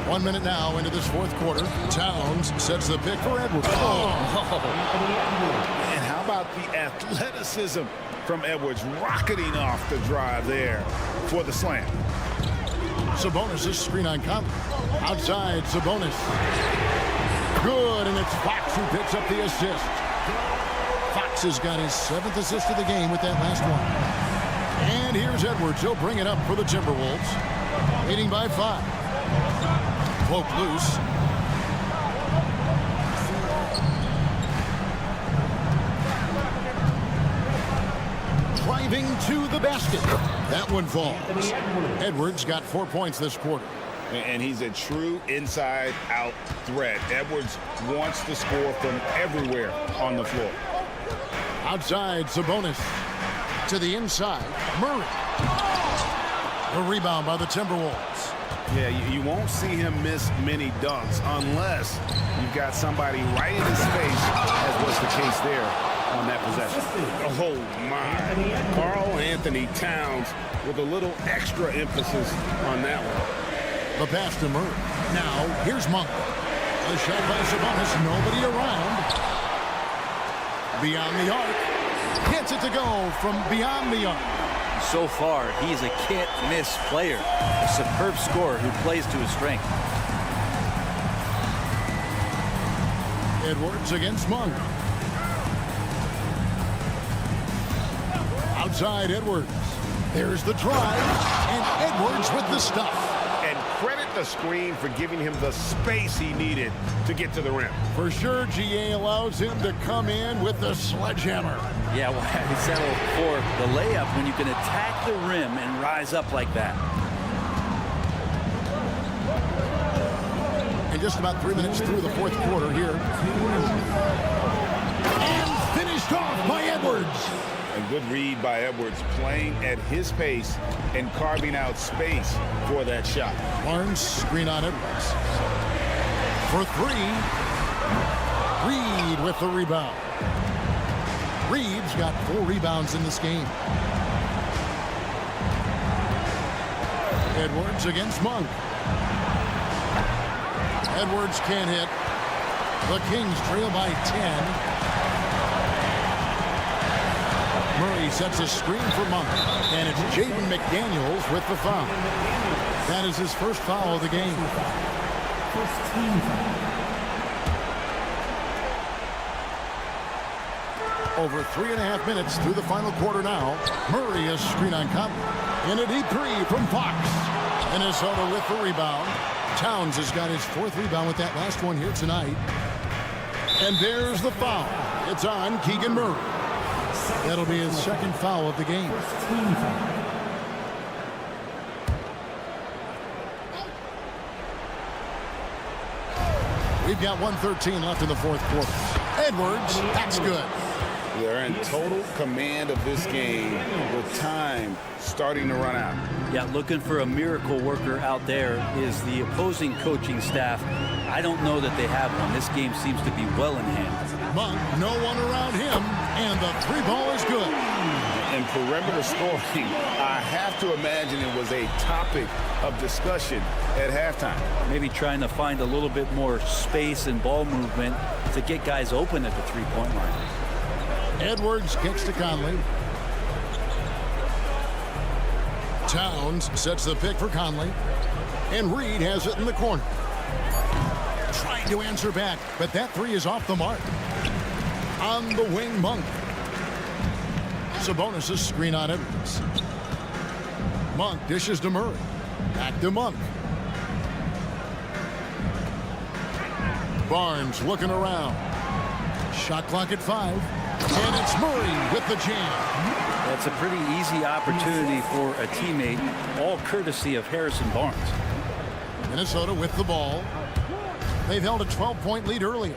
1 minute now into this fourth quarter. Towns sets the pick for Edwards. And how about the athleticism from Edwards rocketing off the drive there for the slam. Sabonis' screen on Conley. Outside, Sabonis. Good, and it's Fox who picks up the assist. Fox has got his 7th assist of the game with that last one. And here's Edwards. He'll bring it up for the Timberwolves. Leading by 5. Poke loose. Driving to the basket. That one falls. Edwards got 4 points this quarter. And he's a true inside-out threat. Edwards wants to score from everywhere on the floor. Outside, Sabonis. To the inside, Murray. A rebound by the Timberwolves. Yeah, you won't see him miss many dunks unless you've got somebody right in his face, as was the case there on that possession. Oh, my. Karl Anthony Towns with a little extra emphasis on that one. The pass to Murray. Now, here's Monk. The shot by Sabonis. Nobody around. Beyond the arc. Gets it to go from beyond the arc. So far, he's a can't-miss player. A superb scorer who plays to his strength. Edwards against Monk. Outside, Edwards. There's the drive. And Edwards with the stuff. And credit the screen for giving him the space he needed to get to the rim. For sure, GA allows him to come in with the sledgehammer. Yeah, well, he settled for the layup when you can attack the rim and rise up like that. And just about 3 minutes through the fourth quarter here. And finished off by Edwards. A good read by Edwards, playing at his pace and carving out space for that shot. Barnes screen on Edwards. For 3. Reed with the rebound. Reed's got 4 rebounds in this game. Edwards against Monk. Edwards can't hit. The Kings trail by 10. Murray sets a screen for Monk. And it's Jaden McDaniels with the foul. That is his first foul of the game. First team foul. Over 3.5 minutes through the final quarter now. Murray is screen on Conley. And a deep 3 from Fox. Minnesota with the rebound. Towns has got his 4th rebound with that last one here tonight. And there's the foul. It's on Keegan Murray. That'll be his 2nd foul of the game. We've got 1:13 left in the fourth quarter. Edwards, that's good. They're in total command of this game with time starting to run out. Yeah, looking for a miracle worker out there is the opposing coaching staff. I don't know that they have one. This game seems to be well in hand. Monk, no one around him, and the three ball is good. And perimeter scoring, I have to imagine it was a topic of discussion at halftime. Maybe trying to find a little bit more space and ball movement to get guys open at the three-point line. Edwards kicks to Conley. Towns sets the pick for Conley. And Reed has it in the corner. Trying to answer back, but that three is off the mark. On the wing, Monk. Sabonis' screen on Edwards. Monk dishes to Murray. Back to Monk. Barnes looking around. Shot clock at 5. And it's Murray with the jam. That's a pretty easy opportunity for a teammate, all courtesy of Harrison Barnes. Minnesota with the ball. They've held a 12-point lead earlier.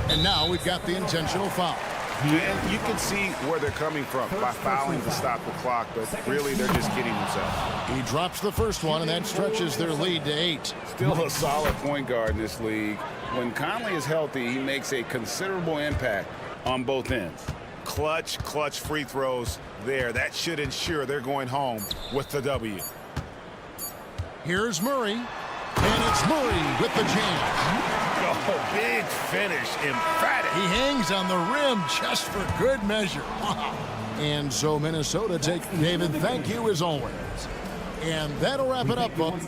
And now we've got the intentional foul. And you can see where they're coming from by fouling to stop the clock, but really they're just kidding themselves. He drops the first one, and that stretches their lead to 8. Still a solid point guard in this league. When Conley is healthy, he makes a considerable impact on both ends. Clutch free throws there. That should ensure they're going home with the W. Here's Murray, and it's Murray with the jam. Oh, big finish, emphatic. He hangs on the rim just for good measure. And so Minnesota takes David, thank you as always. And that'll wrap it up, folks.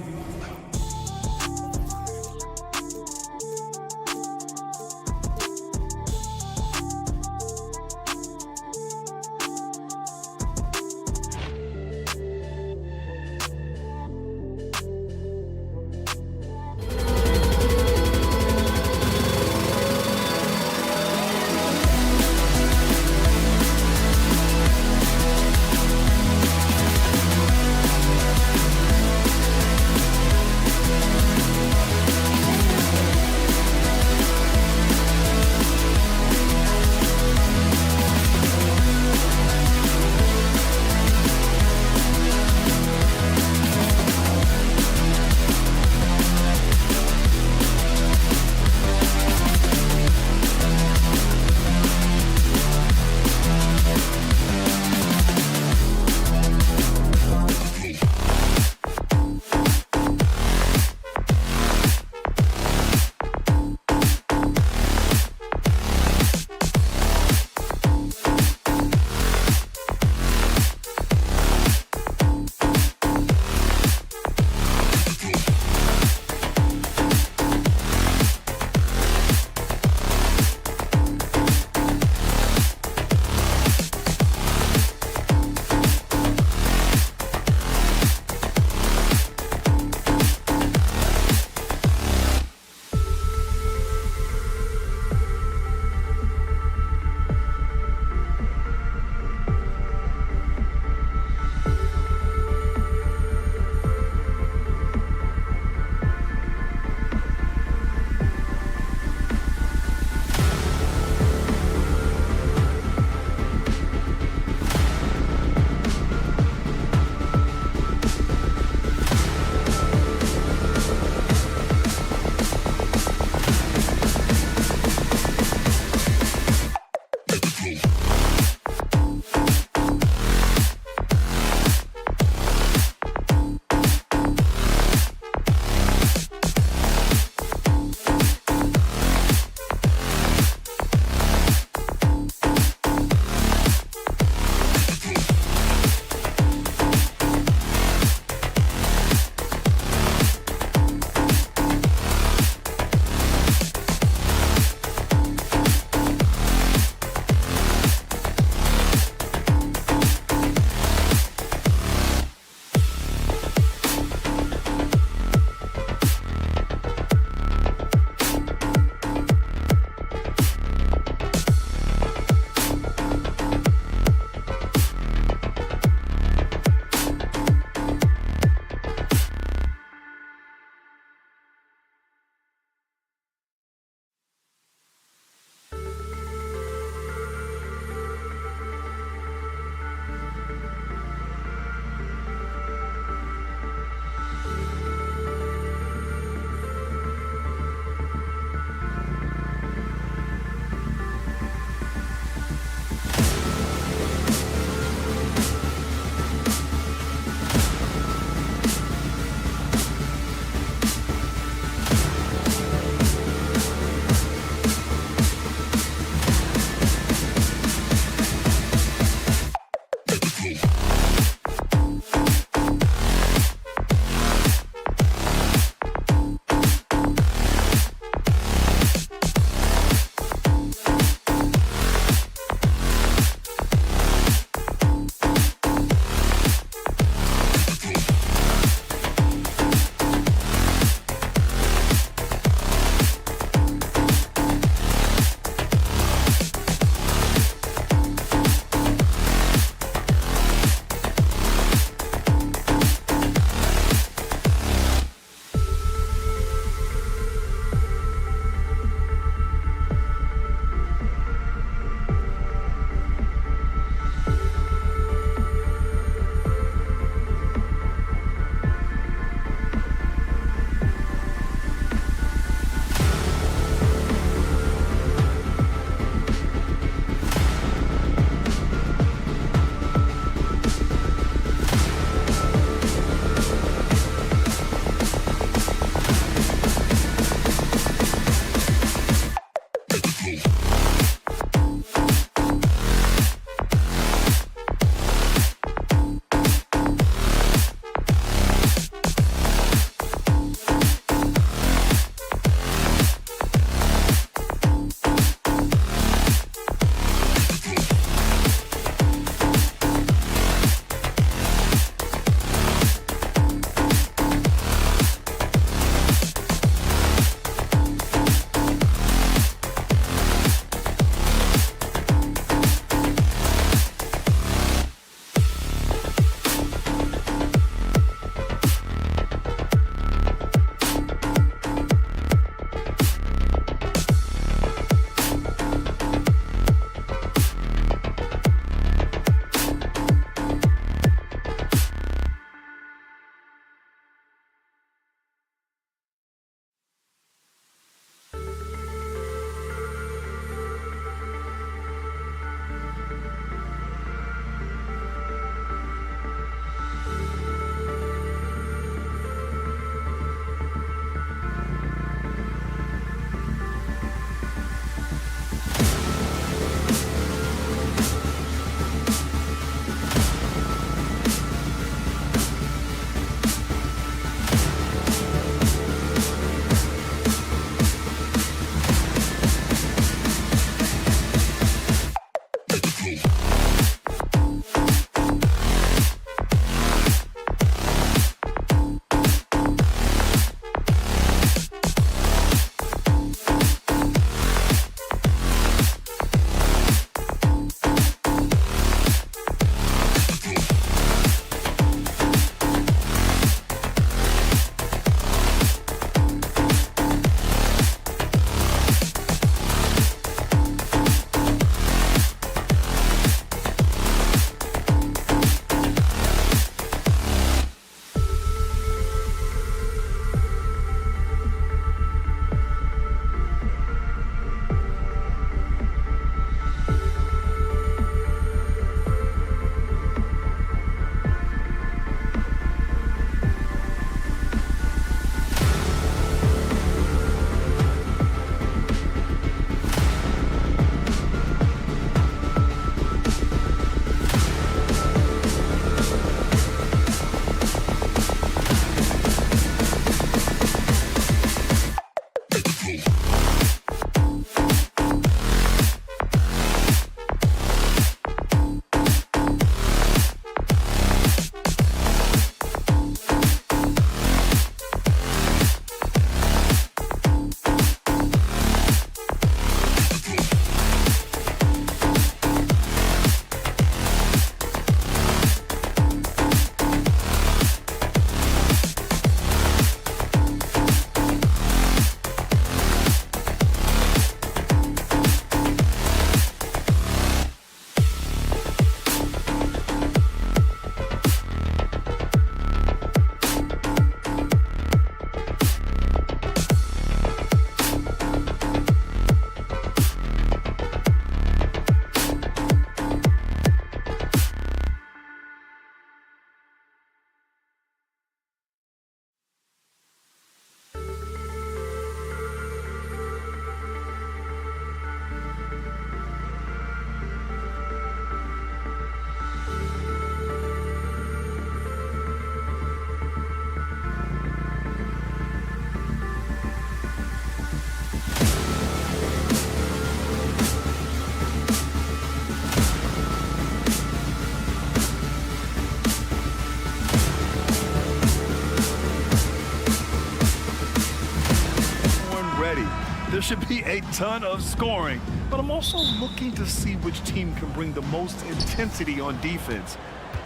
There should be a ton of scoring, but I'm also looking to see which team can bring the most intensity on defense.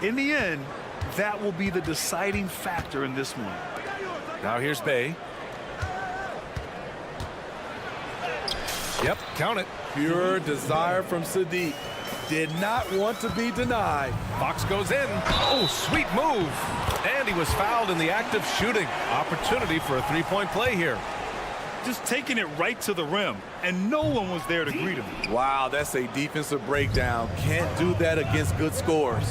In the end, that will be the deciding factor in this one. Now here's Bay. Yep, count it. Pure desire from Sadiq. Did not want to be denied. Fox goes in. Oh, sweet move. And he was fouled in the act of shooting. Opportunity for a three-point play here. Just taking it right to the rim, and no one was there to greet him. Wow, that's a defensive breakdown. Can't do that against good scores.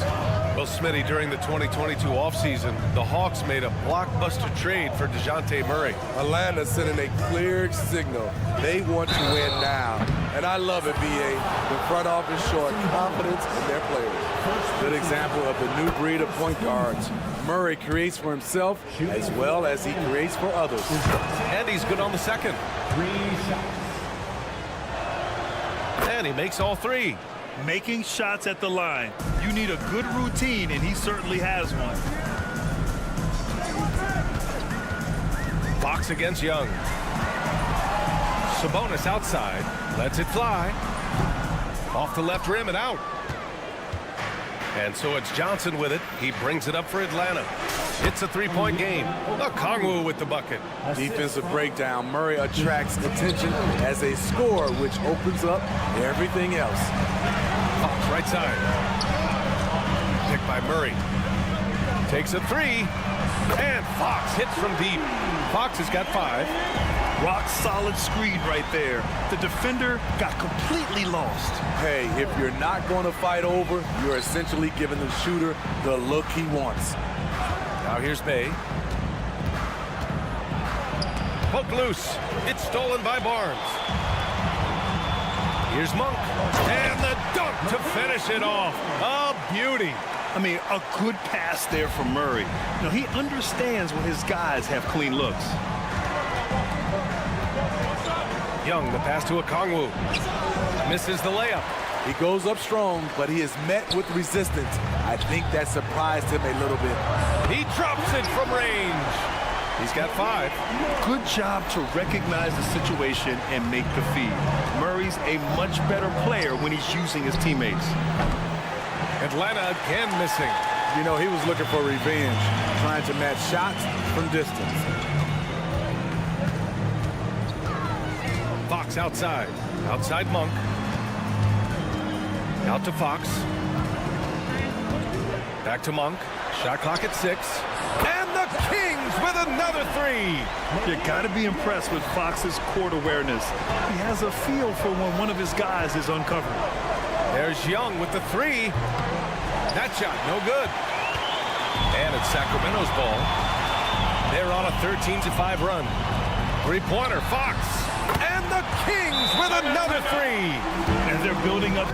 Well, Smitty, during the 2022 offseason, the Hawks made a blockbuster trade for DeJounte Murray. Atlanta sending a clear signal. They want to win now. And I love it, B.A. The front office showing confidence in their players. Good example of the new breed of point guards. Murray creates for himself as well as he creates for others. And he's good on the second. 3 shots. And he makes all three. Making shots at the line. You need a good routine, and he certainly has one. Fox against Young. Sabonis outside. Lets it fly. Off the left rim and out. And so it's Johnson with it. He brings it up for Atlanta. It's a three-point game. Okongwu with the bucket. Defensive breakdown. Murray attracts attention as a scorer, which opens up everything else. Fox right side. Picked by Murray. Takes a three. And Fox hits from deep. Fox has got 5. Rock solid screen right there. The defender got completely lost. Hey, if you're not going to fight over, you're essentially giving the shooter the look he wants. Now here's Bay. Poked loose. It's stolen by Barnes. Here's Monk. And the dunk to finish it off. A beauty. I mean, a good pass there from Murray. Now, he understands when his guys have clean looks. Young, the pass to Okongwu. Misses the layup. He goes up strong, but he is met with resistance. I think that surprised him a little bit. He drops it from range. He's got 5. Good job to recognize the situation and make the feed. Murray's a much better player when he's using his teammates. Atlanta again missing. You know, he was looking for revenge, trying to match shots from distance. Fox outside. Outside Monk. Out to Fox. Back to Monk. Shot clock at 6. And the Kings with another 3. You got to be impressed with Fox's court awareness. He has a feel for when one of his guys is uncovered. There's Young with the 3. That shot, no good. And it's Sacramento's ball. They're on a 13-5 run. Three-pointer, Fox. And the Kings with another 3. And they're building up.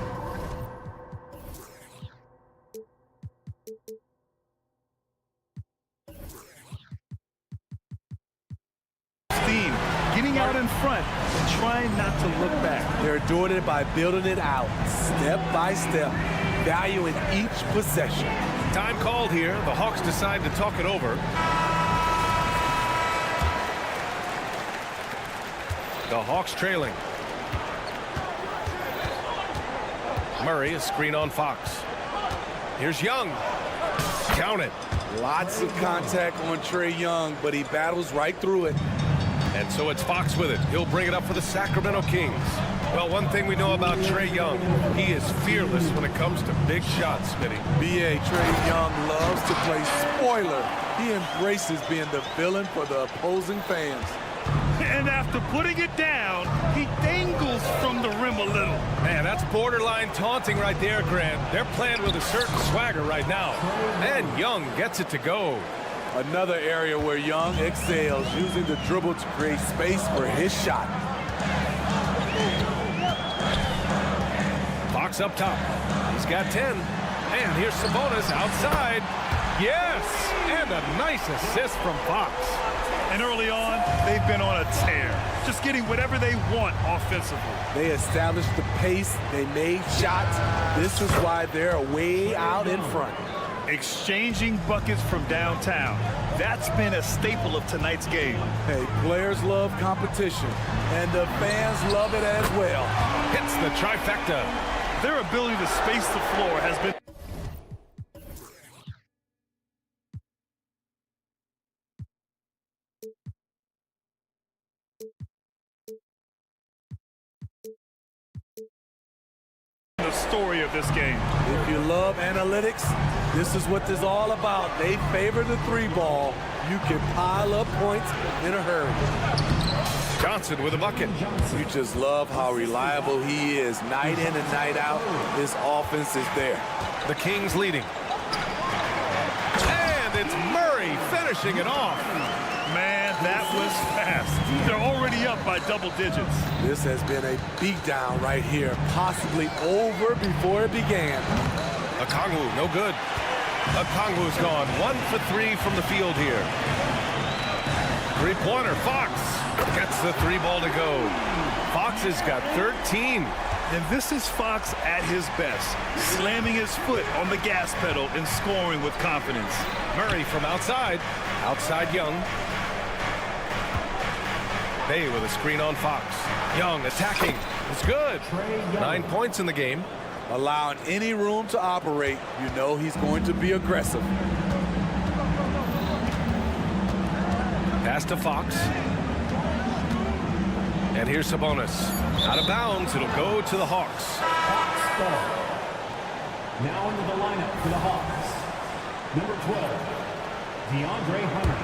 Steam, getting out in front and trying not to look back. They're doing it by building it out, step by step, valuing each possession. Time called here. The Hawks decide to talk it over. The Hawks trailing. Murray, a screen on Fox. Here's Young. Count it. Lots of contact on Trae Young, but he battles right through it. And so it's Fox with it. He'll bring it up for the Sacramento Kings. Well, one thing we know about Trae Young, he is fearless when it comes to big shots, Smitty. B.A. Trae Young loves to play spoiler. He embraces being the villain for the opposing fans. And after putting it down, he dangles from the rim a little. Man, that's borderline taunting right there, Grant. They're playing with a certain swagger right now. And Young gets it to go. Another area where Young excels, using the dribble to create space for his shot. Fox up top. He's got 10. And here's Sabonis outside. Yes! And a nice assist from Fox. And early on, they've been on a tear, just getting whatever they want offensively. They established the pace. They made shots. This is why they're way out in front. Exchanging buckets from downtown. That's been a staple of tonight's game. Hey, players love competition, and the fans love it as well. Hits the trifecta. Their ability to space the floor has been the story of this game. If you love analytics, this is what this is all about. They favor the three ball. You can pile up points in a hurry. Johnson with a bucket. You just love how reliable he is. Night in and night out, his offense is there. The Kings leading. And it's Murray finishing it off. Man, that was fast. They're already up by double digits. This has been a beatdown right here, possibly over before it began. Okongwu, no good. Okongwu's gone 1 for 3 from the field here. Three-pointer, Fox gets the three ball to go. Fox has got 13. And this is Fox at his best, slamming his foot on the gas pedal and scoring with confidence. Murray from outside. Outside Young. Bay with a screen on Fox. Young attacking. It's good. 9 points in the game. Allowing any room to operate, you know he's going to be aggressive. Pass to Fox. And here's Sabonis. Out of bounds. It'll go to the Hawks. Hawks ball. Now into the lineup for the Hawks. Number 12, DeAndre Hunter.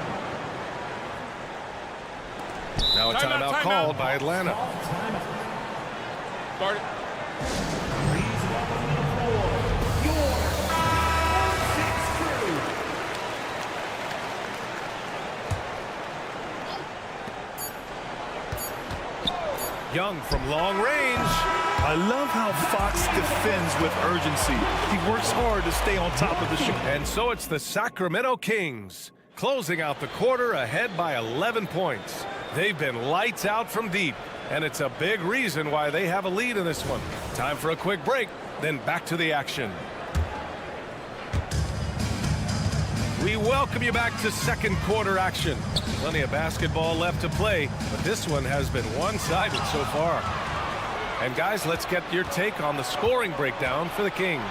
Now a timeout called by Atlanta. Start it. Young from long range. I love how Fox defends with urgency. He works hard to stay on top of the shot. And so it's the Sacramento Kings closing out the quarter ahead by 11 points. They've been lights out from deep, and it's a big reason why they have a lead in this one. Time for a quick break, then back to the action. We welcome you back to second quarter action. Plenty of basketball left to play, but this one has been one-sided so far. And guys, let's get your take on the scoring breakdown for the Kings.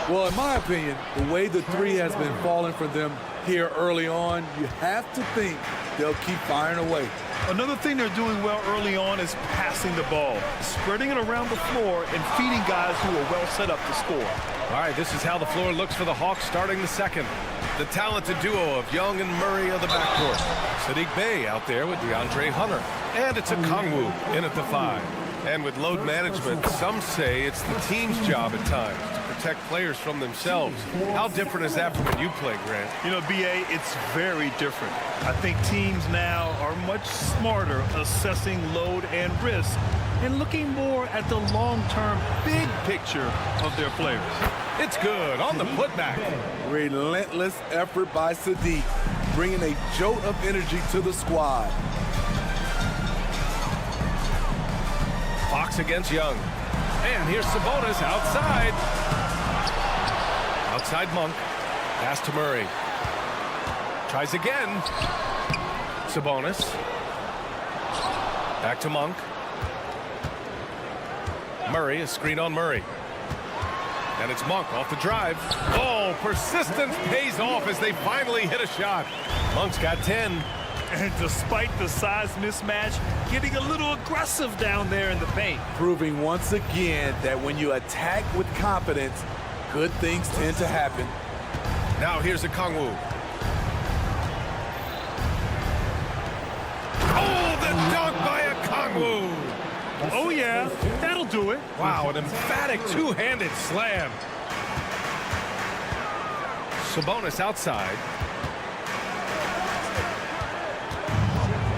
Well, in my opinion, the way the three has been falling for them here early on, you have to think they'll keep firing away. Another thing they're doing well early on is passing the ball, spreading it around the floor and feeding guys who are well set up to score. All right, this is how the floor looks for the Hawks starting the second. The talented duo of Young and Murray of the backcourt. Sadiq Bey out there with DeAndre Hunter. And it's Okongwu in at the 5. And with load management, some say it's the team's job at times to protect players from themselves. How different is that from when you play, Grant? You know, B.A., it's very different. I think teams now are much smarter assessing load and risk and looking more at the long-term big picture of their players. It's good on the putback. Relentless effort by Sadiq, bringing a jolt of energy to the squad. Fox against Young. And here's Sabonis outside. Outside Monk. Pass to Murray. Tries again. Sabonis. Back to Monk. Murray, a screen on Murray. And it's Monk off the drive. Oh, persistence pays off as they finally hit a shot. Monk's got 10. And despite the size mismatch, getting a little aggressive down there in the paint. Proving once again that when you attack with confidence, good things tend to happen. Now here's Okongwu. Oh, the dunk by Okongwu. Oh, yeah, that'll do it. Wow, an emphatic two-handed slam. Sabonis outside.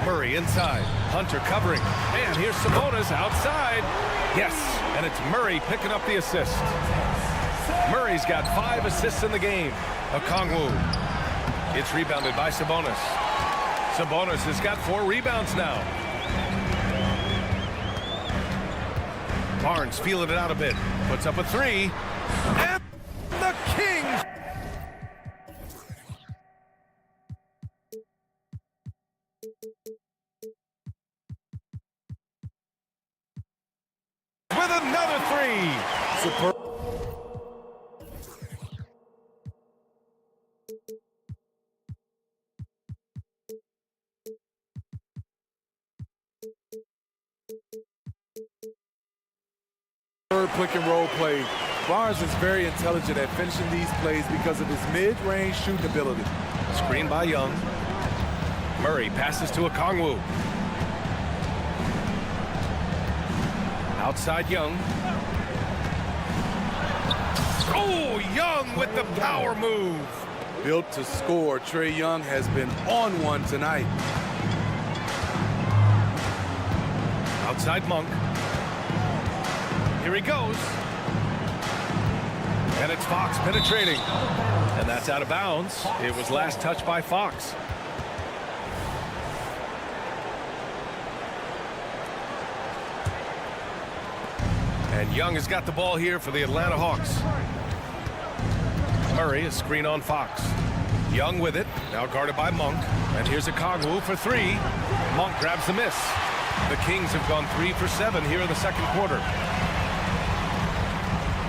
Murray inside. Hunter covering. And here's Sabonis outside. Yes, and it's Murray picking up the assist. Murray's got 5 assists in the game. Okongwu. It's rebounded by Sabonis. Sabonis has got 4 rebounds now. Barnes feeling it out a bit. Puts up a 3. And the Kings and roll play. Barnes is very intelligent at finishing these plays because of his mid-range shooting ability. Screen by Young. Murray passes to Okongwu. Outside Young. Oh, Young with the power move. Built to score, Trae Young has been on one tonight. Outside Monk. Here he goes. And it's Fox penetrating. And that's out of bounds. It was last touched by Fox. And Young has got the ball here for the Atlanta Hawks. Murray, a screen on Fox. Young with it, now guarded by Monk. And here's Okongwu for three. Monk grabs the miss. The Kings have gone 3 for 7 here in the second quarter.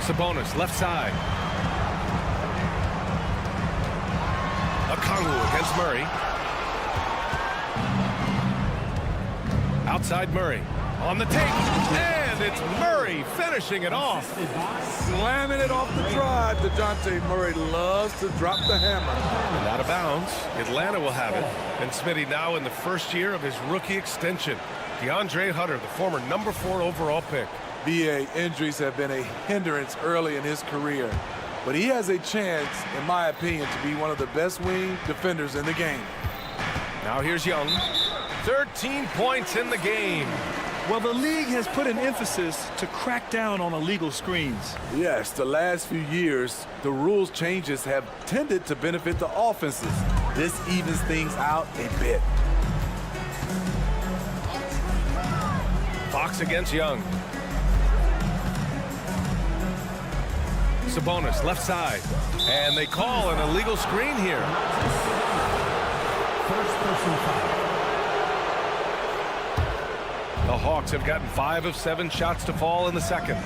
Sabonis, left side. Okongwu against Murray. Outside Murray. On the take. And it's Murray finishing it off. Slamming it off the drive. DeJounte Murray loves to drop the hammer. And out of bounds. Atlanta will have it. And Smitty now in the first year of his rookie extension. DeAndre Hunter, the former number 4 overall pick. BA, injuries have been a hindrance early in his career, but he has a chance, in my opinion, to be one of the best wing defenders in the game. Now here's Young. 13 points in the game. Well, the league has put an emphasis to crack down on illegal screens. Yes, the last few years, the rules changes have tended to benefit the offenses. This evens things out a bit. Fox against Young. Sabonis, left side. And they call an illegal screen here. First person foul. The Hawks have gotten 5 of 7 shots to fall in the second.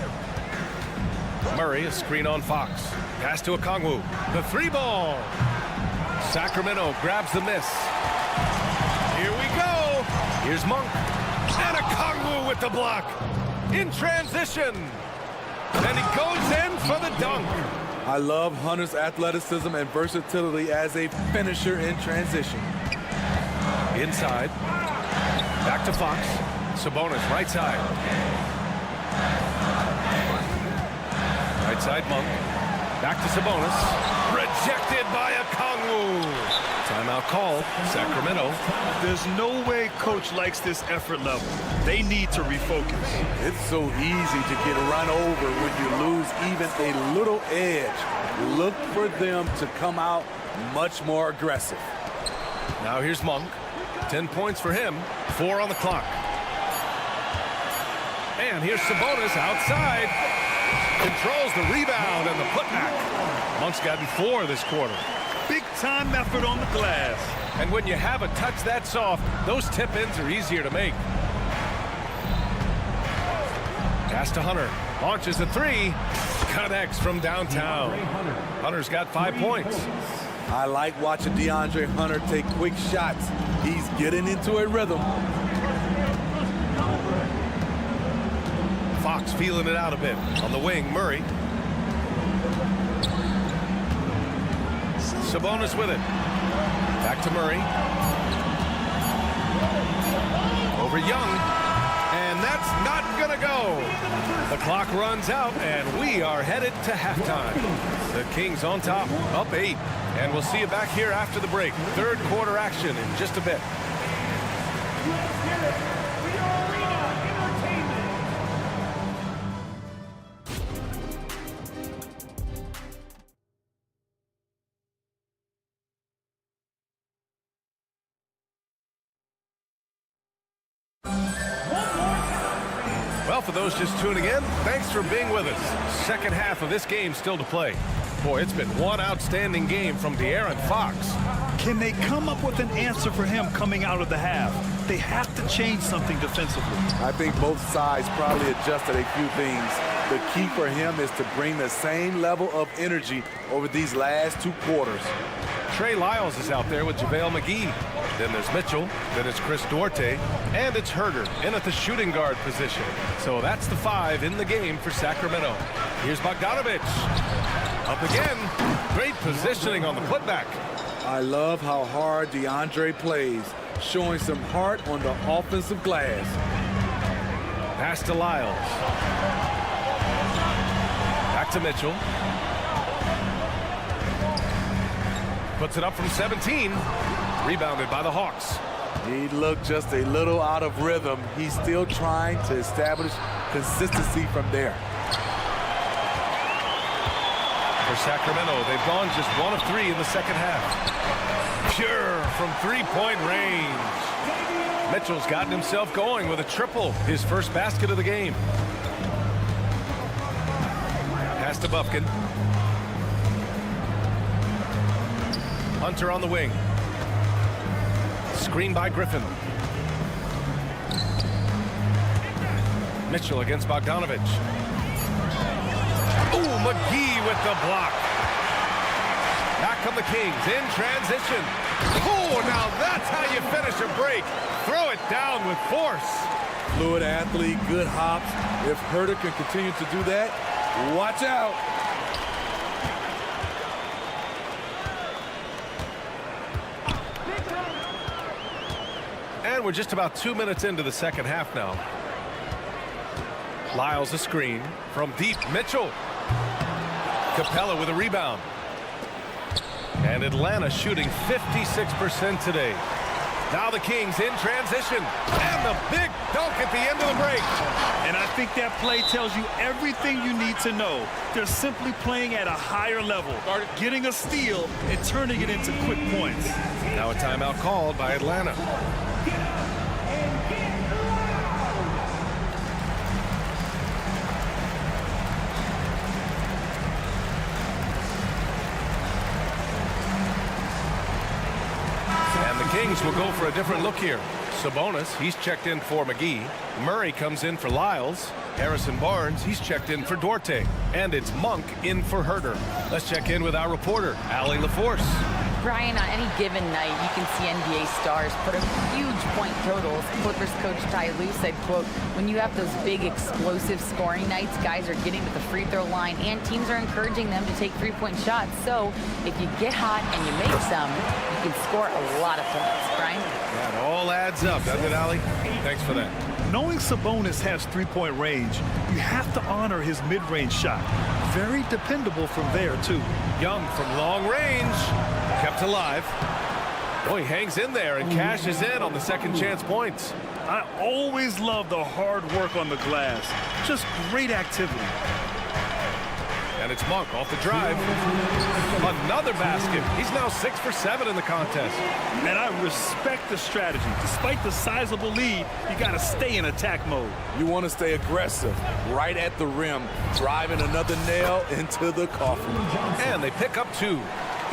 Murray, a screen on Fox. Pass to Okongwu. The 3-ball. Sacramento grabs the miss. Here we go. Here's Monk. And Okongwu with the block. In transition. And he goes in for the dunk. I love Hunter's athleticism and versatility as a finisher in transition. Inside. Back to Fox. Sabonis, right side. Right side, Monk. Back to Sabonis. Rejected by Okongwu. Timeout called. Sacramento. There's no way coach likes this effort level. They need to refocus. It's so easy to get run over when you lose even a little edge. Look for them to come out much more aggressive. Now here's Monk. 10 points for him. 4 on the clock. And here's Sabonis outside. Controls the rebound and the putback. Monk's gotten 4 this quarter. Big time effort on the glass. And when you have a touch that soft, those tip-ins are easier to make. Pass to Hunter. Launches a 3. Connects from downtown. Hunter's got 5 points. I like watching DeAndre Hunter take quick shots. He's getting into a rhythm. Fox feeling it out a bit. On the wing, Murray. Sabonis with it. Back to Murray. Over Young. And that's not going to go. The clock runs out, and we are headed to halftime. The Kings on top, up 8. And we'll see you back here after the break. Third quarter action in just a bit. Well, for those just tuning in, thanks for being with us. Second half of this game still to play. Boy, it's been one outstanding game from De'Aaron Fox. Can they come up with an answer for him coming out of the half? They have to change something defensively. I think both sides probably adjusted a few things. The key for him is to bring the same level of energy over these last 2 quarters. Trey Lyles is out there with JaVale McGee. Then there's Mitchell. Then it's Chris Duarte. And it's Herder in at the shooting guard position. So that's the 5 in the game for Sacramento. Here's Bogdanovic. Up again. Great positioning on the putback. I love how hard DeAndre plays, showing some heart on the offensive glass. Pass to Lyles. Back to Mitchell. Puts it up from 17. Rebounded by the Hawks. He looked just a little out of rhythm. He's still trying to establish consistency from there. For Sacramento, they've gone just 1 of 3 in the second half. Pure from three-point range. Mitchell's gotten himself going with a triple, his first basket of the game. Pass to Bufkin. Hunter on the wing. Screen by Griffin. Mitchell against Bogdanovic. Ooh, McGee with the block. Back come the Kings in transition. Oh, now that's how you finish a break. Throw it down with force. Fluid athlete, good hops. If Herder can continue to do that, watch out. And we're just about 2 minutes into the second half now. Lyles a screen from deep. Mitchell. Capella with a rebound. And Atlanta shooting 56% today. Now the Kings in transition. And the big dunk at the end of the break. And I think that play tells you everything you need to know. They're simply playing at a higher level, getting a steal and turning it into quick points. Now a timeout called by Atlanta. Kings will go for a different look here. Sabonis, he's checked in for McGee. Murray comes in for Lyles. Harrison Barnes, he's checked in for Duarte. And it's Monk in for Herder. Let's check in with our reporter, Allie LaForce. Brian, on any given night, you can see NBA stars put up huge point totals. Clippers coach Ty Lue said, quote, when you have those big explosive scoring nights, guys are getting to the free throw line and teams are encouraging them to take three-point shots. So if you get hot and you make some, you can score a lot of points. Brian? That all adds up, doesn't it, Allie? Thanks for that. Knowing Sabonis has three-point range, you have to honor his mid-range shot. Very dependable from there, too. Young from long range. Kept alive. Oh, he hangs in there and cashes in on the second chance points. I always love the hard work on the glass. Just great activity. And it's Monk off the drive. Another basket. He's now 6 for 7 in the contest. And I respect the strategy. Despite the sizable lead, you got to stay in attack mode. You want to stay aggressive, right at the rim, driving another nail into the coffin. And they pick up 2.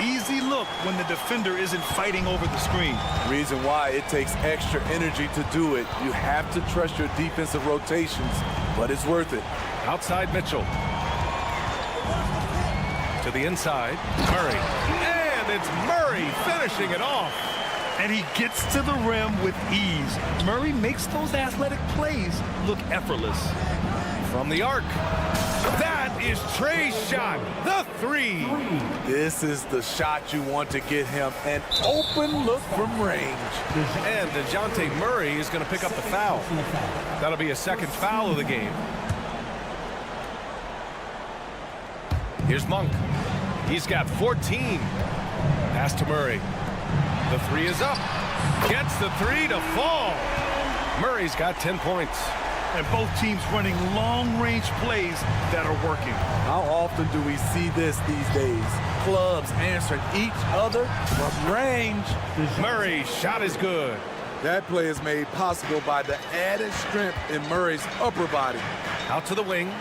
Easy look when the defender isn't fighting over the screen. Reason why it takes extra energy to do it. You have to trust your defensive rotations, but it's worth it. Outside Mitchell. To the inside, Murray. And it's Murray finishing it off. And he gets to the rim with ease. Murray makes those athletic plays look effortless. From the arc. That is Trey's shot, the 3. This is the shot you want to get him an open look from range. And DeJounte Murray is going to pick up the foul. That'll be a second foul of the game. Here's Monk. He's got 14. Pass to Murray. The 3 is up. Gets the 3 to fall. Murray's got 10 points. And both teams running long-range plays that are working. How often do we see this these days? Clubs answering each other from range. Murray's shot is good. That play is made possible by the added strength in Murray's upper body. Out to the wing.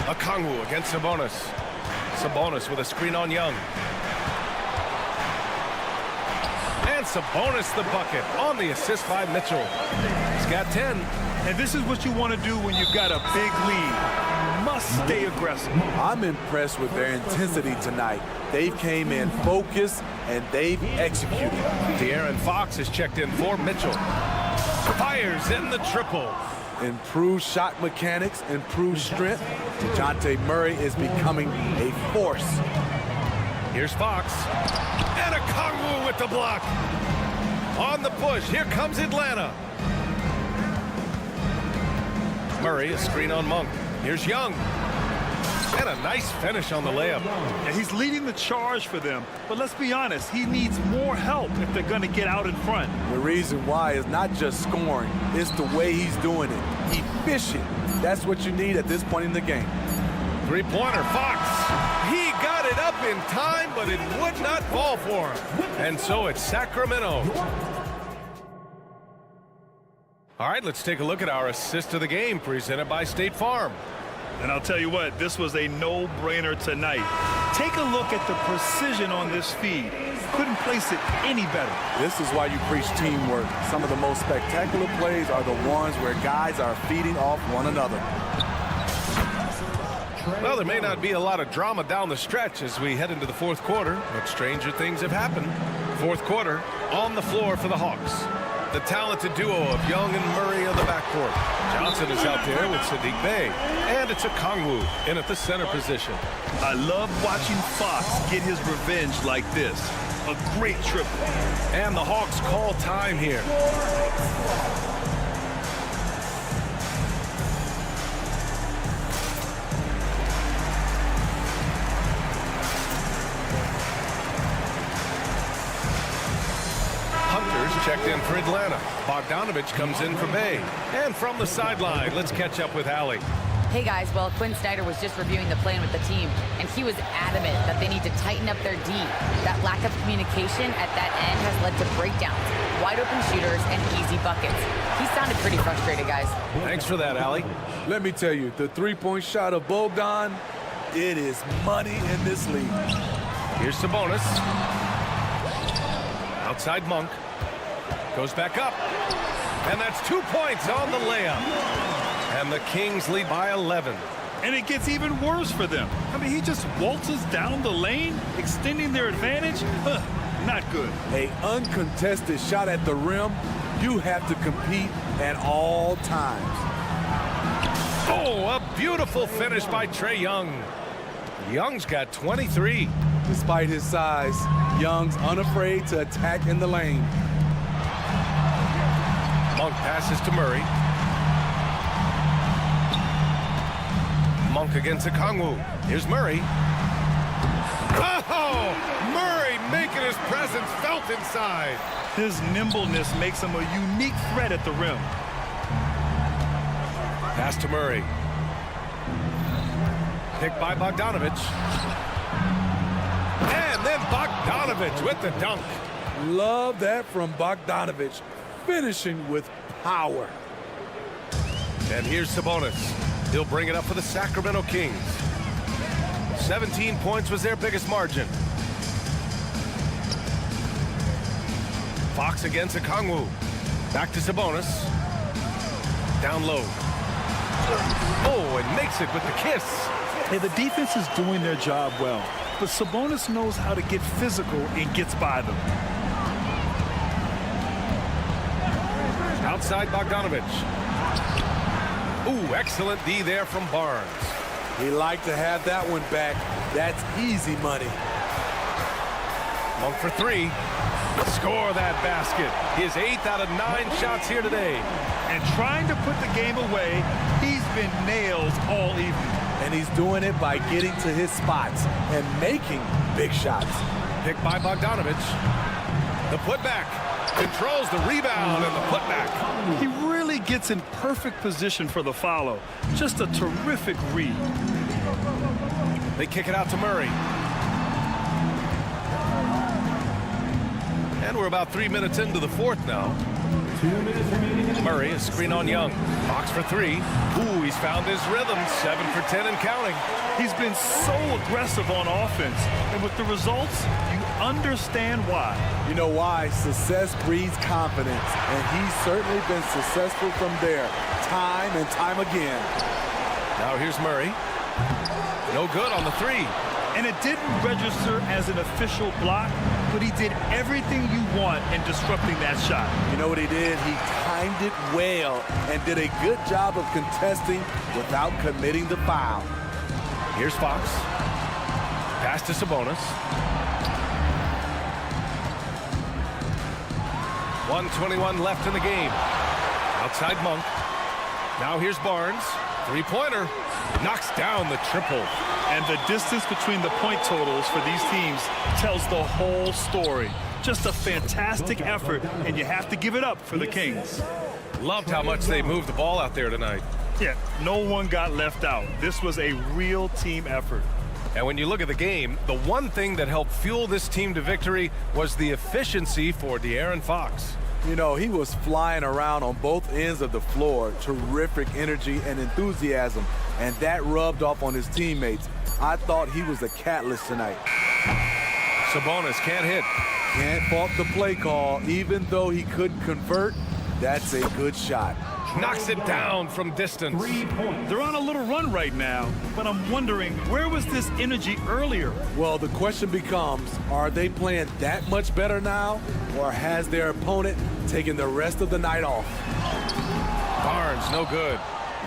Okongwu against Sabonis. Sabonis with a screen on Young. And Sabonis the bucket on the assist by Mitchell. He's got 10. And this is what you want to do when you've got a big lead. You must stay aggressive. I'm impressed with their intensity tonight. They came in focused and they've executed. De'Aaron Fox has checked in for Mitchell. Fires in the triple. Improved shot mechanics, improved strength. DeJounte Murray is becoming a force. Here's Fox. And a Kongwu with the block. On the push, here comes Atlanta. Murray, a screen on Monk. Here's Young. And a nice finish on the layup. Yeah, he's leading the charge for them, but let's be honest, he needs more help if they're going to get out in front. The reason why is not just scoring, it's the way he's doing it. Efficient. That's what you need at this point in the game. Three-pointer, Fox. He got it up in time, but it would not fall for him. And so it's Sacramento. All right, let's take a look at our assist of the game presented by State Farm. And I'll tell you what, this was a no-brainer tonight. Take a look at the precision on this feed. Couldn't place it any better. This is why you preach teamwork. Some of the most spectacular plays are the ones where guys are feeding off one another. Well, there may not be a lot of drama down the stretch as we head into the fourth quarter, but stranger things have happened. Fourth quarter, on the floor for the Hawks. The talented duo of Young and Murray on the backcourt. Johnson is out there with Sadiq Bey. And it's a Kongwu in at the center position. I love watching Fox get his revenge like this. A great triple. And the Hawks call time here. Checked in for Atlanta. Bogdanovich comes in for Bay. And from the sideline, let's catch up with Allie. Hey guys, well, Quinn Snyder was just reviewing the plan with the team, and he was adamant that they need to tighten up their D. That lack of communication at that end has led to breakdowns, wide open shooters, and easy buckets. He sounded pretty frustrated, guys. Thanks for that, Allie. Let me tell you, the three-point shot of Bogdan, it is money in this league. Here's Sabonis. Outside Monk. Goes back up. And that's 2 points on the layup. And the Kings lead by 11. And it gets even worse for them. I mean, he just waltzes down the lane, extending their advantage. Not good. An uncontested shot at the rim, you have to compete at all times. Oh, a beautiful finish by Trae Young. Young's got 23. Despite his size, Young's unafraid to attack in the lane. Monk passes to Murray. Monk against Kongwu. Here's Murray. Oh! Murray making his presence felt inside. His nimbleness makes him a unique threat at the rim. Pass to Murray. Picked by Bogdanovich. And then Bogdanovich with the dunk. Love that from Bogdanovich. Finishing with power. And here's Sabonis. He'll bring it up for the Sacramento Kings. 17 points was their biggest margin. Fox against Kongwu. Back to Sabonis. Down low. Oh, and makes it with the kiss. Hey, the defense is doing their job well, but Sabonis knows how to get physical and gets by them. Outside Bogdanovich. Ooh, excellent D there from Barnes. He liked to have that one back. That's easy money. Monk for three. Score that basket. His 8th out of 9 shots here today. And trying to put the game away, he's been nails all evening. And he's doing it by getting to his spots and making big shots. Picked by Bogdanovich. The putback. Controls the rebound and the putback. He really gets in perfect position for the follow. Just a terrific read. They kick it out to Murray. And we're about 3 minutes into the fourth now. 2 minutes remaining. Murray, a screen on Young. Fox for three. Ooh, he's found his rhythm. 7 for 10 and counting. He's been so aggressive on offense. And with the results, you understand why. You know why? Success breeds confidence. And he's certainly been successful from there. Time and time again. Now here's Murray. No good on the three. And it didn't register as an official block, but he did everything you want in disrupting that shot. You know what he did? He timed it well and did a good job of contesting without committing the foul. Here's Fox. Pass to Sabonis. 1:21 left in the game. Outside Monk. Now here's Barnes. Three-pointer. Knocks down the triple. And the distance between the point totals for these teams tells the whole story. Just a fantastic effort, and you have to give it up for the Kings. Loved how much they moved the ball out there tonight. Yeah, no one got left out. This was a real team effort. And when you look at the game, the one thing that helped fuel this team to victory was the efficiency for De'Aaron Fox. You know, he was flying around on both ends of the floor. Terrific energy and enthusiasm, and that rubbed off on his teammates. I thought he was a catalyst tonight. Sabonis can't hit. Can't fault the play call. Even though he couldn't convert, that's a good shot. Knocks it down from distance. 3 points. They're on a little run right now, but I'm wondering, where was this energy earlier? Well, the question becomes, are they playing that much better now, or has their opponent taken the rest of the night off? Barnes, no good.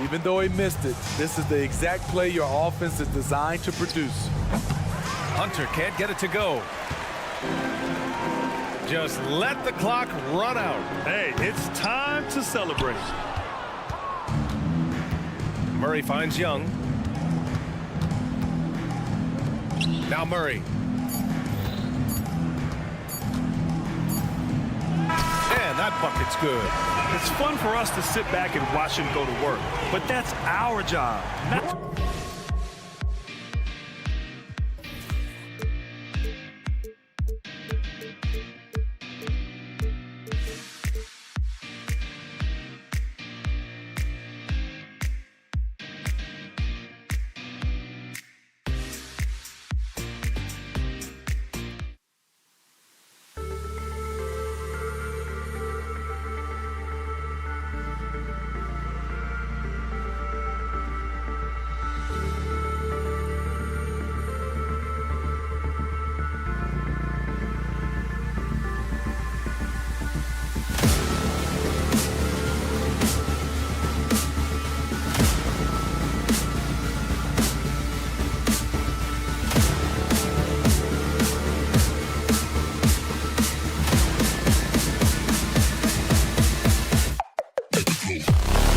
Even though he missed it, this is the exact play your offense is designed to produce. Hunter can't get it to go. Just let the clock run out. Hey, it's time to celebrate. Murray finds Young. Now Murray. And that bucket's good. It's fun for us to sit back and watch him go to work, but that's our job. Not